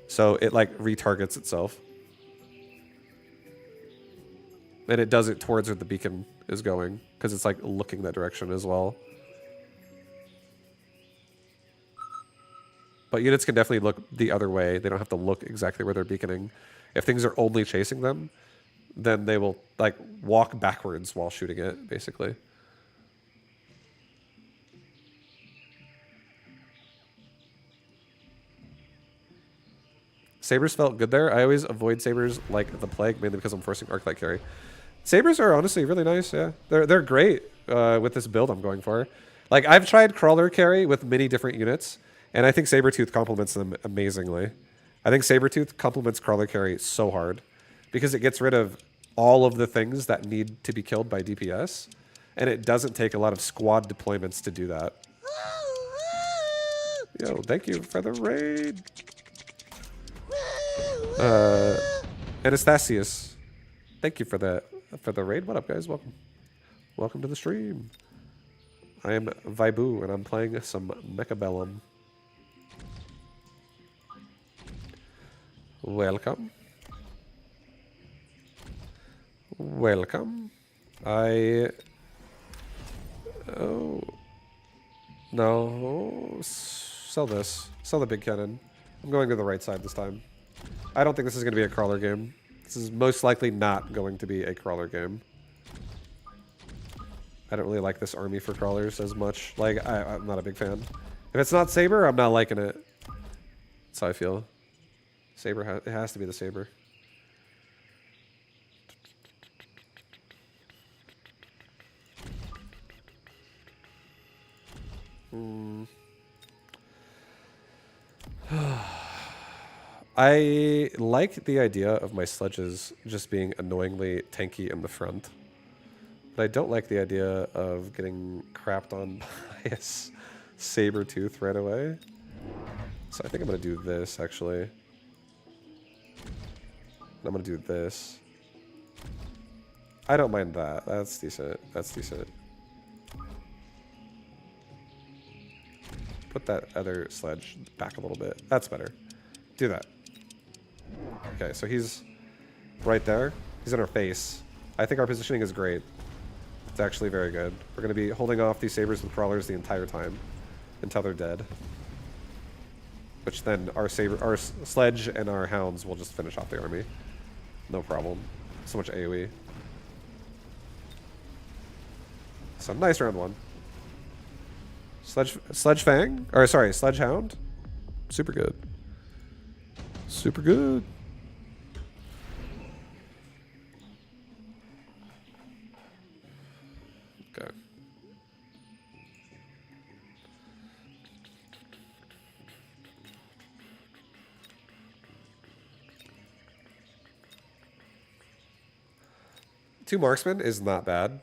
So it, like, retargets itself. And it does it towards where the beacon is going, because it's, like, looking that direction as well. But units can definitely look the other way. They don't have to look exactly where they're beaconing. If things are only chasing them, then they will, like, walk backwards while shooting it, basically. Sabers felt good there. I always avoid sabers like the plague, mainly because I'm forcing Arclight carry. Sabers are honestly really nice, yeah. They're great with this build I'm going for. Like, I've tried Crawler carry with many different units, and I think Sabertooth complements them amazingly. I think Sabertooth complements Crawler carry so hard, because it gets rid of all of the things that need to be killed by DPS, and it doesn't take a lot of squad deployments to do that. Yo, thank you for the raid. Anastasius, thank you for the raid. What up, guys? Welcome to the stream. I am Vibu, and I'm playing some Mechabellum. Welcome. Oh no! Sell this. Sell the big cannon. I'm going to the right side this time. I don't think this is going to be a crawler game. This is most likely not going to be a crawler game. I don't really like this army for crawlers as much. Like, I'm not a big fan. If it's not Saber, I'm not liking it. That's how I feel. Saber, it has to be the Saber. I like the idea of my sledges just being annoyingly tanky in the front. But I don't like the idea of getting crapped on by a Sabertooth right away. So I think I'm going to do this, actually. I'm going to do this. I don't mind that. That's decent. That's decent. Put that other sledge back a little bit. That's better. Do that. Okay, so he's right there. He's in our face. I think our positioning is great. It's actually very good. We're going to be holding off these sabers and crawlers the entire time until they're dead. Which then our sledge and our hounds will just finish off the army. No problem. So much AoE. So nice round one. Sledge Fang? Or sorry, Sledge Hound? Super good. Super good. Okay. 2 marksmen is not bad.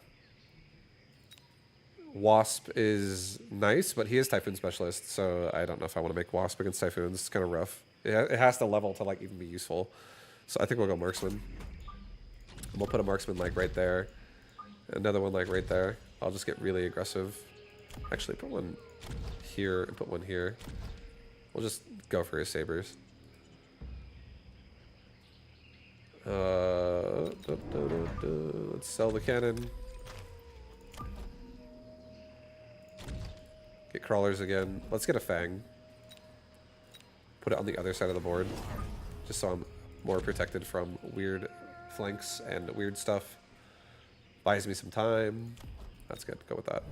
Wasp is nice, but he is Typhoon Specialist, so I don't know if I want to make Wasp against Typhoons. It's kind of rough. It has to level to like even be useful. So I think we'll go Marksman. And we'll put a Marksman like right there. Another one like right there. I'll just get really aggressive. Actually, put one here and put one here. We'll just go for his sabers. Let's sell the cannon. Get crawlers again. Let's get a fang. Put it on the other side of the board. Just so I'm more protected from weird flanks and weird stuff. Buys me some time. That's good. Go with that.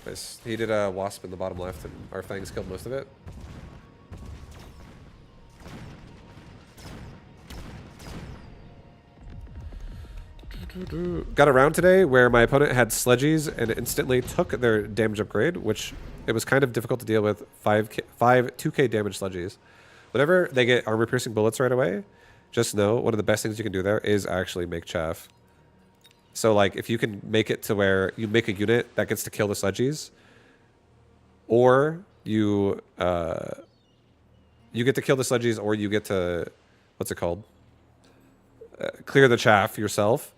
Nice. He did a wasp in the bottom left, and our fangs killed most of it. Got a round today where my opponent had sledgies and instantly took their damage upgrade, which it was kind of difficult to deal with. 2k damage sledgies. Whenever they get armor piercing bullets right away, just know one of the best things you can do there is actually make chaff. So like if you can make it to where you make a unit that gets to kill the sledgies, or you get to kill the sledgies, or you get to, what's it called? Clear the chaff yourself.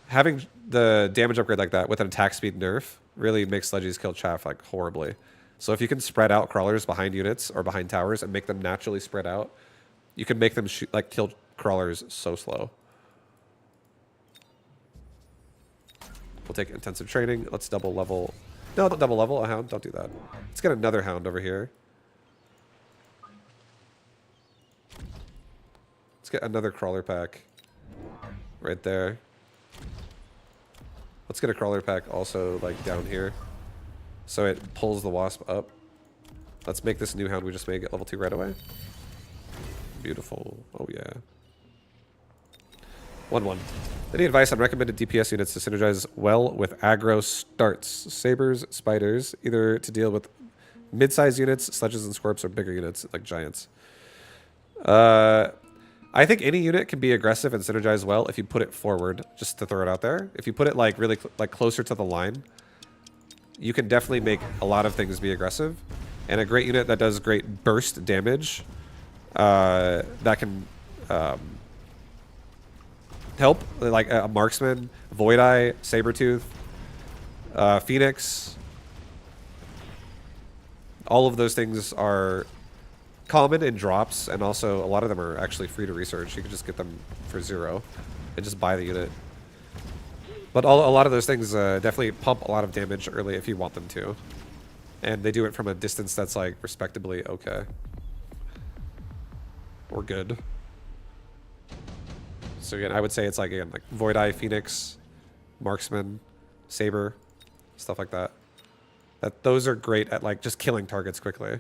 Having the damage upgrade like that with an attack speed nerf really makes sledgies kill chaff like horribly. So if you can spread out crawlers behind units or behind towers and make them naturally spread out, you can make them shoot, like kill crawlers so slow. We'll take intensive training. Let's double level. No, don't double level a hound. Don't do that. Let's get another hound over here. Let's get another crawler pack right there. Let's get a crawler pack also like down here, so it pulls the wasp up. Let's make this new hound we just made get level 2 right away. Beautiful. Oh yeah. 1-1. Any advice on recommended DPS units to synergize well with aggro starts? Sabers, spiders, either to deal with mid-sized units, sledges and scorps, or bigger units like giants. I think any unit can be aggressive and synergize well if you put it forward, just to throw it out there. If you put it like really like closer to the line, you can definitely make a lot of things be aggressive. And a great unit that does great burst damage, that can help, like a marksman, void eye, sabertooth, phoenix. All of those things are common in drops, and also a lot of them are actually free to research. You can just get them for 0 and just buy the unit. But a lot of those things definitely pump a lot of damage early if you want them to. And they do it from a distance that's like respectably okay. Or good. So again, I would say it's like, again, like Void Eye, Phoenix, Marksman, Saber, stuff like that. Those are great at like just killing targets quickly.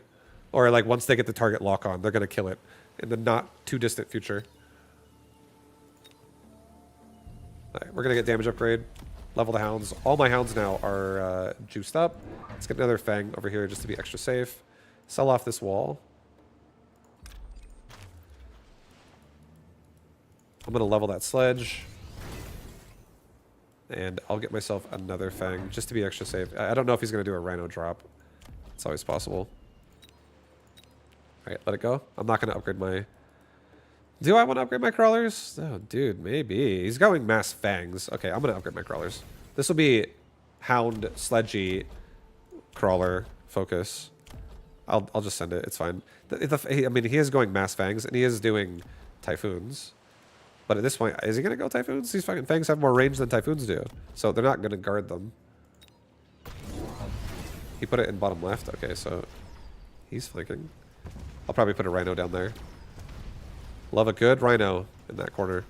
Or like once they get the target lock on, they're going to kill it in the not too distant future. Alright, we're going to get damage upgrade. Level the hounds. All my hounds now are juiced up. Let's get another fang over here just to be extra safe. Sell off this wall. I'm going to level that sledge. And I'll get myself another fang just to be extra safe. I don't know if he's going to do a rhino drop. It's always possible. Alright, let it go. I'm not going to upgrade my... Do I want to upgrade my crawlers? Oh, dude, maybe. He's going mass fangs. Okay, I'm going to upgrade my crawlers. This will be hound, sledgy, crawler, focus. I'll just send it. It's fine. I mean, he is going mass fangs, and he is doing typhoons. But at this point, is he going to go typhoons? These fucking fangs have more range than typhoons do. So they're not going to guard them. He put it in bottom left. Okay, so he's flanking. I'll probably put a rhino down there. Love a good rhino in that corner.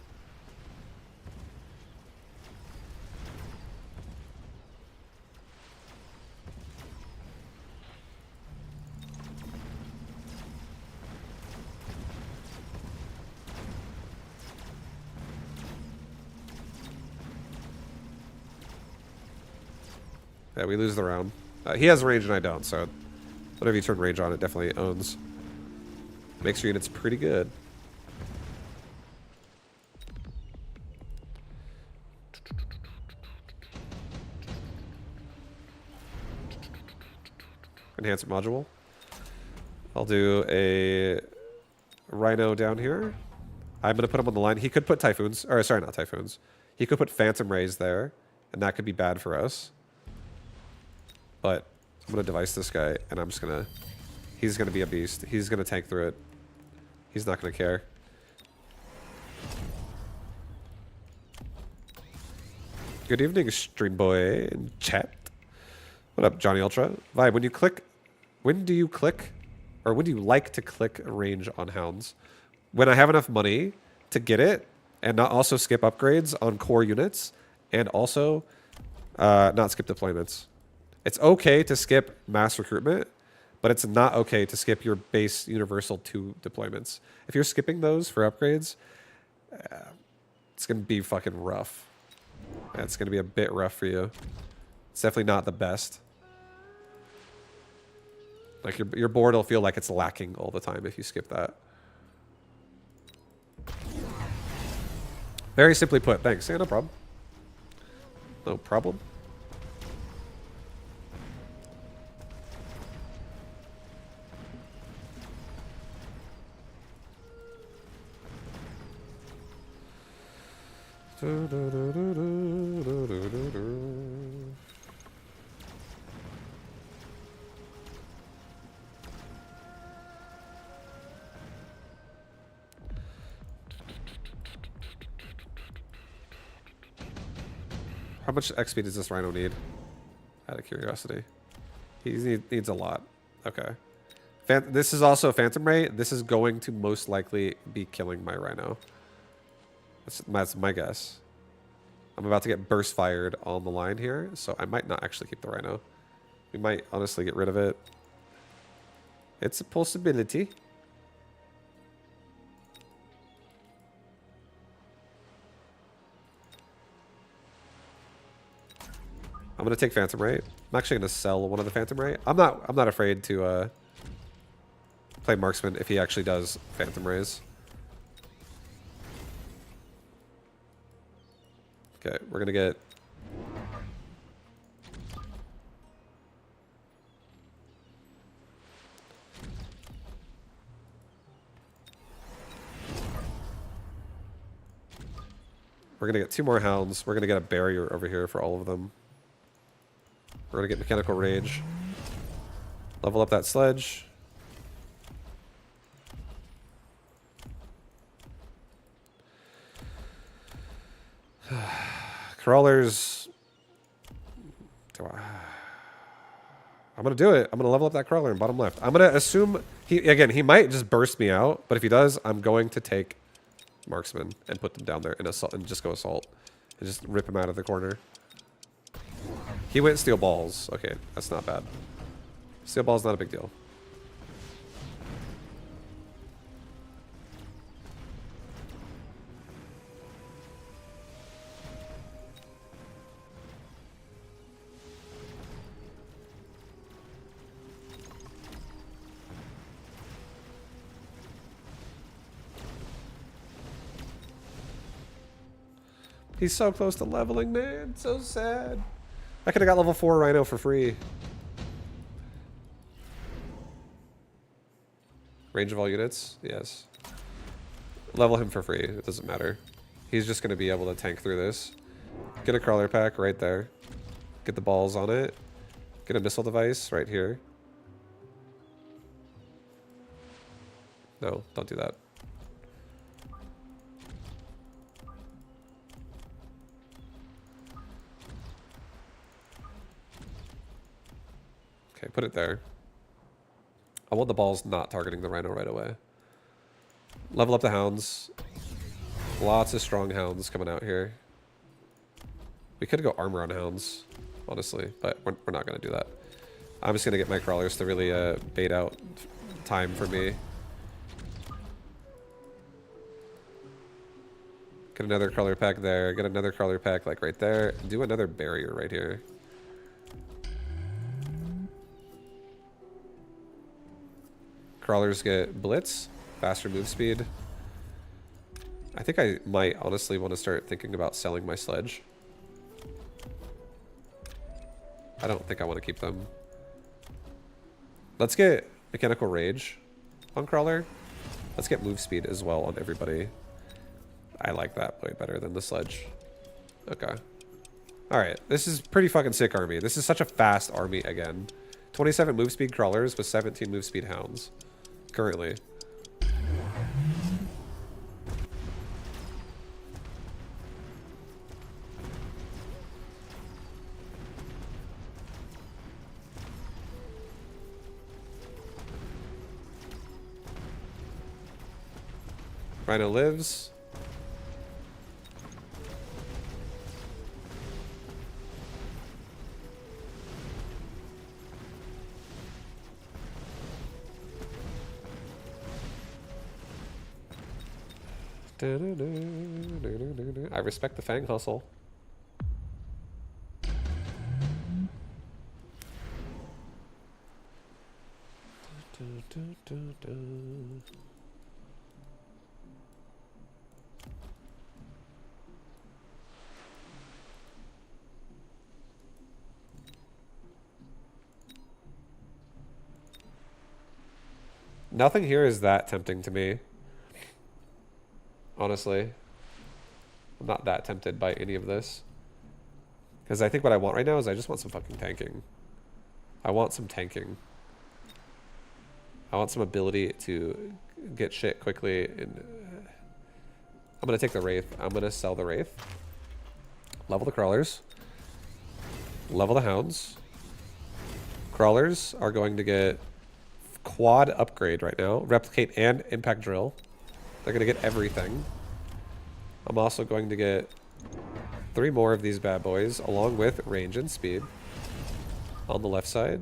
Yeah, we lose the round. He has range and I don't, so whatever you turn range on, it definitely owns. Makes your units pretty good. Enhancement module. I'll do a Rhino down here. I'm going to put him on the line. He could put Typhoons. Or, sorry, not Typhoons. He could put Phantom Rays there, and that could be bad for us. But I'm going to device this guy, and I'm just going to... He's going to be a beast. He's going to tank through it. He's not going to care. Good evening, stream boy in chat. What up, Johnny Ultra? Vibe, when you click... When do you click... Or when do you like to click a range on hounds? When I have enough money to get it and not also skip upgrades on core units and also not skip deployments. It's okay to skip mass recruitment, but it's not okay to skip your base universal 2 deployments. If you're skipping those for upgrades, it's going to be fucking rough. It's going to be a bit rough for you. It's definitely not the best. Like your board will feel like it's lacking all the time if you skip that. Very simply put. Thanks. Yeah, no problem. No problem. How much XP does this Rhino need? Out of curiosity. He needs a lot. Okay. This is also a Phantom Ray. This is going to most likely be killing my Rhino. That's my guess. I'm about to get burst fired on the line here, so I might not actually keep the Rhino. We might honestly get rid of it. It's a possibility. I'm gonna take Phantom Ray. I'm actually gonna sell one of the Phantom Ray. I'm not afraid to play Marksman if he actually does Phantom Rays. Okay, we're gonna get... We're gonna get 2 more Hounds. We're gonna get a barrier over here for all of them. We're gonna get Mechanical Rage. Level up that sledge. Crawlers. I'm gonna do it. I'm gonna level up that crawler in bottom left. I'm gonna assume he might just burst me out, but if he does, I'm going to take Marksman and put them down there and assault and just go assault and just rip him out of the corner. He went Steel Balls. Okay, that's not bad. Steel Balls not a big deal. He's so close to leveling, man. So sad. I could have got level 4 Rhino for free. Range of all units? Yes. Level him for free. It doesn't matter. He's just going to be able to tank through this. Get a crawler pack right there. Get the balls on it. Get a missile device right here. No, don't do that. Okay, put it there. I want the balls not targeting the Rhino right away. Level up the Hounds. Lots of strong Hounds coming out here. We could go armor on Hounds, honestly, but we're not going to do that. I'm just going to get my crawlers to really bait out time for me. Get another crawler pack there. Get another crawler pack like right there. Do another barrier right here. Crawlers get blitz, faster move speed. I think I might honestly want to start thinking about selling my sledge. I don't think I want to keep them. Let's get mechanical rage on Crawler. Let's get move speed as well on everybody. I like that way better than the sledge. Okay. Alright, this is pretty fucking sick army. This is such a fast army again. 27 move speed crawlers with 17 move speed hounds. Currently. Rhino lives. I respect the Fang hustle. Nothing here is that tempting to me. Honestly. I'm not that tempted by any of this. Because I think what I want right now is I just want some fucking tanking. I want some tanking. I want some ability to get shit quickly. And I'm going to take the Wraith. I'm going to sell the Wraith. Level the Crawlers. Level the Hounds. Crawlers are going to get quad upgrade right now. Replicate and Impact Drill. They're going to get everything. I'm also going to get 3 more of these bad boys along with range and speed on the left side.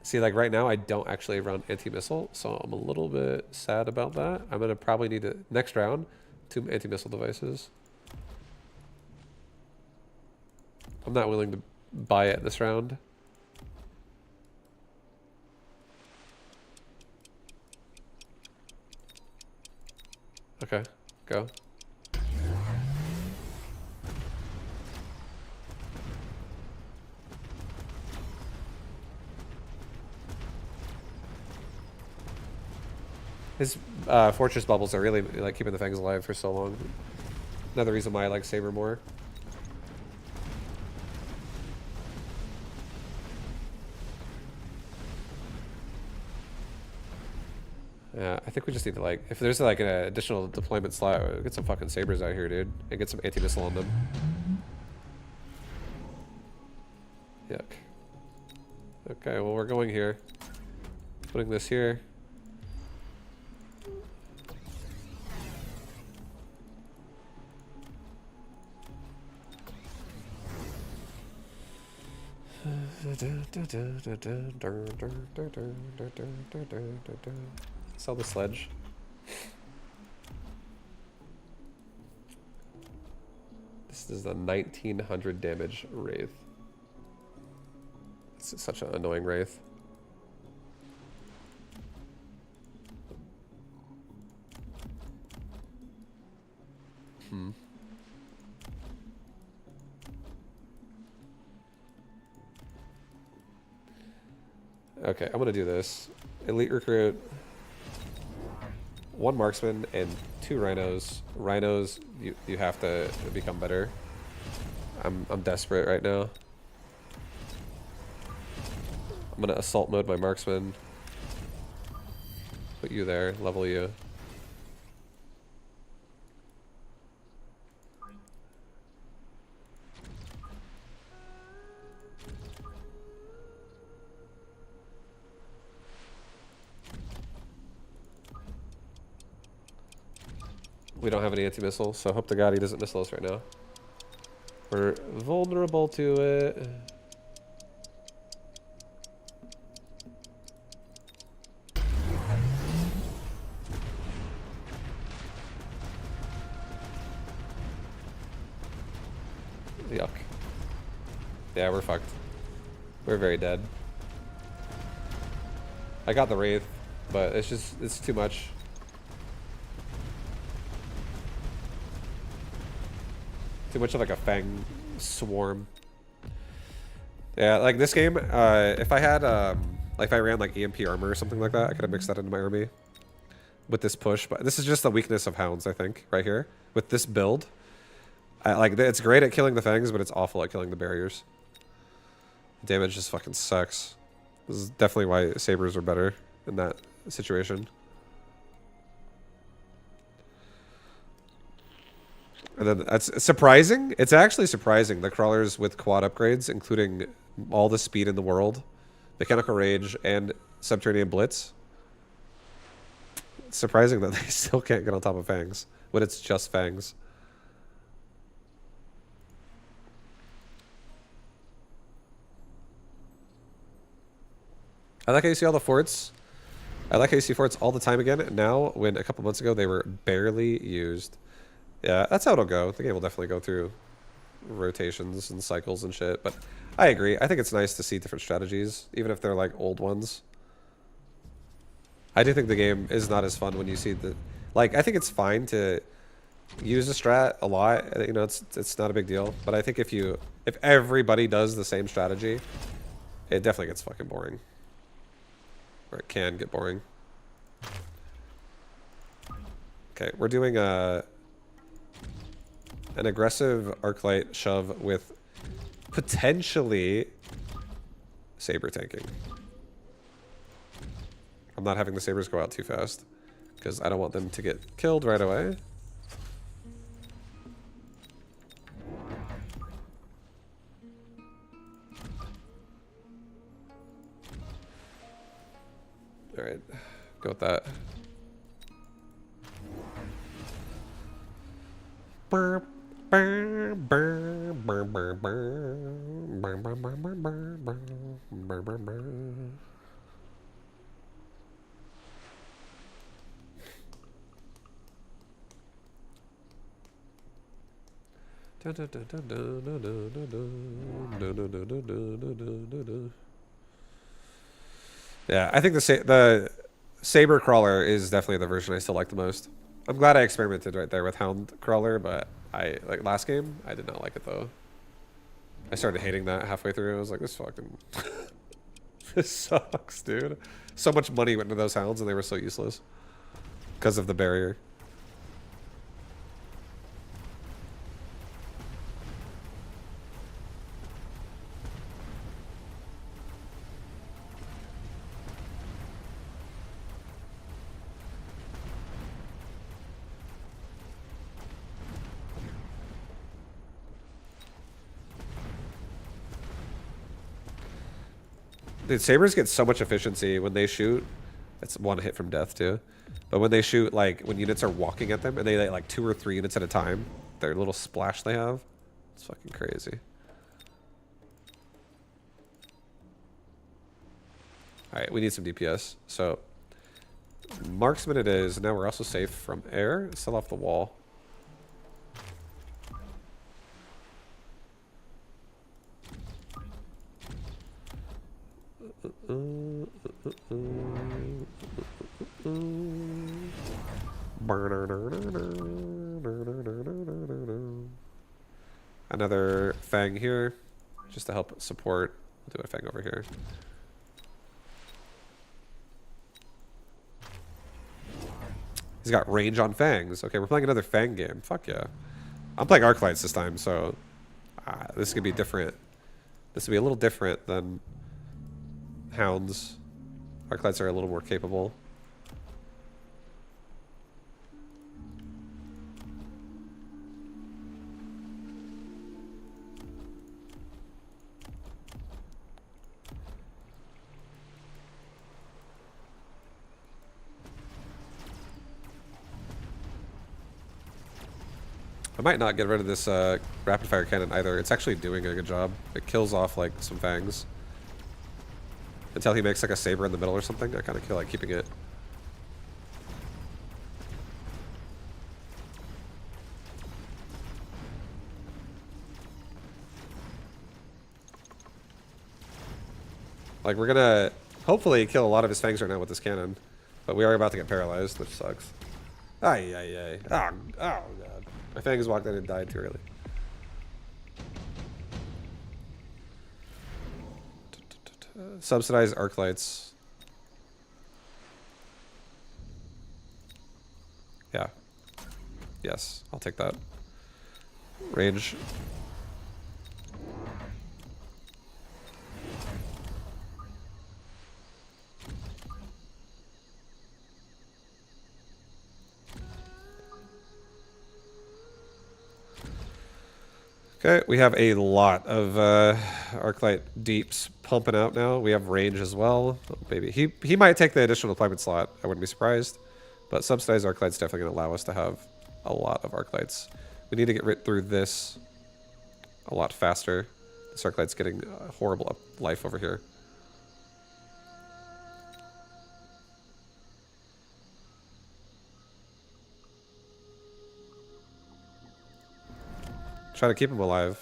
See, like right now I don't actually run anti-missile, so I'm a little bit sad about that. I'm going to probably need to, next round, 2 anti-missile devices. I'm not willing to buy it this round. Okay, go. His fortress bubbles are really like keeping the fangs alive for so long. Another reason why I like Saber more. Yeah, I think we just need to like, if there's like an additional deployment slot, get some fucking Sabers out here, dude, and get some anti-missile on them. Yuck. Okay, well we're going here. Putting this here. Sell the sledge. This is the 1900 damage Wraith. This is such an annoying Wraith. Okay, I'm gonna do this. Elite recruit, 1 marksman and 2 rhinos. Rhinos, you have to become better. I'm desperate right now. I'm gonna assault mode my marksman. Put you there, level you. We don't have any anti-missile, so hope to God he doesn't missile us right now. We're vulnerable to it. Yuck. Yeah, we're fucked. We're very dead. I got the Wraith, but it's too much. Too much of like a Fang swarm. Yeah, like this game, if I had, like if I ran like EMP armor or something like that, I could have mixed that into my army with this push. But this is just the weakness of Hounds, I think, right here. With this build, like it's great at killing the Fangs, but it's awful at killing the barriers. Damage just fucking sucks. This is definitely why Sabers are better in that situation. And then that's surprising. It's actually surprising. The crawlers with quad upgrades, including all the speed in the world, mechanical rage, and subterranean blitz. It's surprising that they still can't get on top of Fangs when it's just Fangs. I like how you see all the forts. I like how you see forts all the time again. Now, when a couple months ago they were barely used. Yeah, that's how it'll go. The game will definitely go through rotations and cycles and shit. But I agree. I think it's nice to see different strategies, even if they're like old ones. I do think the game is not as fun when you see the... Like, I think it's fine to use a strat a lot. You know, it's not a big deal. But I think if everybody does the same strategy, it definitely gets fucking boring. Or it can get boring. Okay, we're doing an aggressive Arclight shove with potentially Saber tanking. I'm not having the Sabers go out too fast because I don't want them to get killed right away. All right, go with that. Yeah, I think the Saber Crawler is definitely the version I still like the most. I'm glad I experimented right there with Hound Crawler, but like last game, I did not like it though. I started hating that halfway through. I was like, this fucking... this sucks, dude. So much money went into those Hounds and they were so useless. Because of the barrier. Dude, Sabers get so much efficiency when they shoot. It's one hit from death too. But when they shoot, like when units are walking at them and they like 2 or 3 units at a time, their little splash they have, it's fucking crazy. Alright, we need some DPS. So, marksman it is. Now we're also safe from air. Still off the wall. Another Fang here, just to help support. We'll do a Fang over here. He's got range on Fangs. Okay, we're playing another Fang game. Fuck yeah. I'm playing Arclights this time, so this could be different. This would be a little different than Hounds. Arclights are a little more capable. I might not get rid of this rapid fire cannon either. It's actually doing a good job. It kills off like some Fangs. Until he makes like a Saber in the middle or something, I kind of feel like keeping it. Like, we're gonna hopefully kill a lot of his fangs right now with this cannon. But we are about to get paralyzed, which sucks. Ay, ay, ay. Oh, oh god. My fangs walked in and died too early. Subsidized arc lights. Yeah. Yes, I'll take that. Range. Okay, we have a lot of Arclight Deeps pumping out now. We have range as well. Oh, baby. He might take the additional deployment slot. I wouldn't be surprised. But subsidized Arclight's definitely going to allow us to have a lot of Arclights. We need to get rid through this a lot faster. This Arclight's getting a horrible life over here. Try to keep him alive.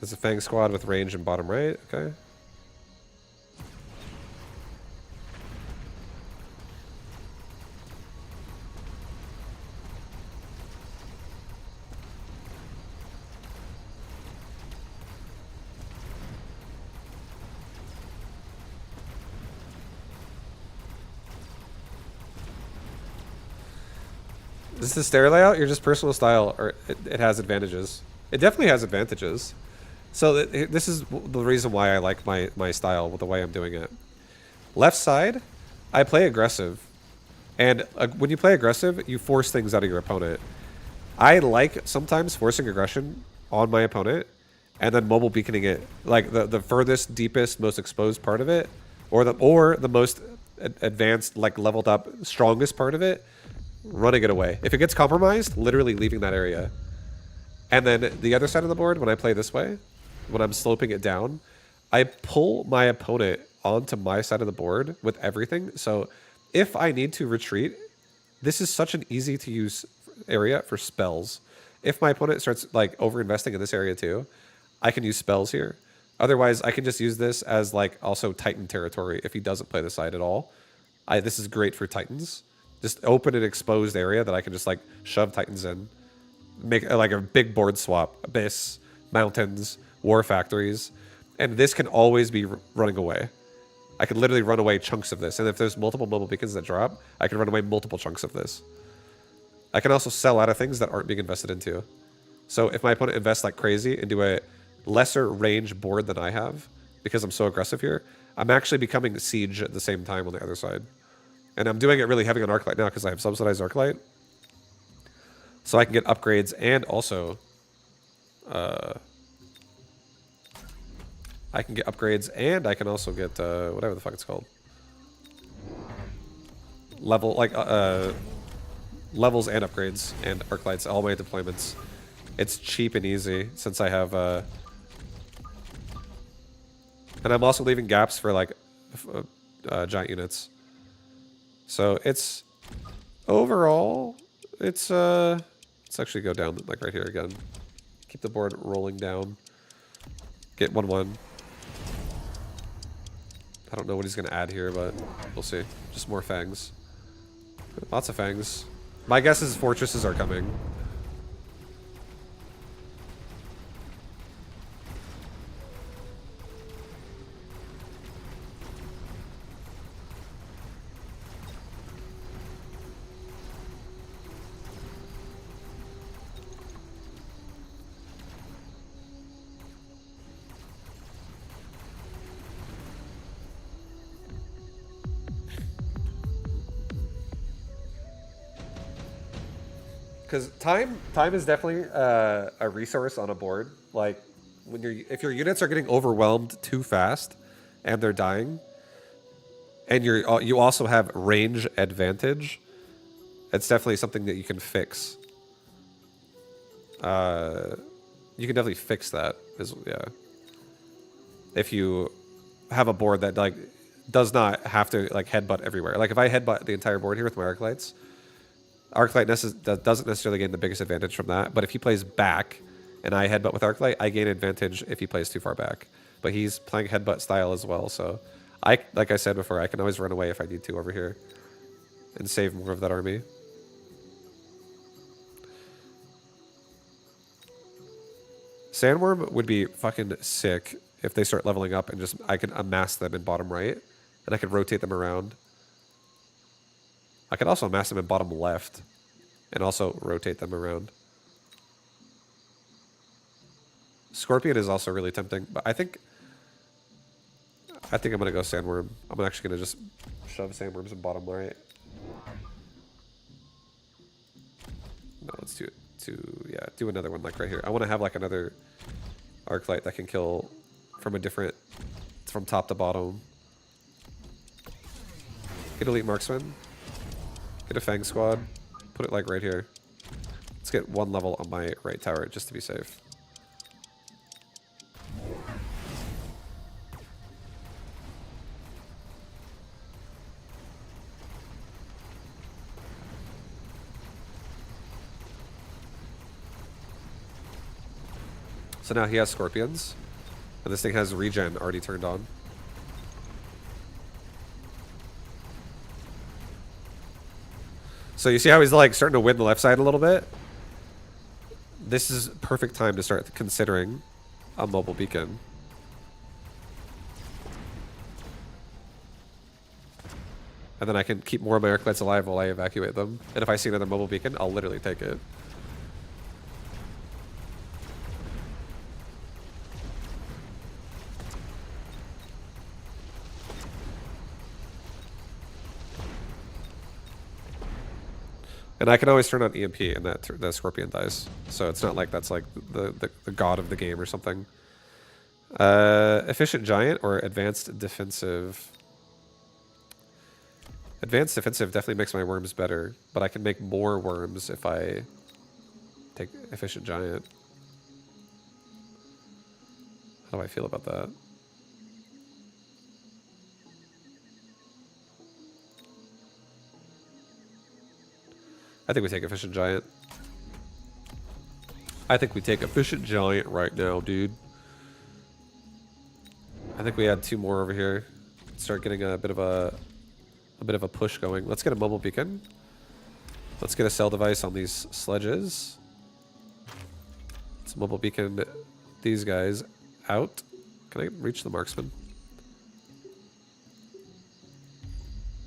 There's a Fang squad with range in bottom right. Okay. Is this the stair layout? Your just personal style, or it has advantages? It definitely has advantages. So this is the reason why I like my style with the way I'm doing it. Left side, I play aggressive. And when you play aggressive, you force things out of your opponent. I like sometimes forcing aggression on my opponent and then mobile beaconing it. Like the furthest, deepest, most exposed part of it, or the most advanced, like leveled up, strongest part of it, running it away. If it gets compromised, literally leaving that area. And then the other side of the board, when I play this way, when I'm sloping it down, I pull my opponent onto my side of the board with everything. So if I need to retreat, this is such an easy to use area for spells. If my opponent starts like over investing in this area too, I can use spells here. Otherwise, I can just use this as like also Titan territory if he doesn't play the side at all. This is great for Titans. Just open an exposed area that I can just like shove Titans in. Make like a big board swap. Abyss, mountains, war factories. And this can always be running away. I can literally run away chunks of this. And if there's multiple mobile beacons that drop, I can run away multiple chunks of this. I can also sell out of things that aren't being invested into. So if my opponent invests like crazy into a lesser range board than I have, because I'm so aggressive here, I'm actually becoming siege at the same time on the other side. And I'm doing it really heavy on Arclight now because I have subsidized Arclight. So I can get upgrades and also... I can get upgrades and I can also get whatever the fuck it's called. Levels and upgrades and Arclights, all my deployments. It's cheap and easy since I have... and I'm also leaving gaps for like giant units. So it's overall, let's actually go down like right here again. Keep the board rolling down. Get 1-1. I don't know what he's gonna add here, but we'll see. Just more fangs. Lots of fangs. My guess is fortresses are coming. Because time is definitely a resource on a board. Like when if your units are getting overwhelmed too fast and they're dying, and you also have range advantage, it's definitely something that you can fix. You can definitely fix that. Yeah. If you have a board that like does not have to like headbutt everywhere. Like if I headbutt the entire board here with my Arclights, Arclight doesn't necessarily gain the biggest advantage from that. But if he plays back and I headbutt with Arclight, I gain advantage if he plays too far back. But he's playing headbutt style as well, so like I said before, I can always run away if I need to over here and save more of that army. Sandworm would be fucking sick if they start leveling up and just I can amass them in bottom right and I can rotate them around. I could also amass them in bottom left and also rotate them around. Scorpion is also really tempting, but I think I'm gonna go Sandworm. I'm actually gonna just shove Sandworms in bottom right. No, let's do it. Do another one like right here. I want to have like another Arclight that can kill from from top to bottom. Get Elite Marksman. Get a Fang Squad. Put it like right here. Let's get one level on my right tower just to be safe. So now he has Scorpions, and this thing has regen already turned on. So you see how he's like starting to win the left side a little bit? This is perfect time to start considering a mobile beacon. And then I can keep more of my Arclights alive while I evacuate them. And if I see another mobile beacon, I'll literally take it. And I can always turn on EMP and the Scorpion dies. So it's not like that's like the god of the game or something. Efficient Giant or Advanced Defensive? Advanced Defensive definitely makes my worms better, but I can make more worms if I take Efficient Giant. How do I feel about that? I think we take Efficient Giant. I think we take Efficient Giant right now, dude. I think we add 2 more over here. Start getting a bit of a push going. Let's get a mobile beacon. Let's get a cell device on these sledges. Let's mobile beacon these guys out. Can I reach the marksman?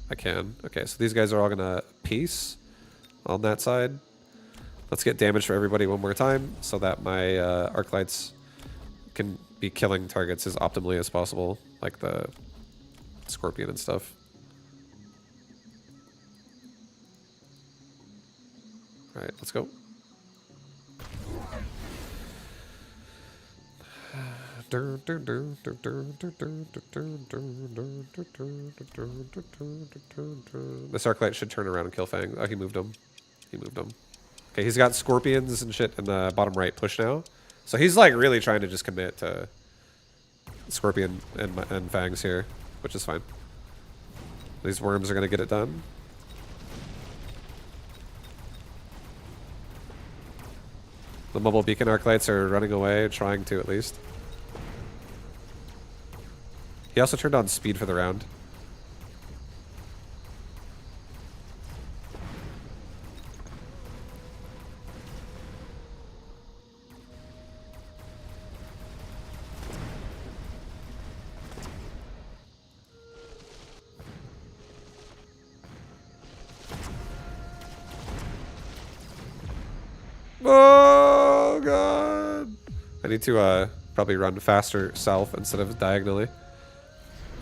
I can. Okay, so these guys are all gonna peace on that side. Let's get damage for everybody one more time so that my Arclights can be killing targets as optimally as possible, like the Scorpion and stuff. Alright, let's go. This Arclight should turn around and kill Fang. Oh, he moved him. He moved him. Okay, he's got Scorpions and shit in the bottom right push now. So he's like really trying to just commit to Scorpion and Fangs here, which is fine. These worms are going to get it done. The mobile beacon Arclights are running away, trying to at least. He also turned on speed for the round. Oh god! I need to probably run faster south instead of diagonally.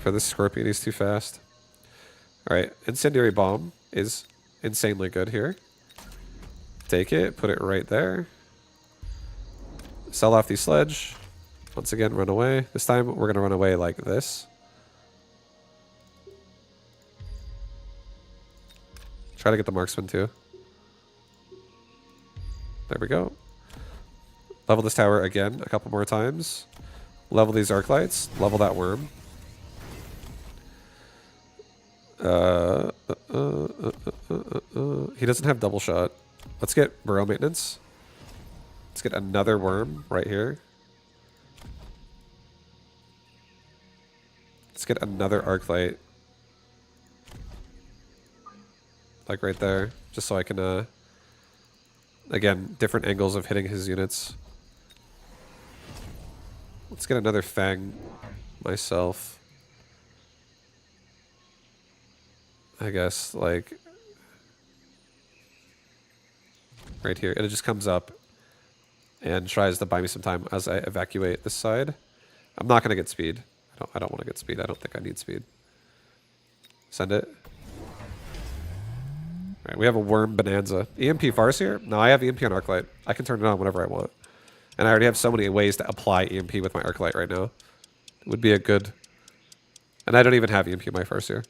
For this Scorpion, he's too fast. Alright, Incendiary Bomb is insanely good here. Take it, put it right there. Sell off the sledge. Once again, run away. This time, we're going to run away like this. Try to get the marksman too. There we go. Level this tower again a couple more times. Level these Arclights. Level that worm. He doesn't have double shot. Let's get burrow maintenance. Let's get another worm right here. Let's get another arc light. Like right there. Just so I can, again, different angles of hitting his units. Let's get another fang myself. I guess, like, right here. And it just comes up and tries to buy me some time as I evacuate this side. I'm not going to get speed. I don't want to get speed. I don't think I need speed. Send it. All right, we have a worm bonanza. EMP Farseer? No, I have EMP on Arclight. I can turn it on whenever I want. And I already have so many ways to apply EMP with my Arclight right now. It would be a good... And I don't even have EMP on my Farseer.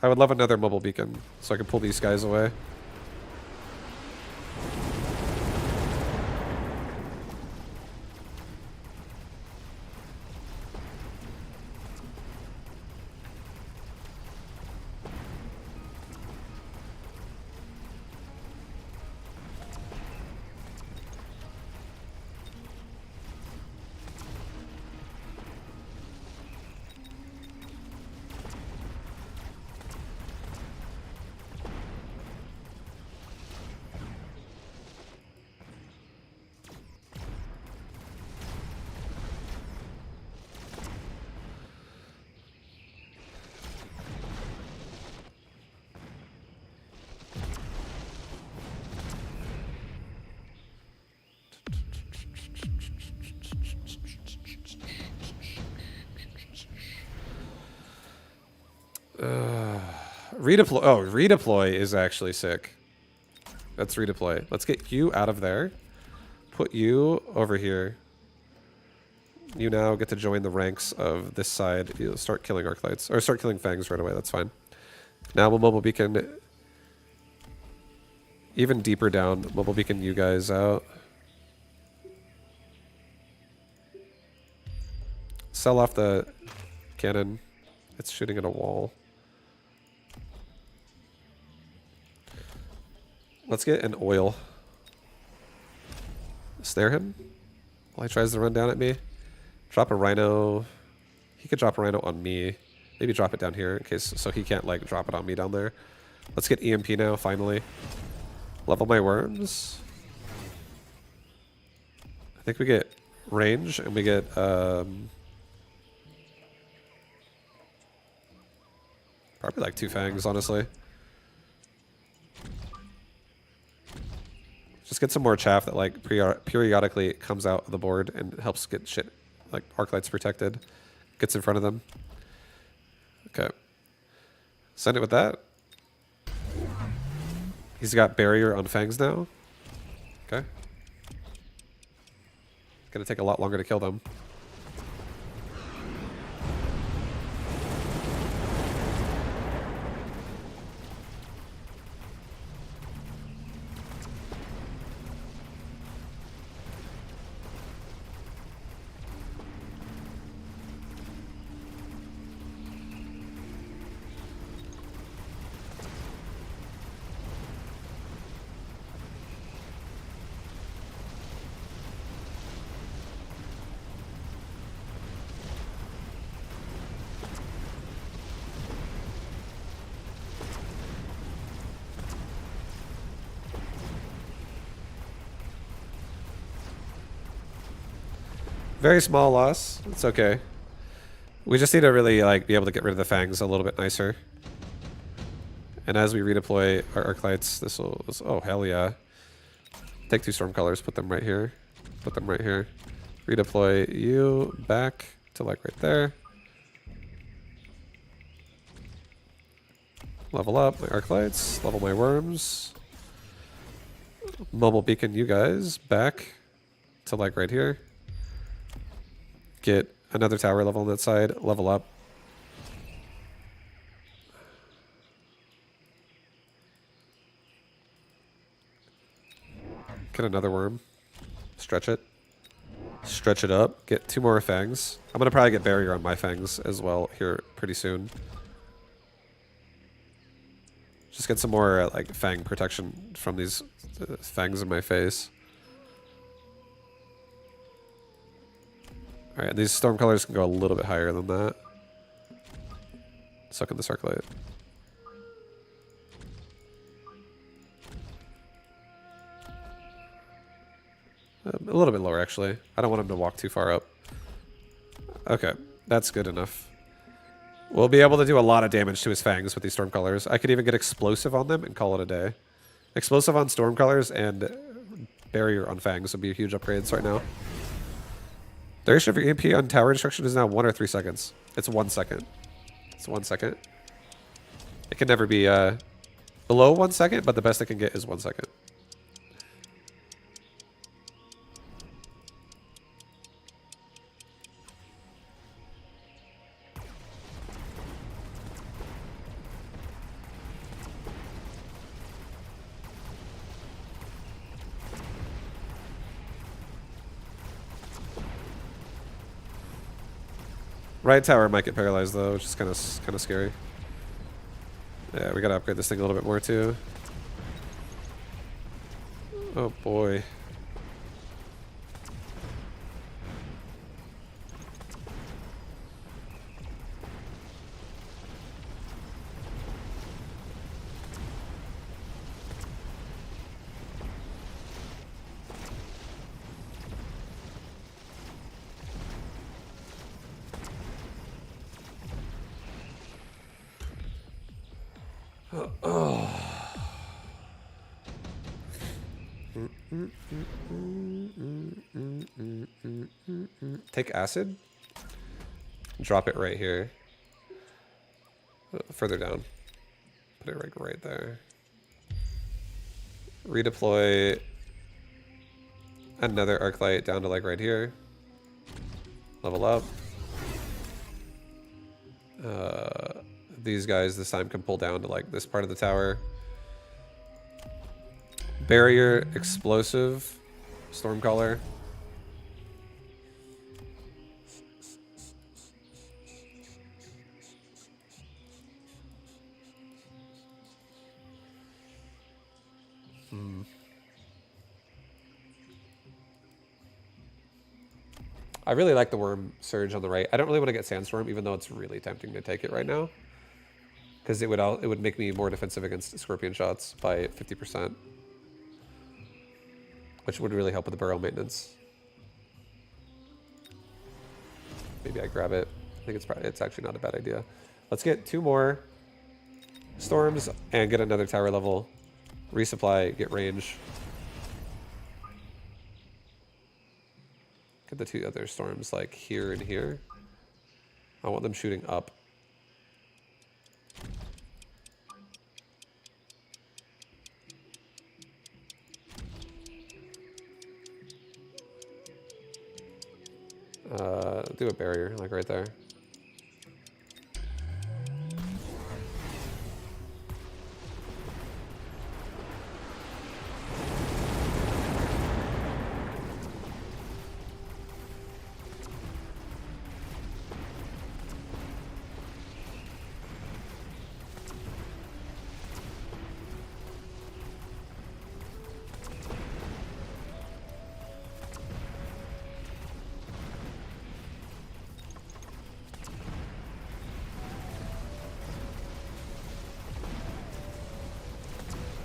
I would love another mobile beacon so I can pull these guys away. Redeploy. Oh, redeploy is actually sick. Let's redeploy. Let's get you out of there. Put you over here. You now get to join the ranks of this side. You'll start killing Arclights. Or start killing Fangs right away. That's fine. Now we'll mobile beacon even deeper down. Mobile beacon you guys out. Sell off the cannon. It's shooting at a wall. Let's get an oil. Snare him while he tries to run down at me. Drop a rhino. He could drop a rhino on me. Maybe drop it down here in case so he can't like drop it on me down there. Let's get EMP now, finally. Level my worms. I think we get range and we get probably like 2 fangs, honestly. Just get some more chaff that like periodically comes out of the board and helps get shit like Arclights protected. Gets in front of them. Okay. Send it with that. He's got barrier on fangs now. Okay. Gonna take a lot longer to kill them. Very small loss. It's okay. We just need to really like be able to get rid of the fangs a little bit nicer. And as we redeploy our Arclights, this will... Oh, hell yeah. Take 2 storm colors, put them right here. Put them right here. Redeploy you back to like right there. Level up my Arclights. Level my worms. Mobile beacon you guys back to like right here. Get another tower level on that side. Level up. Get another worm. Stretch it. Stretch it up. Get 2 more fangs. I'm going to probably get barrier on my fangs as well here pretty soon. Just get some more like fang protection from these fangs in my face. Alright, these storm colors can go a little bit higher than that. Suck in the Circlate. A little bit lower, actually. I don't want him to walk too far up. Okay, that's good enough. We'll be able to do a lot of damage to his fangs with these storm colors. I could even get explosive on them and call it a day. Explosive on storm colors and barrier on fangs would be huge upgrades right now. Duration of your EMP on tower destruction is now 1 or 3 seconds. It's 1 second. It's 1 second. It can never be below 1 second, but the best it can get is 1 second. Right tower might get paralyzed though, which is kind of scary. Yeah, we gotta upgrade this thing a little bit more too. Oh boy. Take acid. Drop it right here. Further down. Put it like right there. Redeploy another arc light down to like right here. Level up. These guys this time can pull down to like this part of the tower. Barrier, explosive, Stormcaller. I really like the Worm Surge on the right. I don't really want to get Sandstorm, even though it's really tempting to take it right now. Because it would make me more defensive against Scorpion shots by 50%. Which would really help with the burrow maintenance. Maybe I grab it. I think it's actually not a bad idea. Let's get 2 more storms and get another tower level. Resupply, get range. Get the 2 other storms like here and here. I want them shooting up. Do a barrier, like right there.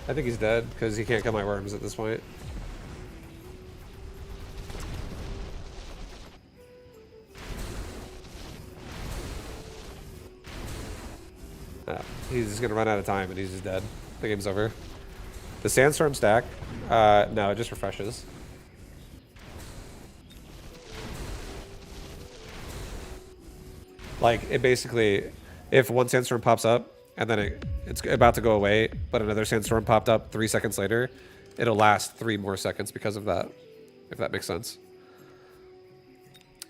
I think he's dead because he can't kill my worms at this point. He's just gonna run out of time and he's just dead. The game's over. The sandstorm stack, no, it just refreshes. Like it basically, if one sandstorm pops up and then it's about to go away, but another sandstorm popped up 3 seconds later, it'll last 3 more seconds because of that, if that makes sense.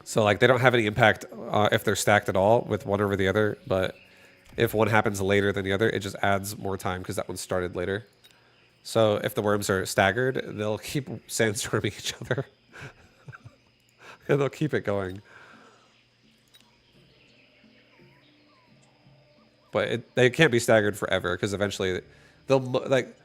So like they don't have any impact if they're stacked at all with one over the other, but if one happens later than the other, it just adds more time because that one started later. So if the worms are staggered, they'll keep sandstorming each other. And they'll keep it going. But they can't be staggered forever because eventually they'll like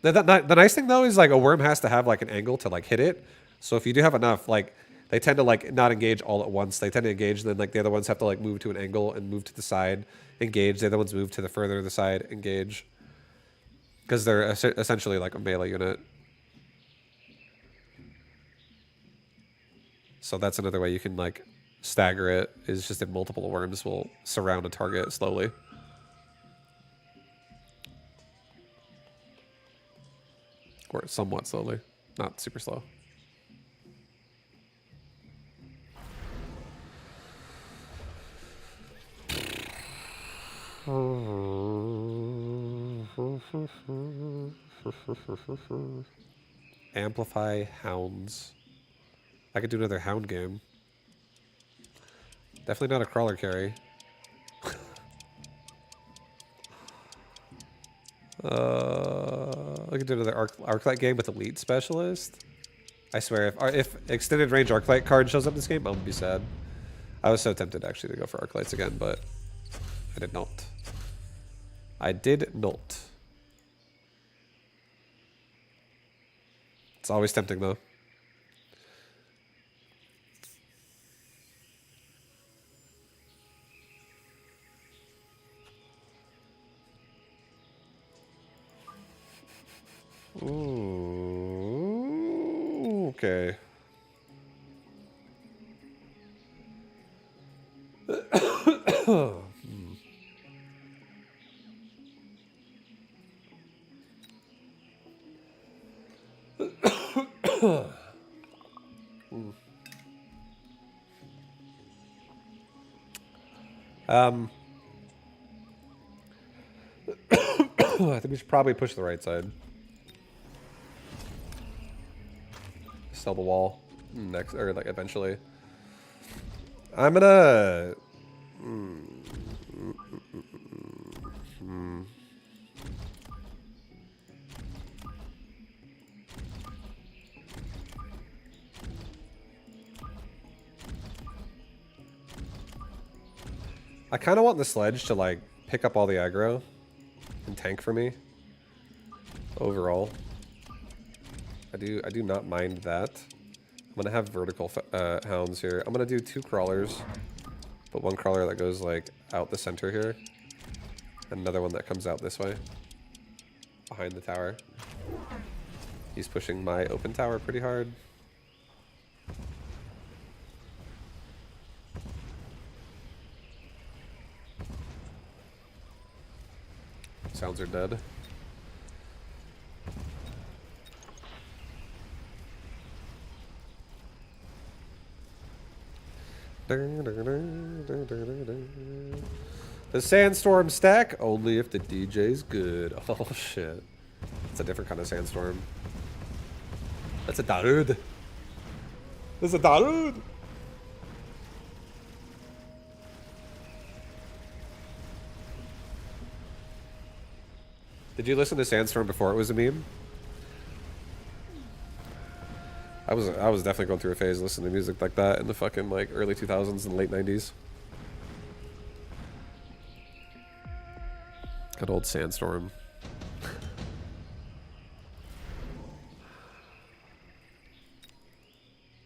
the nice thing though is like a worm has to have like an angle to like hit it. So if you do have enough, like they tend to like not engage all at once. They tend to engage, then like the other ones have to like move to an angle and move to the side, engage. The other ones move to the further to the side, engage. Because they're essentially like a melee unit. So that's another way you can like stagger it, is just if multiple worms will surround a target slowly. Or somewhat slowly, not super slow. Amplify hounds. I could do another hound game. Definitely not a crawler carry. I could do another Arclight game with Elite Specialist. I swear, if extended range Arclight card shows up this game, I'm gonna be sad. I was so tempted actually to go for Arclights again, but I did not. I did not. It's always tempting though. Ooh, okay. I think we should probably push the right side. Sell the wall next, or like eventually. I'm gonna. I kind of want the sledge to like pick up all the aggro and tank for me. Overall, I do not mind that. I'm gonna have vertical hounds here. I'm gonna do 2 crawlers, but 1 crawler that goes like out the center here, and another one that comes out this way, behind the tower. He's pushing my open tower pretty hard. Sounds are dead. The sandstorm stack only if the DJ's good. Oh shit. It's a different kind of sandstorm. That's a Darude. That's a Darude. Did you listen to Sandstorm before it was a meme? I was definitely going through a phase listening to music like that in the fucking like early 2000s and late 90s. Good old Sandstorm.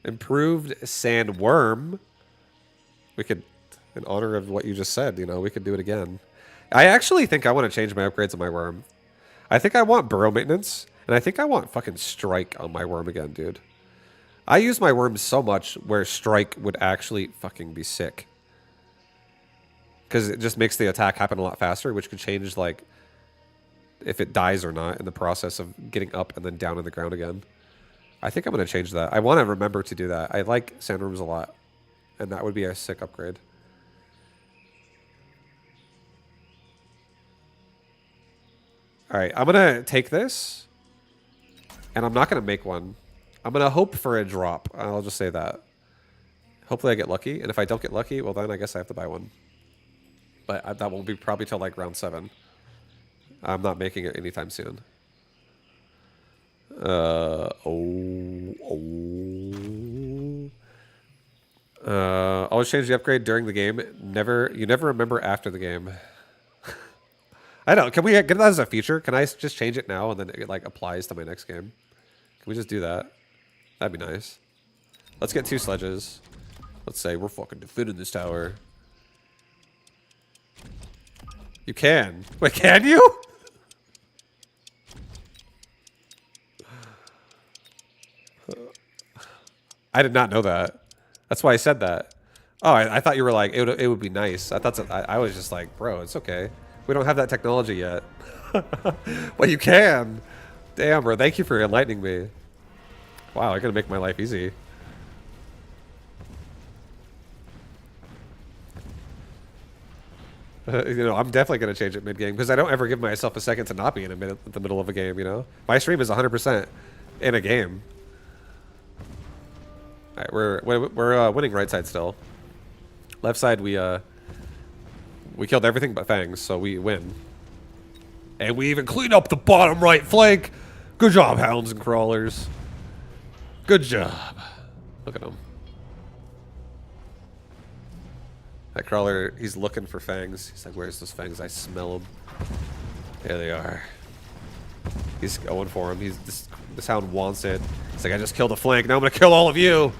Improved Sandworm. We could, in honor of what you just said, you know, we could do it again. I actually think I want to change my upgrades on my worm. I think I want burrow maintenance, and I think I want fucking strike on my worm again, dude. I use my worm so much where strike would actually fucking be sick. Because it just makes the attack happen a lot faster, which could change, like, if it dies or not in the process of getting up and then down on the ground again. I think I'm going to change that. I want to remember to do that. I like sandworms a lot, and that would be a sick upgrade. All right, I'm going to take this, and I'm not going to make one. I'm going to hope for a drop. I'll just say that. Hopefully I get lucky, and if I don't get lucky, well then I guess I have to buy one. But that won't be probably till like round 7. I'm not making it anytime soon. always change the upgrade during the game. You never remember after the game. I know. Can we get that as a feature? Can I just change it now and then it like applies to my next game? Can we just do that? That'd be nice. Let's get 2 sledges. Let's say we're fucking defending this tower. You can. Wait, can you? I did not know that. That's why I said that. Oh, I thought you were like, it would be nice. I was just like, bro, it's okay. We don't have that technology yet. Well, you can. Damn, bro. Thank you for enlightening me. Wow, you're going to make my life easy. You know, I'm definitely going to change it mid-game because I don't ever give myself a second to not be in the middle of a game, you know? My stream is 100% in a game. All right, we're winning right side still. Left side, we killed everything but fangs, so we win. And we even cleaned up the bottom right flank. Good job, hounds and crawlers. Good job. Look at him. That crawler, he's looking for fangs. He's like, where's those fangs? I smell them. There they are. He's going for him. This hound wants it. He's like, I just killed a flank. Now I'm going to kill all of you.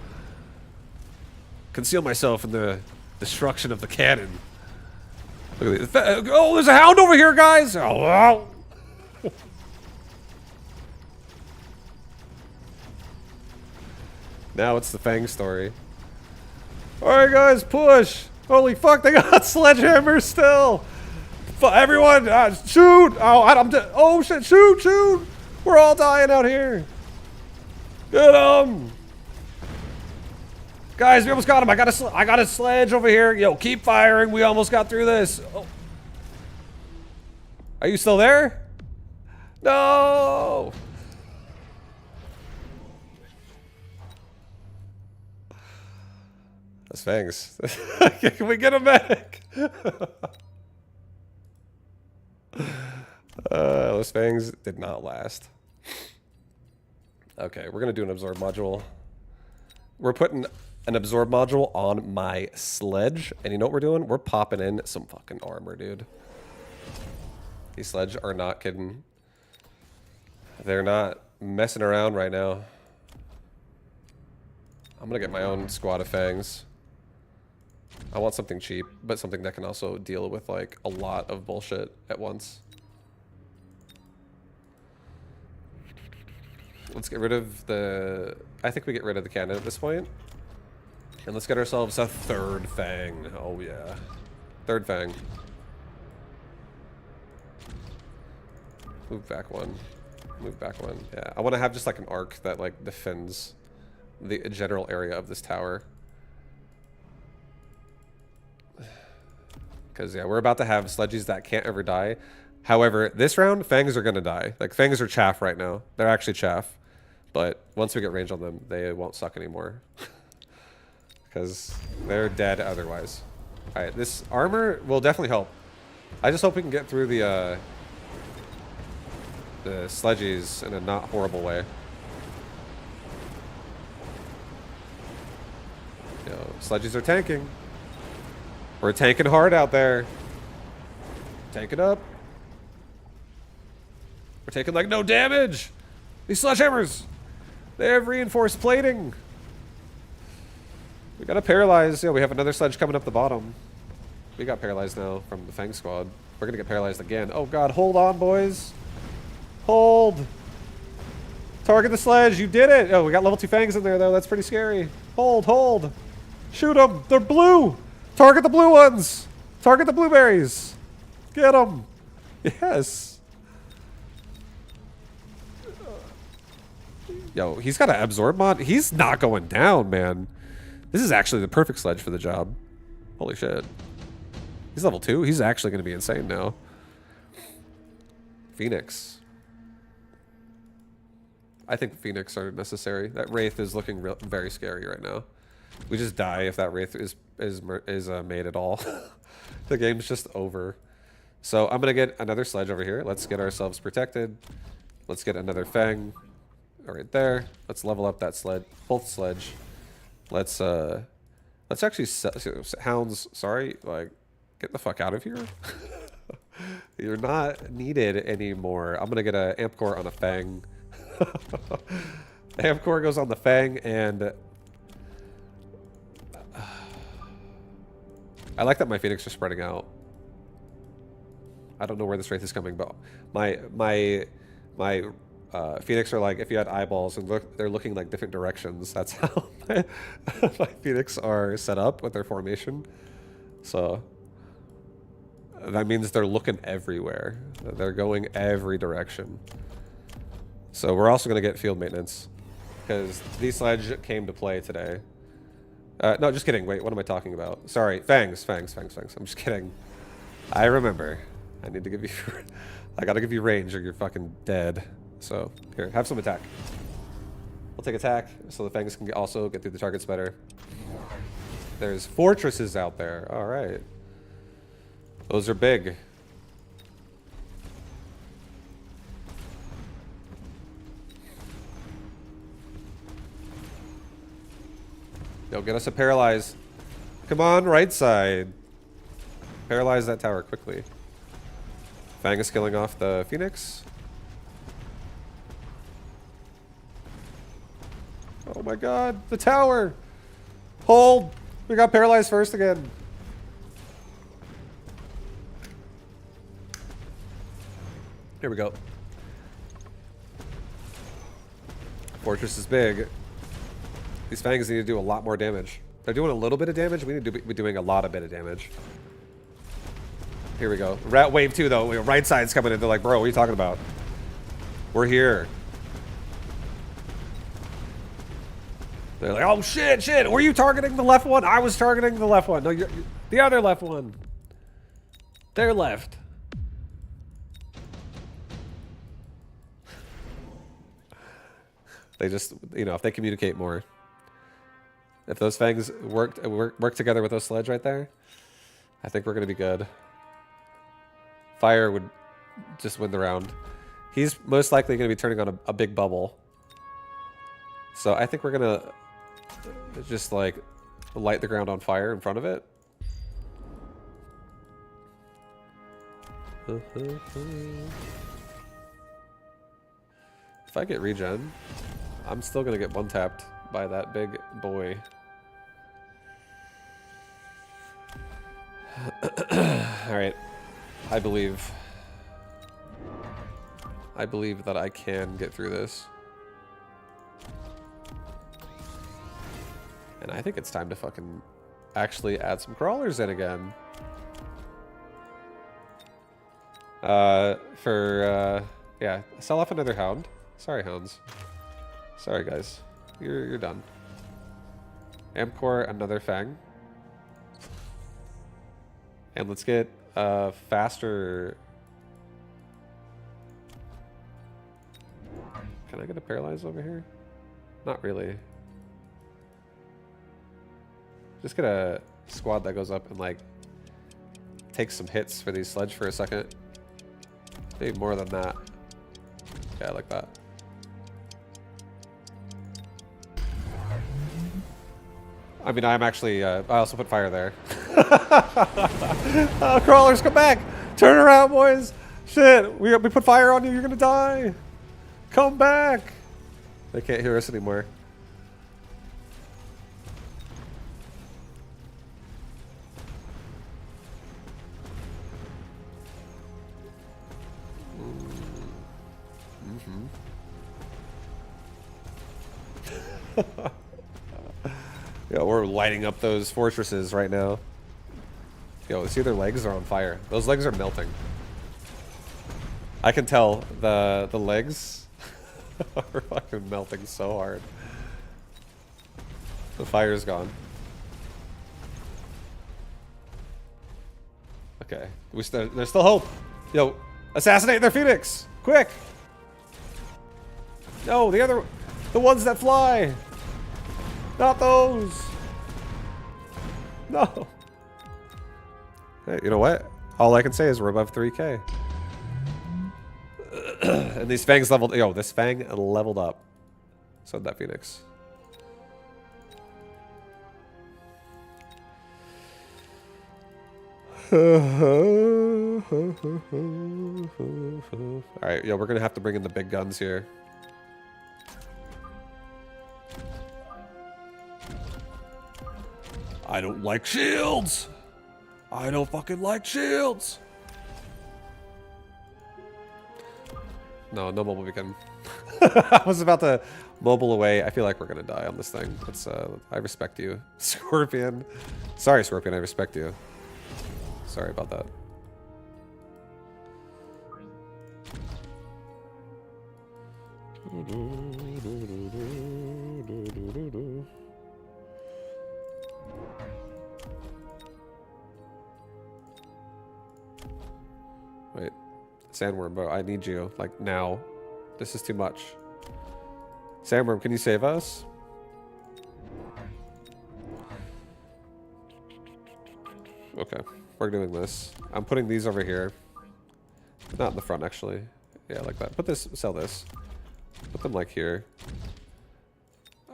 Conceal myself in the destruction of the cannon. Look at this. Oh, there's a hound over here, guys. Oh, wow. Now it's the Fang story. All right, guys, push. Holy fuck, they got sledgehammers still. Everyone, shoot. Oh, I'm dead. Oh, shit, shoot. We're all dying out here. Get them. Guys, we almost got him. I got a sledge over here. Yo, keep firing. We almost got through this. Oh. Are you still there? No. That's Fangs. Can we get a medic? Those Fangs did not last. Okay, we're gonna do an absorb module. We're putting an absorb module on my sledge, and you know what we're doing? We're popping in some fucking armor, dude. These sledge are not kidding. They're not messing around right now. I'm gonna get my own squad of Fangs. I want something cheap, but something that can also deal with like a lot of bullshit at once. Let's get rid of the... I think we get rid of the cannon at this point. And let's get ourselves a 3rd Fang. Oh yeah. 3rd Fang. Move back one. Move back one. Yeah, I want to have just like an arc that like defends the general area of this tower. Because yeah, we're about to have sledges that can't ever die. However, this round, Fangs are going to die. Like, Fangs are chaff right now. They're actually chaff. But once we get range on them, they won't suck anymore. Because they're dead otherwise. Alright, this armor will definitely help. I just hope we can get through the sledges in a not horrible way. Yo, sledges are tanking. We're tanking hard out there. Tank it up. We're taking like no damage. These sledgehammers, they have reinforced plating. We gotta paralyze. Yeah, we have another sledge coming up the bottom. We got paralyzed now from the Fang squad. We're gonna get paralyzed again. Oh god, hold on, boys. Hold. Target the sledge. You did it. Oh, we got level 2 Fangs in there though. That's pretty scary. Hold. Shoot them. They're blue. Target the blue ones. Target the blueberries. Get them. Yes. Yo, he's got an absorb mod. He's not going down, man. This is actually the perfect sledge for the job. Holy shit. He's level 2. He's actually going to be insane now. Phoenix. I think Phoenix are necessary. That Wraith is looking very scary right now. We just die if that Wraith is made at all. The game's just over. So I'm going to get another sledge over here. Let's get ourselves protected. Let's get another Fang. Right there. Let's level up that sled. Both sledge. Let's Let's actually hounds. Sorry, like, get the fuck out of here. You're not needed anymore. I'm gonna get an amp core on a fang. Amp core goes on the fang, and I like that my Phoenix are spreading out. I don't know where this wraith is coming, but my Phoenix are like, if you had eyeballs and they're looking like different directions. That's how my Phoenix are set up with their formation. So that means they're looking everywhere. They're going every direction. So we're also going to get field maintenance because the sledge came to play today. No, just kidding. Wait, what am I talking about? Sorry, fangs. I'm just kidding. I remember. I need to give you... I gotta give you range or you're fucking dead. So, here, have some attack. We'll take attack so the fangs can also get through the targets better. There's fortresses out there. Alright. Those are big. Yo, get us a paralyze. Come on, right side. Paralyze that tower quickly. Fang is killing off the Phoenix. Oh my god, the tower! Hold! We got paralyzed first again. Here we go. Fortress is big. These fangs need to do a lot more damage. They're doing a little bit of damage. We need to be doing a lot of bit of damage. Here we go. Rat wave 2 though. Right side's coming in. They're like, bro, what are you talking about? We're here. They're like, oh shit. Were you targeting the left one? I was targeting the left one. No, you're the other left one. They're left. They just, you know, if they communicate more. If those fangs work together with those sledge right there, I think we're going to be good. Fire would just win the round. He's most likely going to be turning on a big bubble. So I think we're going to just like light the ground on fire in front of it. If I get regen, I'm still going to get one tapped by that big boy. Alright. I believe that I can get through this. And I think it's time to fucking actually add some crawlers in again. Yeah, sell off another hound. Sorry, hounds. Sorry, guys. You're done. Amcore, another fang. And let's get faster. Can I get a paralyze over here? Not really. Just get a squad that goes up and like takes some hits for these sledge for a second. Maybe more than that. Yeah, like that. I mean, I'm actually, I also put fire there. Oh, crawlers, come back! Turn around, boys! Shit, we put fire on you, you're gonna die! Come back! They can't hear us anymore. Yeah, we're lighting up those fortresses right now. Yo, see their legs are on fire. Those legs are melting. I can tell the legs are fucking melting so hard. The fire's gone. Okay, there's still hope. Yo, assassinate their Phoenix! Quick! No, the ones that fly! Not those! No! Hey, you know what? All I can say is we're above 3k. And these fangs leveled... Yo, this fang leveled up. So did that Phoenix. Alright, yo, we're gonna have to bring in the big guns here. I don't like shields! I don't fucking like shields! No, no mobile beacon. I was about to mobile away. I feel like we're gonna die on this thing. It's, I respect you, Scorpion. Sorry, Scorpion, I respect you. Sorry about that. Wait, Sandworm, bro, I need you, like, now. This is too much. Sandworm, can you save us? Okay, we're doing this. I'm putting these over here. Not in the front, actually. Yeah, like that. Put this, sell this. Put them, like, here.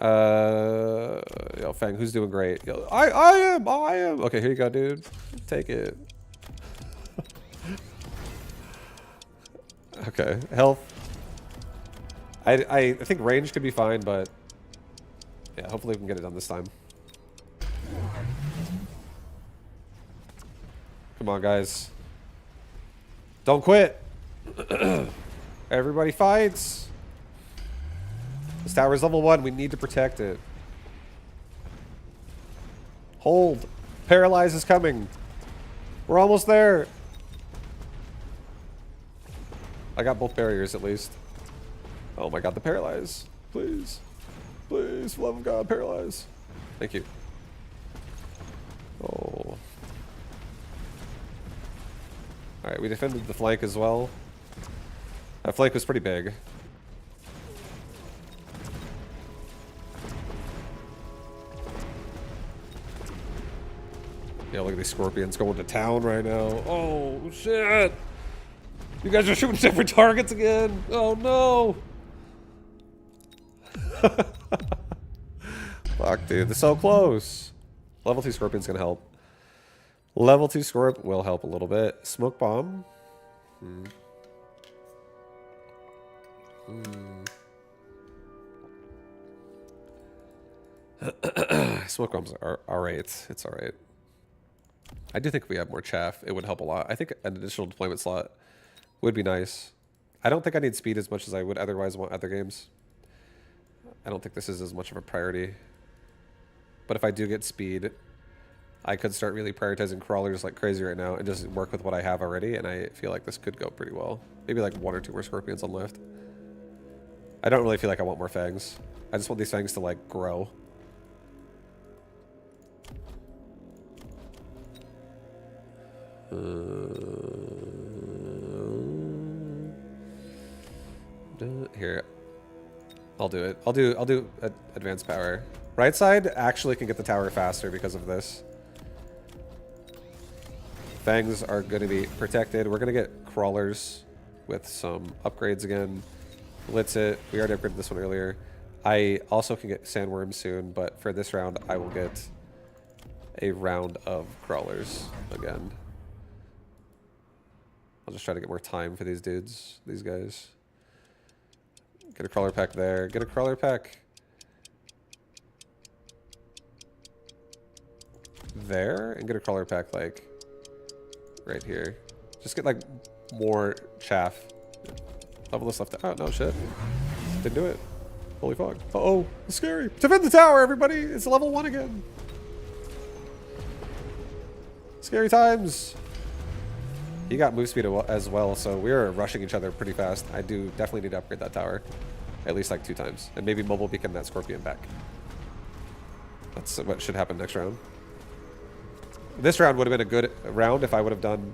Yo, Fang, who's doing great? Yo, I am! Okay, here you go, dude. Take it. Okay, health. I think range could be fine, but yeah, hopefully we can get it done this time. Come on, guys. Don't quit. Everybody fights. This tower is level 1. We need to protect it. Hold. Paralyze is coming. We're almost there. I got both barriers at least. Oh my god, the paralyze. Please. Please, for love of God, paralyze. Thank you. Oh. Alright, we defended the flank as well. That flank was pretty big. Yeah, look at these scorpions going to town right now. Oh, shit! You guys are shooting different targets again! Oh, no! Fuck, dude. They're so close. Level 2 Scorpion's gonna help. Level 2 Scorp will help a little bit. Smoke Bomb. Smoke Bombs are alright. It's alright. I do think if we have more chaff, it would help a lot. I think an additional deployment slot would be nice. I don't think I need speed as much as I would otherwise want other games. I don't think this is as much of a priority. But if I do get speed, I could start really prioritizing crawlers like crazy right now and just work with what I have already, and I feel like this could go pretty well. Maybe like 1 or 2 more scorpions on left. I don't really feel like I want more fangs. I just want these fangs to like grow. Here, I'll do it. I'll do advanced power. Right side actually can get the tower faster because of this. Fangs are going to be protected. We're going to get crawlers with some upgrades again. Blitz it. We already upgraded this one earlier. I also can get sandworms soon, but for this round, I will get a round of crawlers again. I'll just try to get more time for these dudes, these guys. Get a crawler pack there. Get a crawler pack there, and get a crawler pack like right here. Just get like more chaff. Level this left. Oh no, shit! Didn't do it. Holy fuck! Uh oh, it's scary. Defend the tower, everybody! It's level 1 again. Scary times. He got move speed as well, so we're rushing each other pretty fast. I do definitely need to upgrade that tower. At least like 2 times. And maybe mobile beacon that scorpion back. That's what should happen next round. This round would have been a good round if I would have done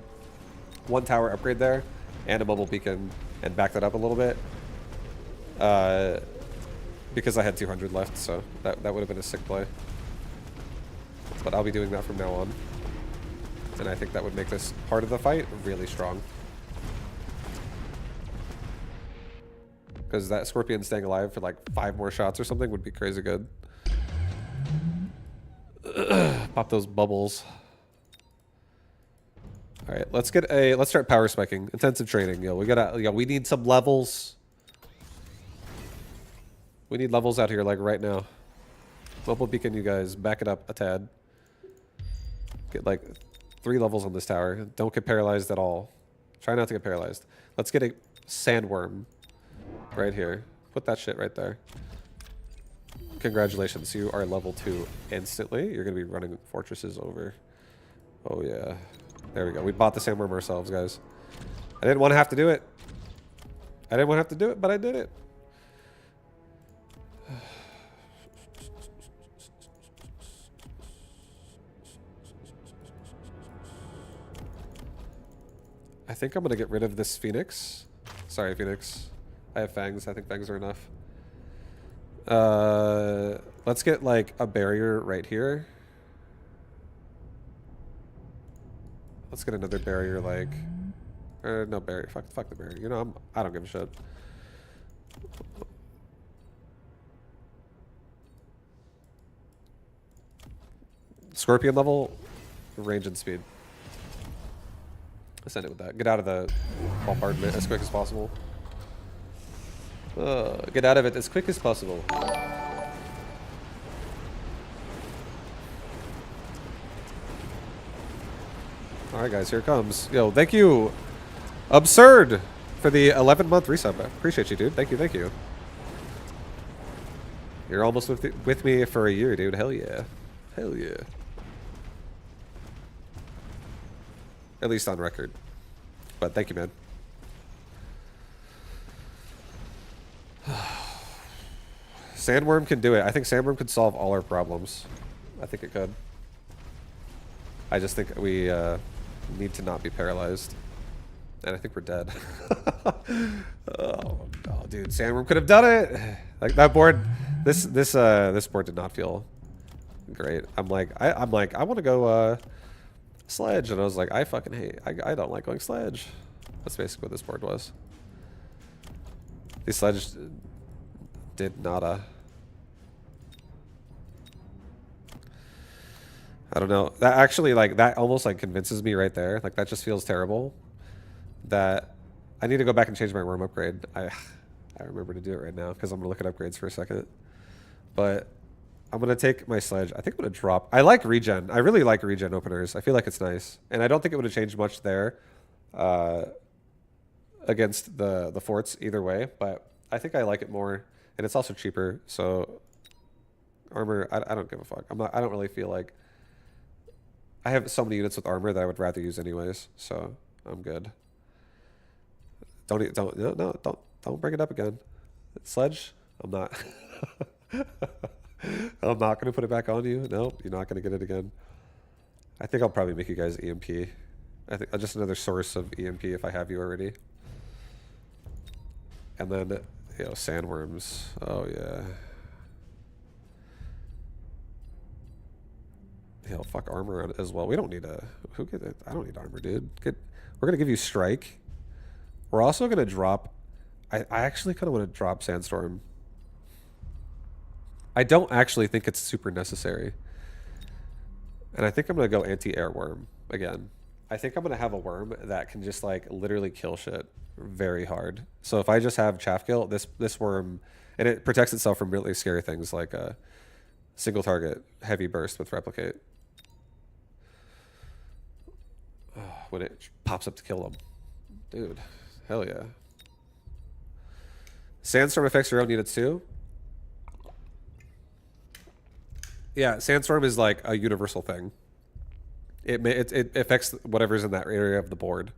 1 tower upgrade there and a mobile beacon and backed that up a little bit. Because I had 200 left, so that would have been a sick play. But I'll be doing that from now on. And I think that would make this part of the fight really strong. Because that scorpion staying alive for like 5 more shots or something would be crazy good. Pop those bubbles. All right, let's start power spiking. Intensive training. We need some levels. We need levels out here like right now. Mobile beacon, you guys, back it up a tad. Get like 3 levels on this tower. Don't get paralyzed at all. Try not to get paralyzed. Let's get a sandworm right here. Put that shit right there. Congratulations, you are level 2 instantly. You're gonna be running fortresses over. Oh yeah. There we go. We bought the sandworm ourselves, guys. I didn't want to have to do it. I didn't want to have to do it, but I did it. I think I'm going to get rid of this Phoenix. Sorry, Phoenix. I have fangs. I think fangs are enough. Let's get like a barrier right here. Let's get another barrier like... no barrier. Fuck the barrier. You know, I don't give a shit. Scorpion level, range and speed. Let's end it with that. Get out of the bombardment as quick as possible. Get out of it as quick as possible. Alright guys, here it comes. Yo, thank you, Absurd, for the 11-month resub. I appreciate you, dude. Thank you, thank you. You're almost with me for a year, dude. Hell yeah. Hell yeah. At least on record. But thank you, man. Sandworm can do it. I think Sandworm could solve all our problems. I think it could. I just think we need to not be paralyzed. And I think we're dead. Oh, dude, Sandworm could have done it. Like that board, this board did not feel great. I'm like, I want to go sledge, and I was like, I fucking hate. I don't like going sledge. That's basically what this board was. These sledge did nada. I don't know. That actually, like, that almost like convinces me right there. Like that just feels terrible. That I need to go back and change my worm upgrade. I remember to do it right now because I'm gonna look at upgrades for a second. But I'm gonna take my sledge. I think I'm gonna drop. I like regen. I really like regen openers. I feel like it's nice, and I don't think it would have changed much there against the forts either way. But I think I like it more, and it's also cheaper. So armor, I don't give a fuck. I don't really feel like I have so many units with armor that I would rather use anyways. So I'm good. Don't bring it up again. Sledge, I'm not. I'm not gonna put it back on you. Nope, you're not gonna get it again. I think I'll probably make you guys EMP. I think just another source of EMP if I have you already. And then, you know, sandworms. Oh yeah. Hell, fuck armor as well. We don't need a. Who get it? I don't need armor, dude. We're gonna give you strike. We're also gonna drop. I actually kind of want to drop sandstorm. I don't actually think it's super necessary. And I think I'm going to go anti-air worm again. I think I'm going to have a worm that can just like literally kill shit very hard. So if I just have chaff kill, this worm, and it protects itself from really scary things like a single target heavy burst with replicate. Oh, when it pops up to kill them. Dude, hell yeah. Sandstorm affects your own units too. Yeah, sandstorm is like a universal thing. It affects whatever's in that area of the board,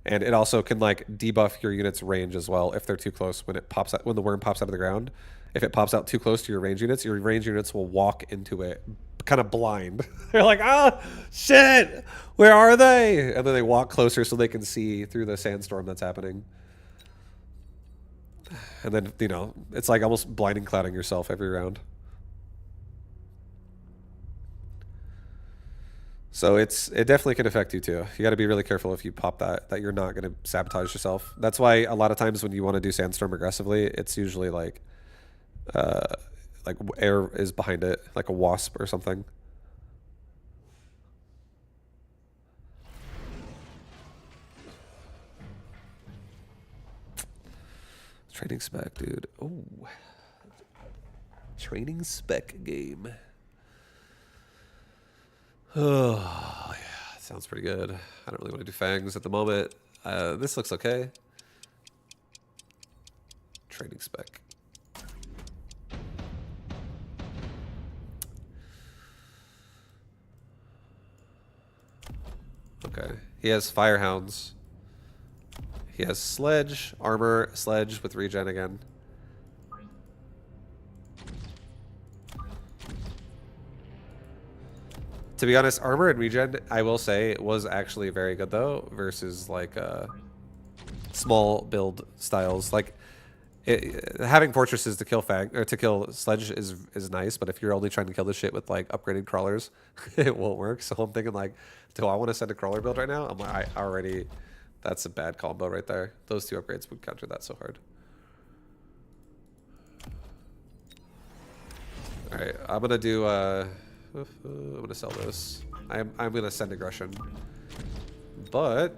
and it also can like debuff your unit's range as well if they're too close when it pops out, when the worm pops out of the ground. If it pops out too close to your range units will walk into it kind of blind. They're like, ah, shit, where are they? And then they walk closer so they can see through the sandstorm that's happening. And then, you know, it's like almost blinding clouding yourself every round. So it definitely can affect you too. You got to be really careful if you pop that you're not going to sabotage yourself. That's why a lot of times when you want to do sandstorm aggressively, it's usually like air is behind it, like a wasp or something. Training spec, dude. Oh. Training spec game. Oh, yeah. Sounds pretty good. I don't really want to do fangs at the moment. This looks okay. Training spec. Okay. He has firehounds. He has sledge, armor, sledge with regen again. To be honest, armor and regen, I will say, was actually very good though, versus like small build styles. Like having fortresses to kill fang or to kill sledge is nice, but if you're only trying to kill this shit with like upgraded crawlers, it won't work. So I'm thinking like, do I want to send a crawler build right now? I'm like, I already, that's a bad combo right there. Those two upgrades would counter that so hard. All right, I'm gonna do. I'm gonna sell this. I'm gonna send aggression, but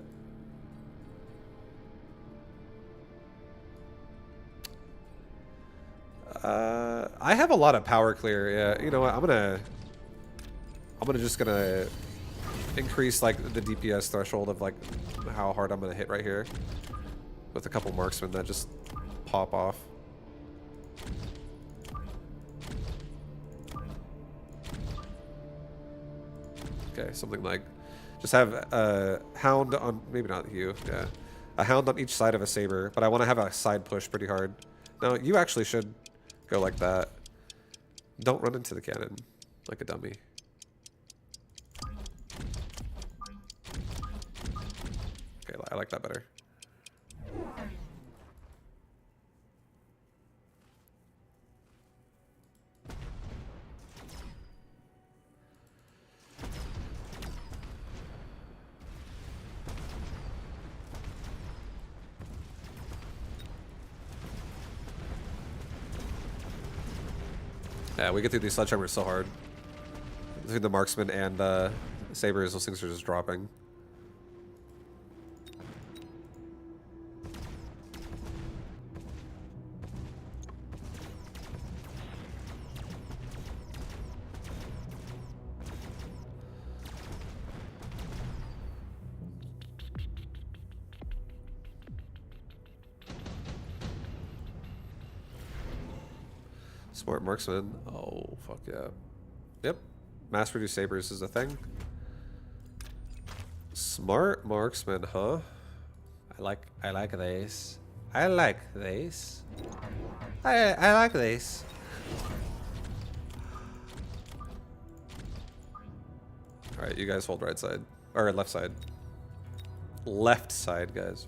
I have a lot of power clear. Yeah, you know what? I'm just gonna increase like the DPS threshold of like how hard I'm gonna hit right here with a couple marksmen that just pop off. Okay, something like, just have a hound on, maybe not you, yeah. A hound on each side of a saber, but I want to have a side push pretty hard. Now, you actually should go like that. Don't run into the cannon like a dummy. Okay, I like that better. Yeah, we get through these sledgehammers so hard. Between the marksman and sabers, those things are just dropping. Smart marksman. Oh, fuck yeah. Yep. Mass reduce sabers is a thing. Smart marksman, huh? I like this. I like this. I like this. Alright, you guys hold right side. Or left side. Left side, guys.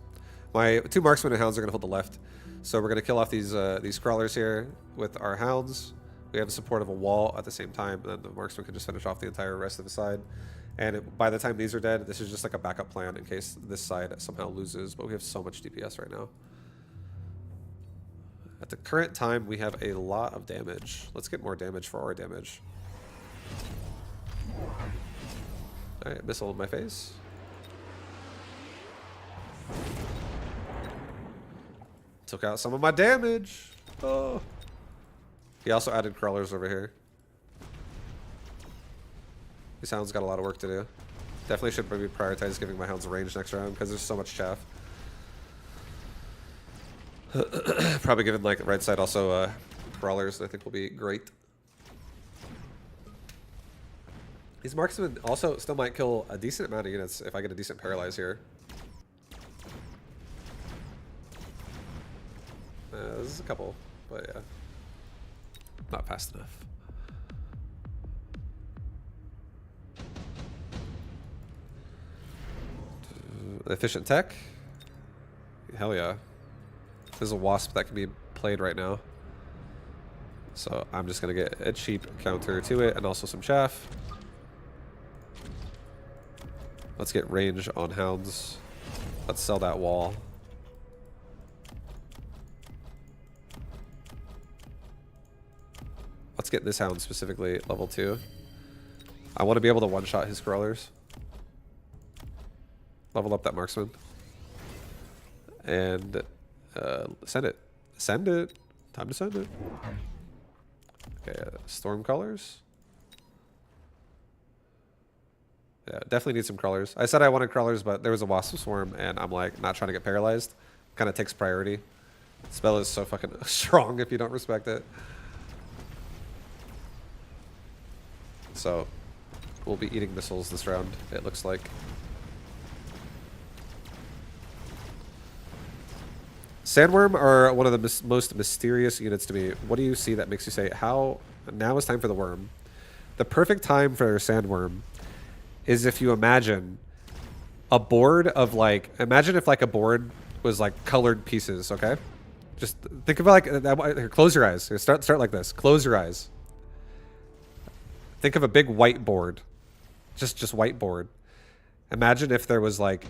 My two marksmen and hounds are gonna hold the left. So we're gonna kill off these crawlers here with our hounds. We have the support of a wall at the same time, and then the marksman can just finish off the entire rest of the side. And by the time these are dead, this is just like a backup plan in case this side somehow loses. But we have so much DPS right now. At the current time, we have a lot of damage. Let's get more damage for our damage. All right, missile in my face. Took out some of my damage. Oh. He also added crawlers over here. These hounds got a lot of work to do. Definitely should maybe prioritize giving my hounds range next round because there's so much chaff. Probably giving like right side also crawlers I think will be great. These marksmen also still might kill a decent amount of units if I get a decent paralyze here. This is a couple, but yeah. Not fast enough. Efficient tech? Hell yeah. There's a wasp that can be played right now. So I'm just going to get a cheap counter to it and also some chaff. Let's get range on hounds. Let's sell that wall. Let's get this hound specifically level 2. I want to be able to one-shot his crawlers. Level up that marksman. And send it. Send it. Time to send it. Okay, storm colors. Yeah, definitely need some crawlers. I said I wanted crawlers, but there was a wasp swarm, and I'm like not trying to get paralyzed. Kind of takes priority. Spell is so fucking strong if you don't respect it. So, we'll be eating missiles this round, it looks like. Sandworm are one of the most mysterious units to me. What do you see that makes you say, how? Now is time for the worm. The perfect time for sandworm is if you imagine a board of like, imagine if like a board was like colored pieces, okay? Just think of it like, here, close your eyes. Here, start like this. Close your eyes. Think of a big white board. Just white board. Imagine if there was like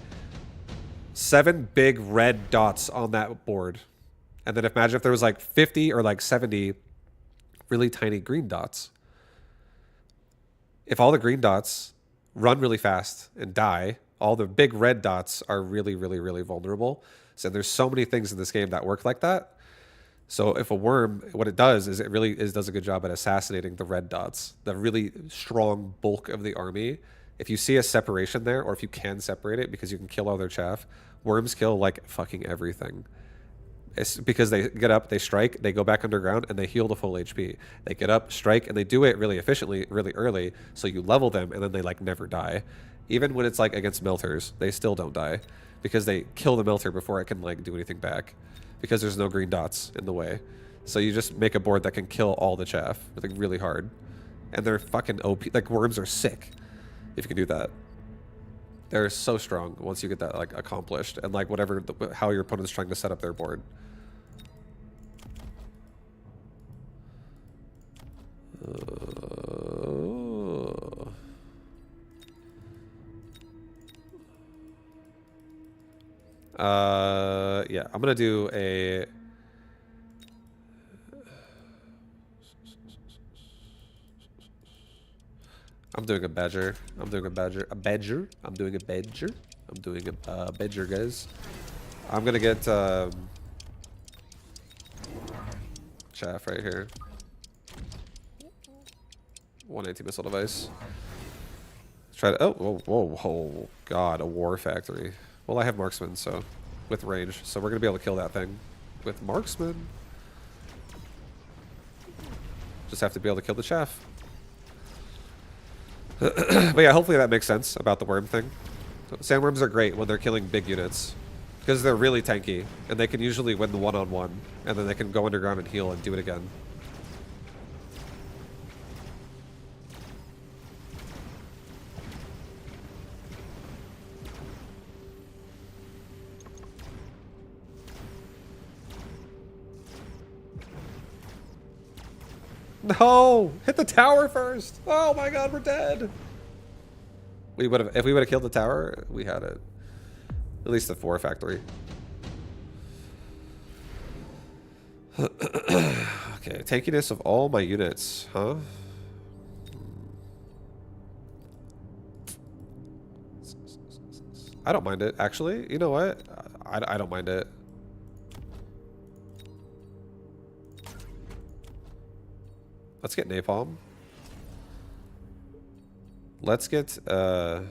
7 big red dots on that board. And then imagine if there was like 50 or like 70 really tiny green dots. If all the green dots run really fast and die, all the big red dots are really, really, really vulnerable. So there's so many things in this game that work like that. So if a worm, what it does is it really does a good job at assassinating the red dots, the really strong bulk of the army. If you see a separation there, or if you can separate it because you can kill all their chaff, worms kill like fucking everything. It's because they get up, they strike, they go back underground, and they heal to full HP. They get up, strike, and they do it really efficiently, really early, so you level them, and then they like never die. Even when it's like against melters, they still don't die because they kill the melter before it can like do anything back because there's no green dots in the way. So you just make a board that can kill all the chaff like really hard. And they're fucking OP. Like worms are sick if you can do that. They're so strong once you get that like accomplished and like whatever, how your opponent's trying to set up their board. Yeah, I'm gonna do a... I'm doing a badger. I'm doing a badger. A badger. I'm doing a badger. I'm doing a badger, guys. I'm gonna get chaff right here. 180 missile device. Try to... Oh, whoa, God, a war factory. Well, I have marksman, so... With range, so we're gonna be able to kill that thing. With marksman. Just have to be able to kill the chaff. But yeah, hopefully that makes sense about the worm thing. So sandworms are great when they're killing big units. Because they're really tanky, and they can usually win the one-on-one, and then they can go underground and heal and do it again. No! Hit the tower first! Oh my god, we're dead! We would have, if we would have killed the tower, we had it. At least the 4 factory. Okay, tankiness of all my units, huh? I don't mind it, actually. You know what? I don't mind it. Let's get napalm. Let's get Spore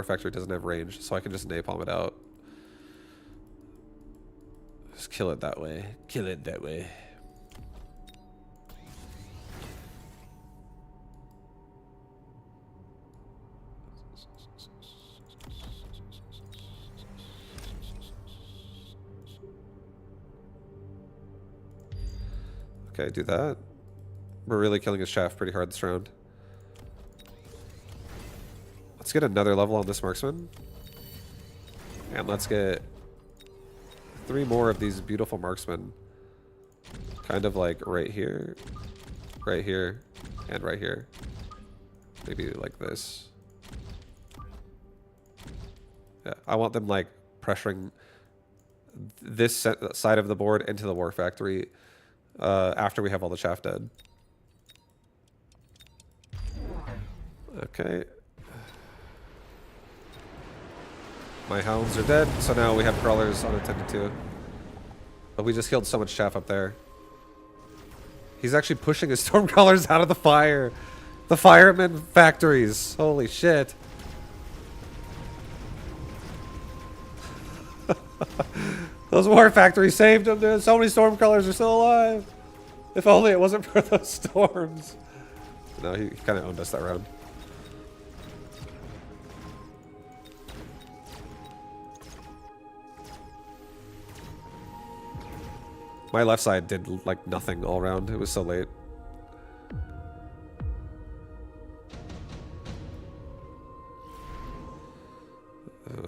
Factory doesn't have range, so I can just napalm it out. Just kill it that way. Kill it that way. Okay, do that. We're really killing his shaft pretty hard this round. Let's get another level on this marksman. And let's get 3 more of these beautiful marksmen. Kind of like right here, and right here. Maybe like this. Yeah, I want them like pressuring this side of the board into the war factory after we have all the chaff dead. Okay. My hounds are dead, so now we have crawlers unattended to. But we just killed so much chaff up there. He's actually pushing his storm crawlers out of the fire. The firemen factories. Holy shit. Those war factories saved him, dude. So many storm crawlers are still alive. If only it wasn't for those storms. No, he kind of owned us that round. My left side did like nothing all round. It was so late.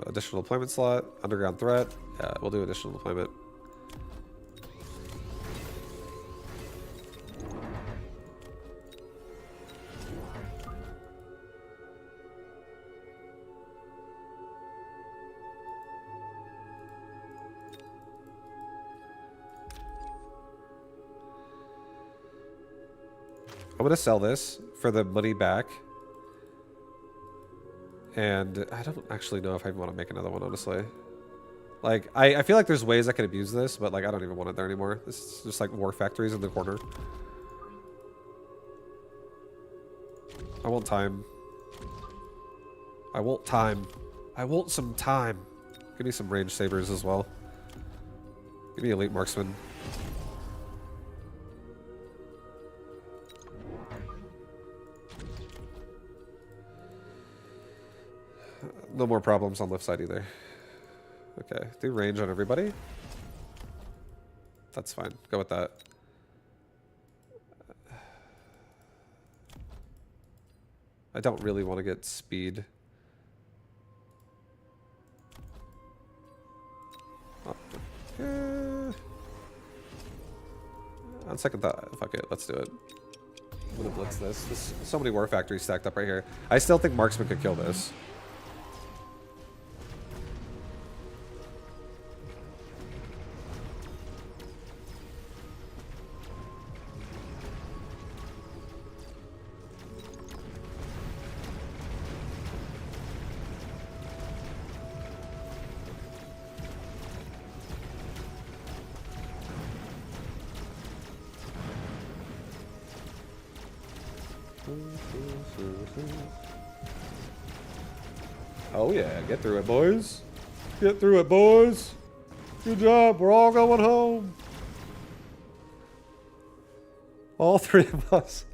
Additional deployment slot, underground threat. Yeah, we'll do additional deployment. I'm gonna sell this for the money back. And I don't actually know if I want to make another one, honestly. Like, I feel like there's ways I can abuse this, but like I don't even want it there anymore. This is just like war factories in the corner. I want time. I want time. I want some time. Give me some range sabers as well. Give me elite marksman. No more problems on left side either. Okay, do range on everybody. That's fine. Go with that. I don't really want to get speed. On second thought, fuck it, let's do it. I'm gonna blitz this. There's so many war factories stacked up right here. I still think marksman could kill this. Oh yeah, get through it, boys. Get through it, boys. Good job, we're all going home. All three of us.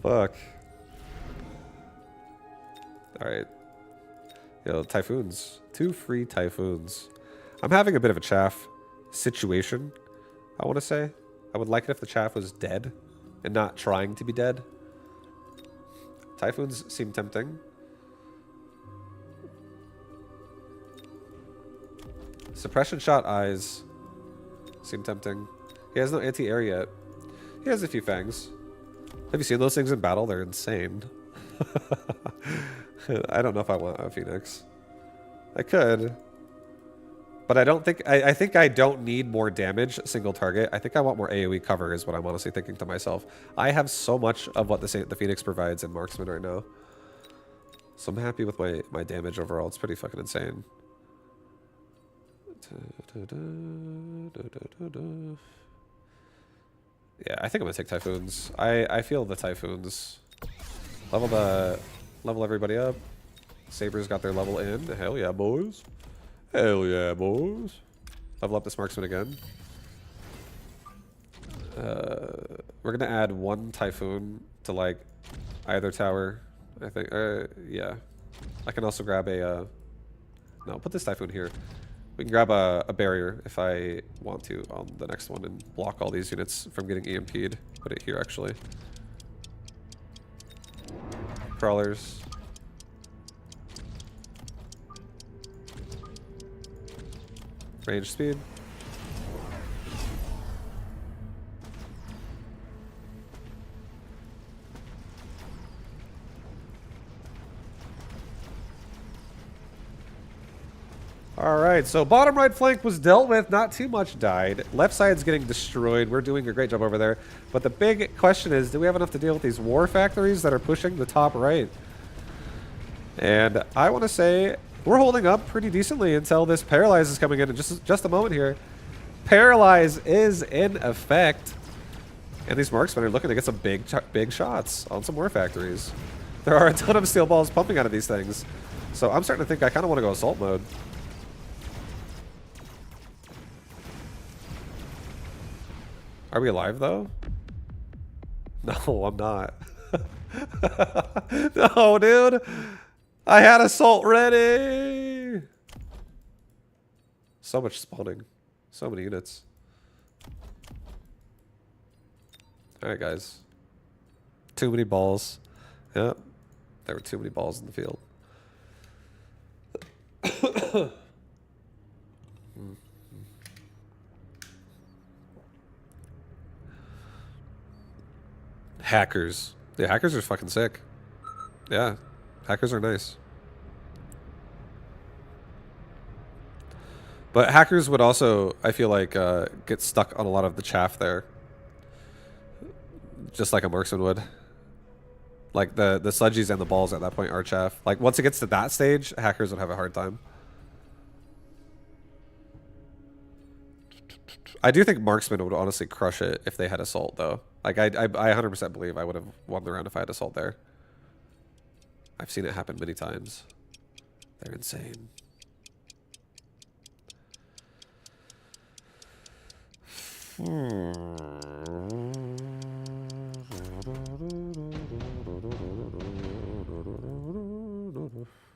Fuck. Alright. Yo, typhoons. 2 free typhoons. I'm having a bit of a chaff situation, I want to say. I would like it if the chaff was dead and not trying to be dead. Typhoons seem tempting. Suppression shot eyes seem tempting. He has no anti-air yet. He has a few fangs. Have you seen those things in battle? They're insane. I don't know if I want a phoenix. I could. But I don't think... I think I don't need more damage single target. I think I want more AoE cover is what I'm honestly thinking to myself. I have so much of what the Phoenix provides in Marksman right now. So I'm happy with my damage overall. It's pretty fucking insane. Yeah, I think I'm gonna take Typhoons. I feel the Typhoons. Level everybody up. Sabers got their level in. Hell yeah, boys. Hell yeah, boys. Level up this marksman again. We're gonna add 1 Typhoon to like either tower, I think. Yeah. I can also grab a... no, put this Typhoon here. We can grab a barrier if I want to on the next one and block all these units from getting EMP'd. Put it here, actually. Crawlers. Range speed. Alright, so bottom right flank was dealt with, not too much died. Left side's getting destroyed. We're doing a great job over there. But the big question is, do we have enough to deal with these war factories that are pushing the top right? And I want to say we're holding up pretty decently until this Paralyze is coming in just a moment here. Paralyze is in effect. And these marksmen are looking to get some big shots on some more factories. There are a ton of steel balls pumping out of these things. So I'm starting to think I kind of want to go assault mode. Are we alive though? No, I'm not. No, dude. I had assault ready. So much spawning. So many units. Alright, guys. Too many balls. Yep. There were too many balls in the field. Hackers. Yeah, hackers are fucking sick. Yeah. Hackers are nice. But hackers would also, I feel like, get stuck on a lot of the chaff there. Just like a marksman would. Like, the sludgies and the balls at that point are chaff. Like, once it gets to that stage, hackers would have a hard time. I do think marksman would honestly crush it if they had assault, though. Like, I 100% believe I would have won the round if I had assault there. I've seen it happen many times. They're insane.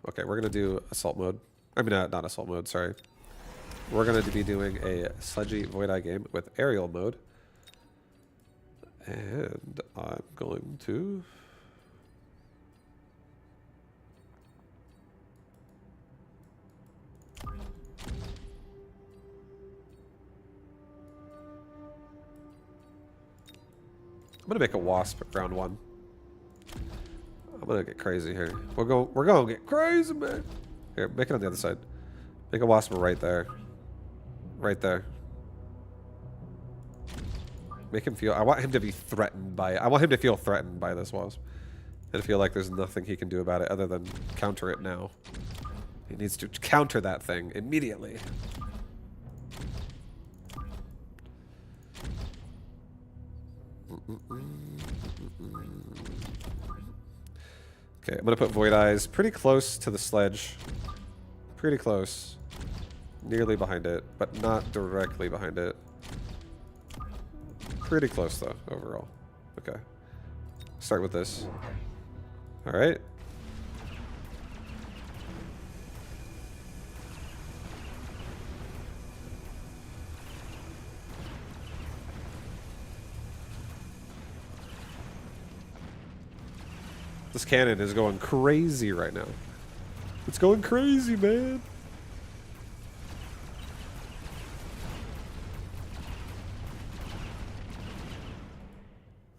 Okay, we're gonna do assault mode. I mean, not assault mode, sorry. We're gonna be doing a sludgy Void Eye game with aerial mode. And I'm going to... I'm gonna make a wasp round one. I'm gonna get crazy here. We're gonna get crazy, man. Here, make it on the other side. Make a wasp right there. Right there. Make him feel... I want him to be threatened by it. I want him to feel threatened by this wasp. And feel like there's nothing he can do about it other than counter it now. He needs to counter that thing immediately. Okay, I'm gonna put Void Eyes pretty close to the sledge. Pretty close. Nearly behind it, but not directly behind it. Pretty close though, overall. Okay. Start with this. Alright. This cannon is going crazy right now. It's going crazy, man.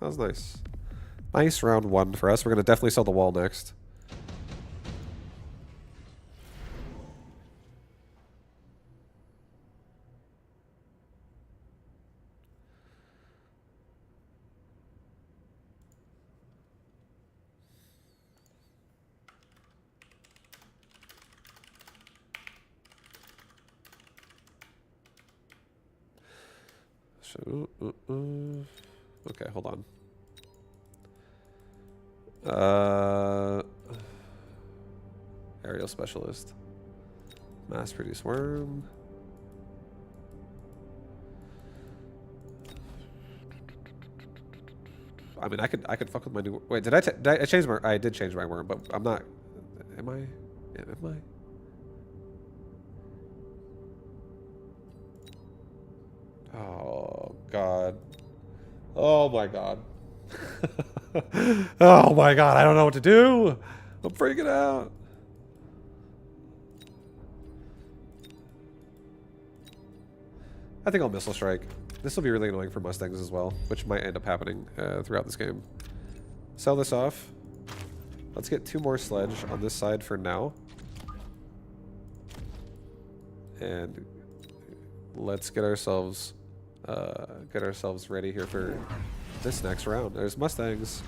That was nice. Nice round one for us. We're going to definitely sell the wall next. So, okay, hold on. Aerial specialist. Mass produce worm. I mean, I could fuck with my new. Wait, did I change my? I did change my worm, but I'm not. Am I? Yeah, am I? Oh God. Oh my God. Oh my God, I don't know what to do. I'm freaking out. I think I'll missile strike. This will be really annoying for Mustangs as well, which might end up happening throughout this game. Sell this off. Let's get 2 more sledge on this side for now. And let's get ourselves ready here for this next round. There's Mustangs.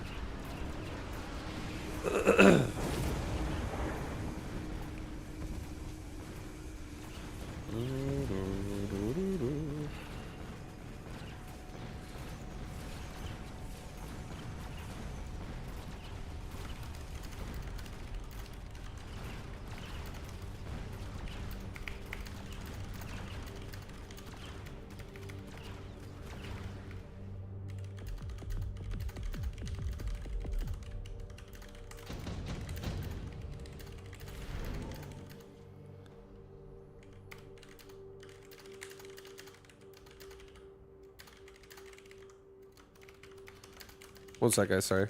One sec, guys. Sorry.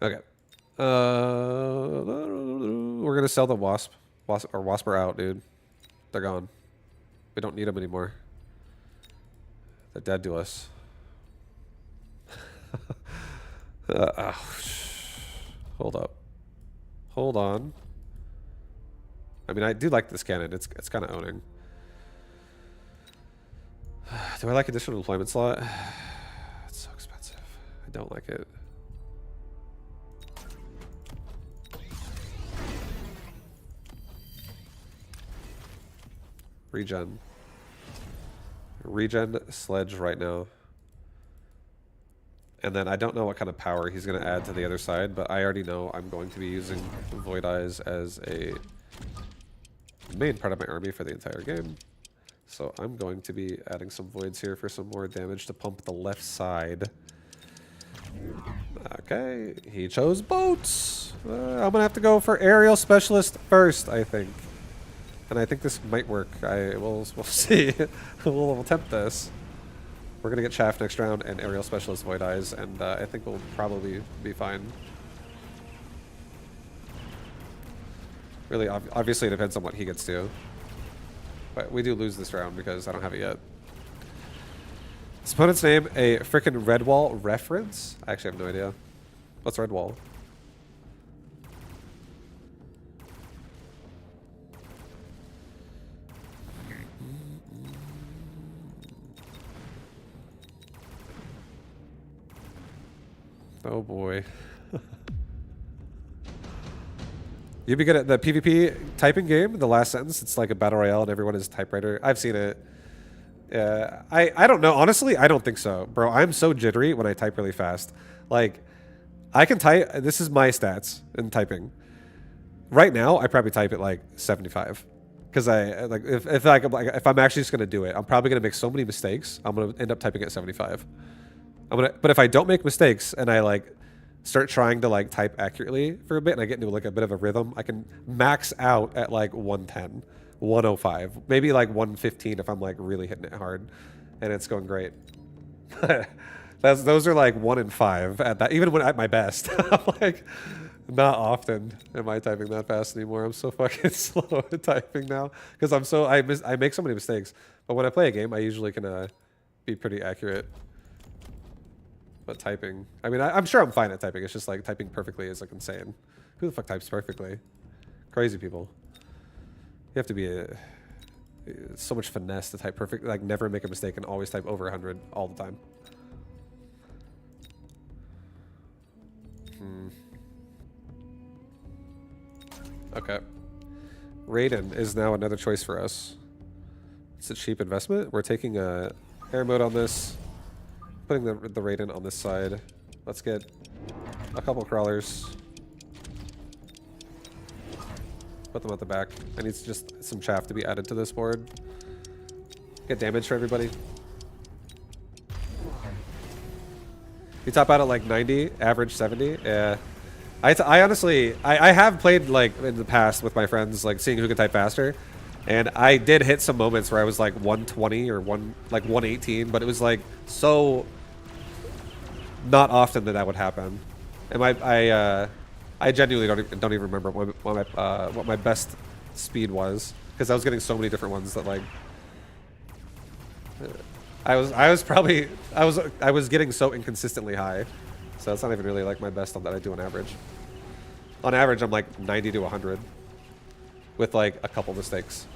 Okay. We're gonna sell the wasp. Wasp are out, dude. They're gone. We don't need them anymore. They're dead to us. Hold up. Hold on. I mean, I do like this cannon. It's kind of owning. Do I like additional deployment slot? It's so expensive. I don't like it. Regen. Regen sledge right now. And then I don't know what kind of power he's going to add to the other side, but I already know I'm going to be using Void Eyes as a main part of my army for the entire game. So I'm going to be adding some voids here for some more damage to pump the left side. Okay, he chose boats. I'm going to have to go for aerial specialist first, I think. And I think this might work. We'll see. we'll attempt this. We're gonna get Chaff next round and Aerial Specialist Void Eyes, and I think we'll probably be fine. Really, obviously it depends on what he gets to. But we do lose this round because I don't have it yet. His opponent's name, a frickin' Redwall reference? I actually have no idea. What's Redwall? Oh boy. You'd be good at the PvP typing game, the last sentence. It's like a battle royale and everyone is a typewriter. I've seen it. I don't know. Honestly, I don't think so. Bro, I'm so jittery when I type really fast. Like, I can type. This is my stats in typing. Right now, I probably type at like 75. Because if I'm actually just going to do it, I'm probably going to make so many mistakes. I'm going to end up typing at 75. But if I don't make mistakes and I like start trying to like type accurately for a bit and I get into like a bit of a rhythm, I can max out at like 110, 105, maybe like 115 if I'm like really hitting it hard and it's going great. Those are like 1 in 5 at that, even when at my best. I'm like, not often am I typing that fast anymore. I'm so fucking slow at typing now because I make so many mistakes. But when I play a game, I usually can be pretty accurate. But typing, I mean, I'm sure I'm fine at typing. It's just like typing perfectly is like insane. Who the fuck types perfectly? Crazy people. You have to be so much finesse to type perfect, like never make a mistake and always type over 100 all the time. Okay. Raiden is now another choice for us. It's a cheap investment. We're taking a air mode on this. Putting the Raiden on this side. Let's get a couple crawlers. Put them at the back. I need just some chaff to be added to this board. Get damage for everybody. You top out at like 90, average 70. Yeah. I honestly, I have played like in the past with my friends, like seeing who can type faster. And I did hit some moments where I was like 120 or 118, but it was like so not often that would happen. And I genuinely don't even remember what my best speed was because I was getting so many different ones that like I was getting so inconsistently high. So it's not even really like my best on that I do on average. On average, I'm like 90 to 100 with like a couple mistakes.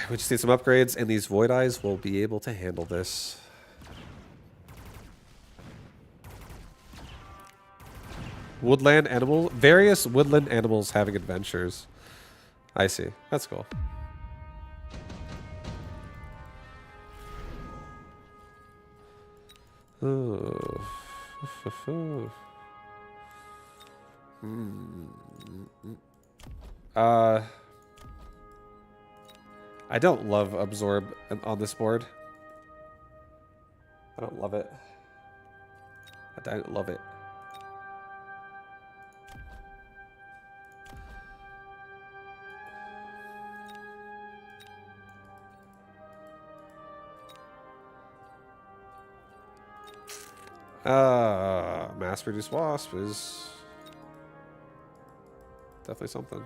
We just need some upgrades, and these Void Eyes will be able to handle this. Woodland animal, various woodland animals having adventures. I see. That's cool. Oh. I don't love absorb on this board. I don't love it. I don't love it. Mass produced wasp is definitely something.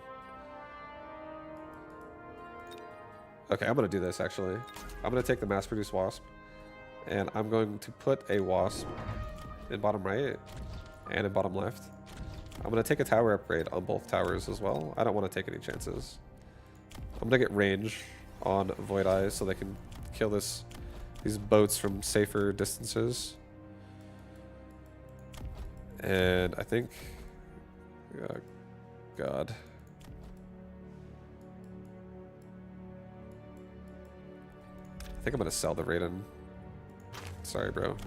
Okay, I'm gonna do this actually. I'm gonna take the mass produced wasp and I'm going to put a wasp in bottom right and in bottom left. I'm gonna take a tower upgrade on both towers as well. I don't want to take any chances. I'm gonna get range on Void Eyes so they can kill these boats from safer distances. And I think, God. I think I'm gonna sell the Raiden. Sorry, bro.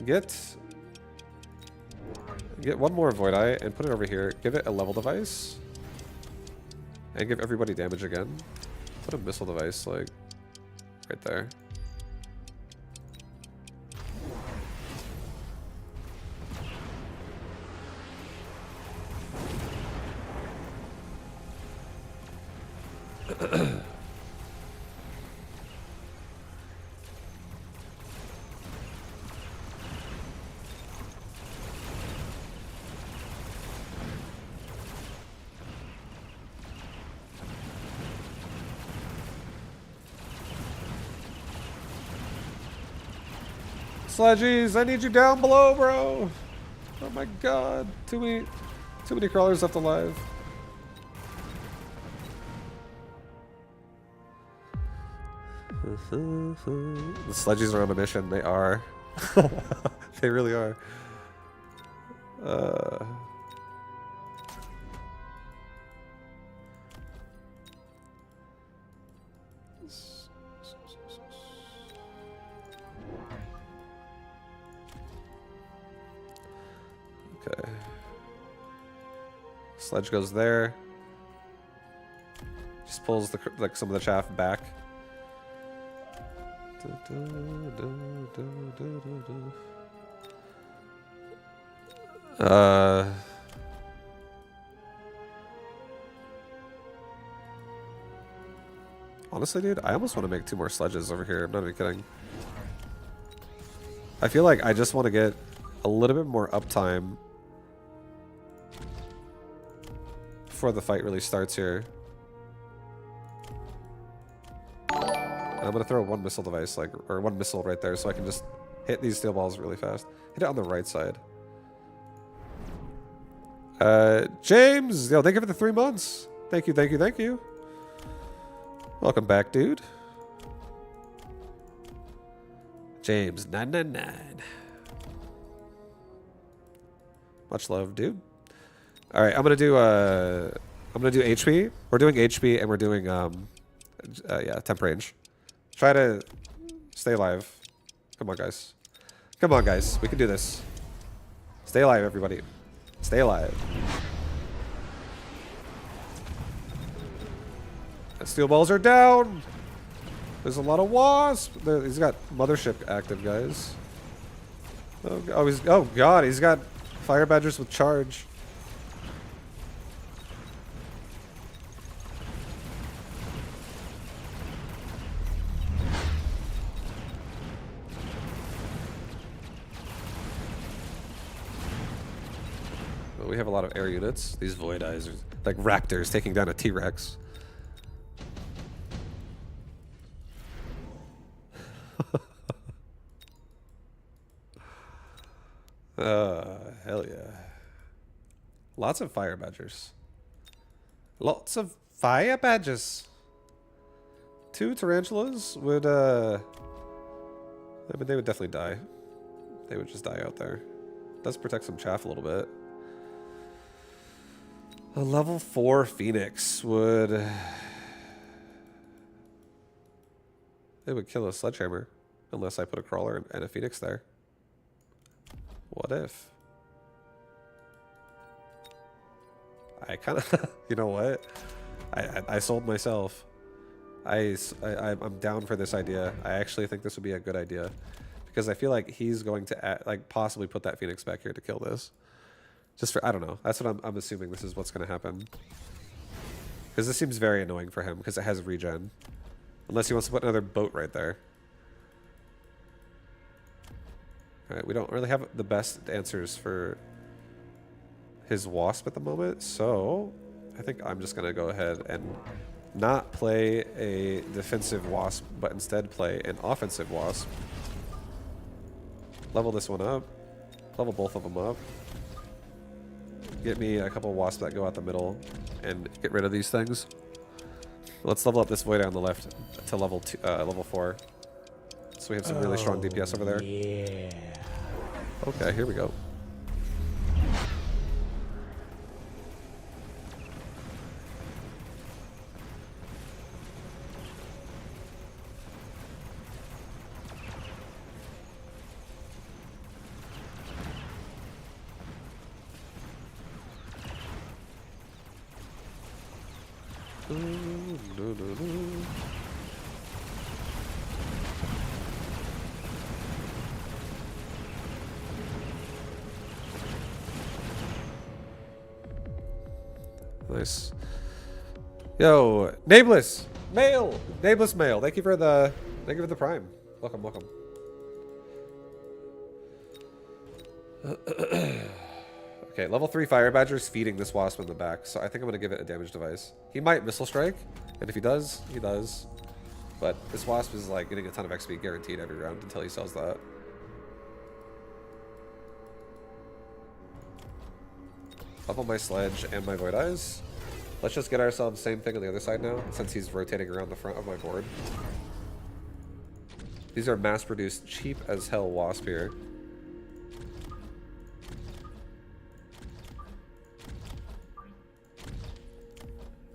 Get one more Void Eye and put it over here. Give it a level device. And give everybody damage again. Put a missile device, like, right there. Sledgies, I need you down below, bro. Oh my god, too many crawlers left alive. The Sledgies are on a mission. They are. They really are. Okay. Sledge goes there. Just pulls the like some of the chaff back. Honestly, dude, I almost want to make 2 more sledges over here. I'm not even kidding. I feel like I just want to get a little bit more uptime before the fight really starts here. And I'm gonna throw 1 missile device, like, or 1 missile right there, so I can just hit these steel balls really fast. Hit it on the right side. James, yo, thank you for the 3 months. Thank you, thank you, thank you. Welcome back, dude. James 999. Much love, dude. All right, I'm gonna do HP. We're doing HP and we're doing yeah, temp range. Try to stay alive. Come on, guys. Come on, guys. We can do this. Stay alive, everybody. Stay alive. The steel balls are down. There's a lot of wasp. He's got mothership active, guys. Oh god, he's got fire badgers with charge. But we have a lot of air units. These Void Eyes are like raptors taking down a T-Rex. Hell yeah. Lots of fire badgers. Lots of fire badgers. 2 tarantulas would, I mean, they would definitely die. They would just die out there. Does protect some chaff a little bit. A level 4 Phoenix would it would kill a sledgehammer unless I put a crawler and a phoenix there. What if? I kind of, you know what? I sold myself. I'm down for this idea. I actually think this would be a good idea because I feel like he's going to like possibly put that phoenix back here to kill this. Just for, I don't know. That's what I'm assuming this is what's going to happen. Because this seems very annoying for him because it has regen. Unless he wants to put another boat right there. Alright, we don't really have the best answers for his wasp at the moment, so I think I'm just going to go ahead and not play a defensive wasp, but instead play an offensive wasp. Level this one up. Level both of them up. Get me a couple wasps that go out the middle and get rid of these things. Let's level up this void on the left to level 4. So we have some really strong DPS over there. Yeah. Okay, here we go. Nice. Yo, Nameless Mail, Nameless Mail. Thank you for the prime. Welcome, welcome. Okay, level 3 Fire Badger's feeding this wasp in the back, so I think I'm gonna give it a damage device. He might missile strike, and if he does, he does. But this wasp is like getting a ton of XP guaranteed every round until he sells that. Level my sledge and my void eyes. Let's just get ourselves the same thing on the other side now, since he's rotating around the front of my board. These are mass-produced, cheap as hell wasp here.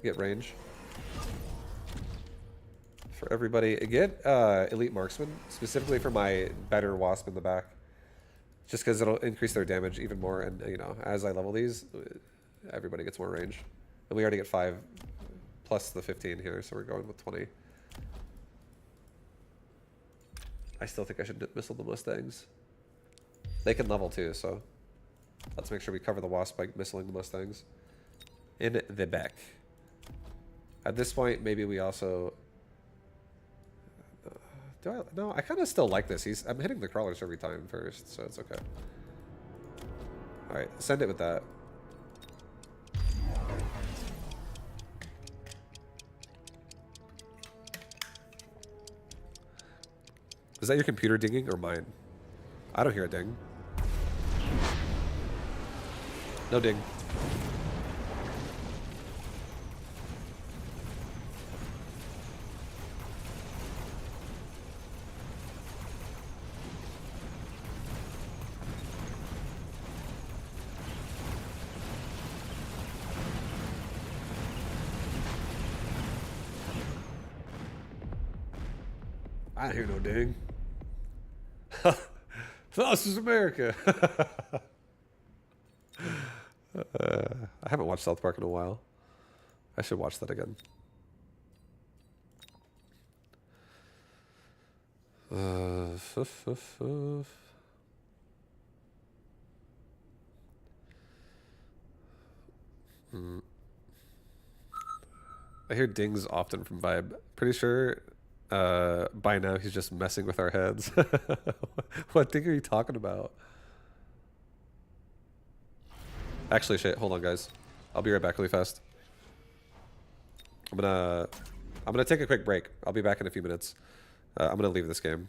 Get range. For everybody, get elite marksman, specifically for my better wasp in the back. Just because it'll increase their damage even more, and you know, as I level these, everybody gets more range. And we already get 5 plus the 15 here, so we're going with 20. I still think I should missile the Mustangs. They can level too, so let's make sure we cover the wasp by missiling the Mustangs. In the back. At this point, maybe we also... No, I kind of still like this. I'm hitting the crawlers every time first, so it's okay. Alright, send it with that. Is that your computer dinging or mine? I don't hear a ding. No ding. I don't hear no ding. This is America. I haven't watched South Park in a while. I should watch that again. I hear dings often from Vibe. Pretty sure by now he's just messing with our heads. What ding are you talking about? Actually, shit. Hold on, guys. I'll be right back really fast. I'm gonna take a quick break. I'll be back in a few minutes. I'm gonna leave this game.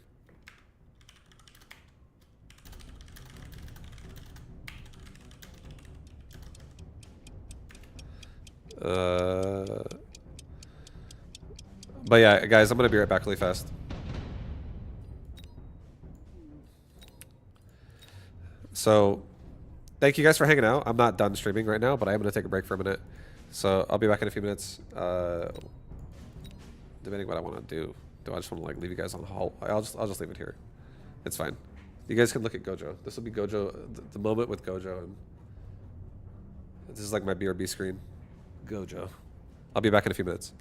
But yeah, guys, I'm gonna be right back really fast. So, thank you guys for hanging out. I'm not done streaming right now, but I am gonna take a break for a minute. So I'll be back in a few minutes. Depending what I want to do. Do I just want to like leave you guys on hold? I'll just leave it here. It's fine. You guys can look at Gojo. This will be Gojo, the moment with Gojo, and this is like my BRB screen. Gojo. I'll be back in a few minutes.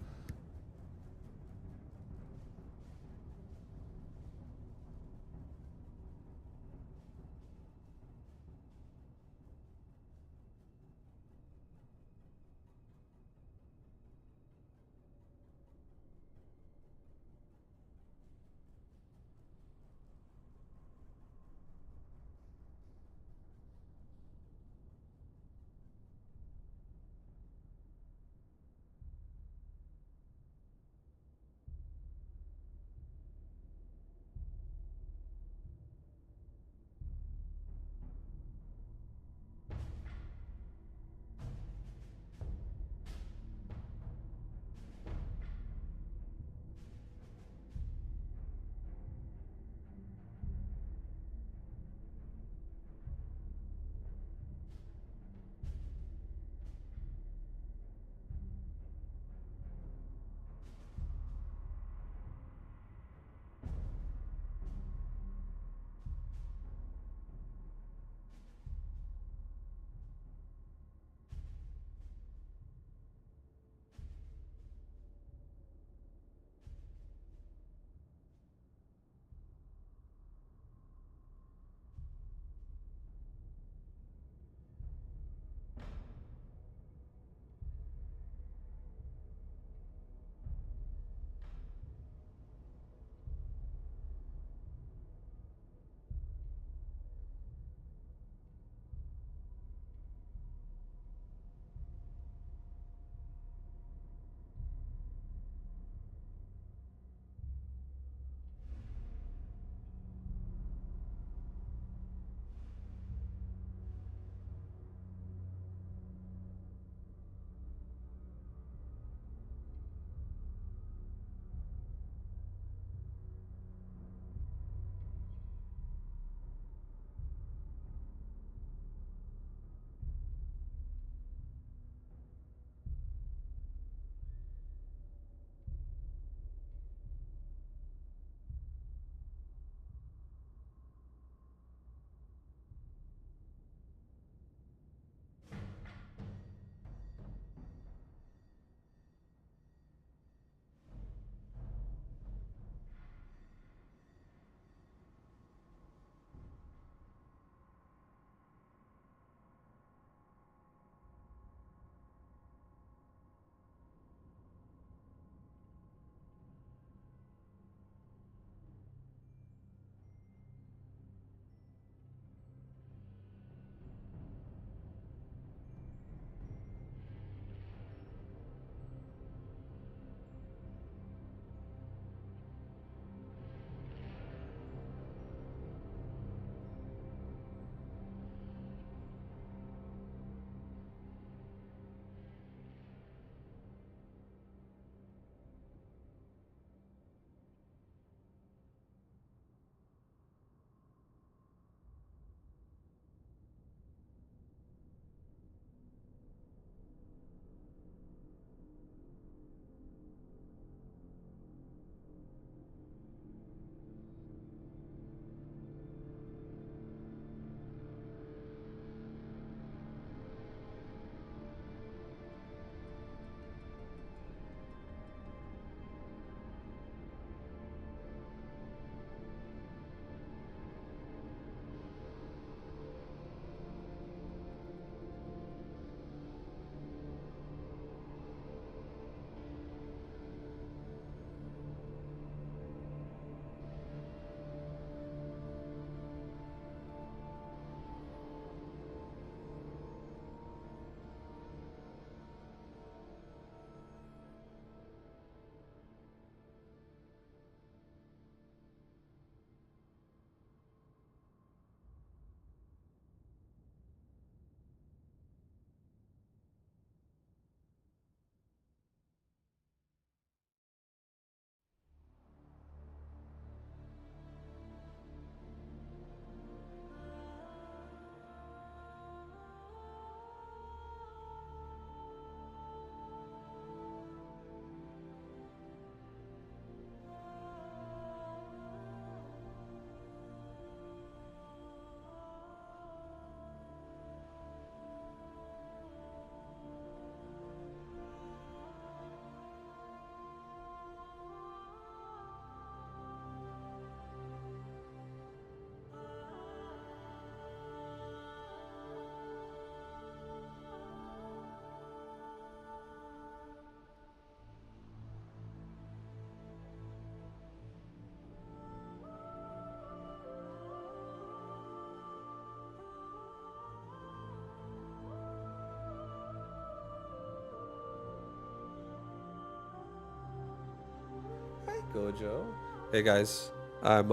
Gojo. Hey guys, I'm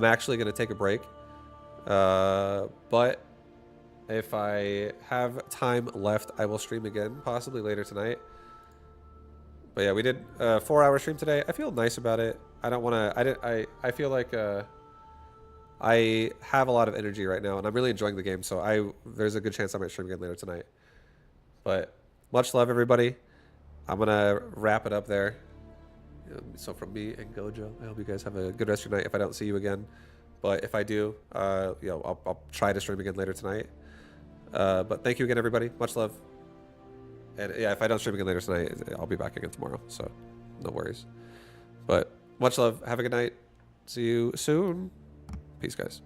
actually gonna take a break, but if I have time left, I will stream again, possibly later tonight. But yeah, we did a 4-hour stream today. I feel nice about it. I don't want to. I feel like I have a lot of energy right now, and I'm really enjoying the game. So there's a good chance I might stream again later tonight. But much love, everybody. I'm gonna wrap it up there. So from me and Gojo, I hope you guys have a good rest of your night. If I don't see you again, but if I do, I'll try to stream again later tonight. But thank you again, everybody. Much love. And yeah, if I don't stream again later tonight, I'll be back again tomorrow. So no worries. But much love. Have a good night. See you soon. Peace, guys.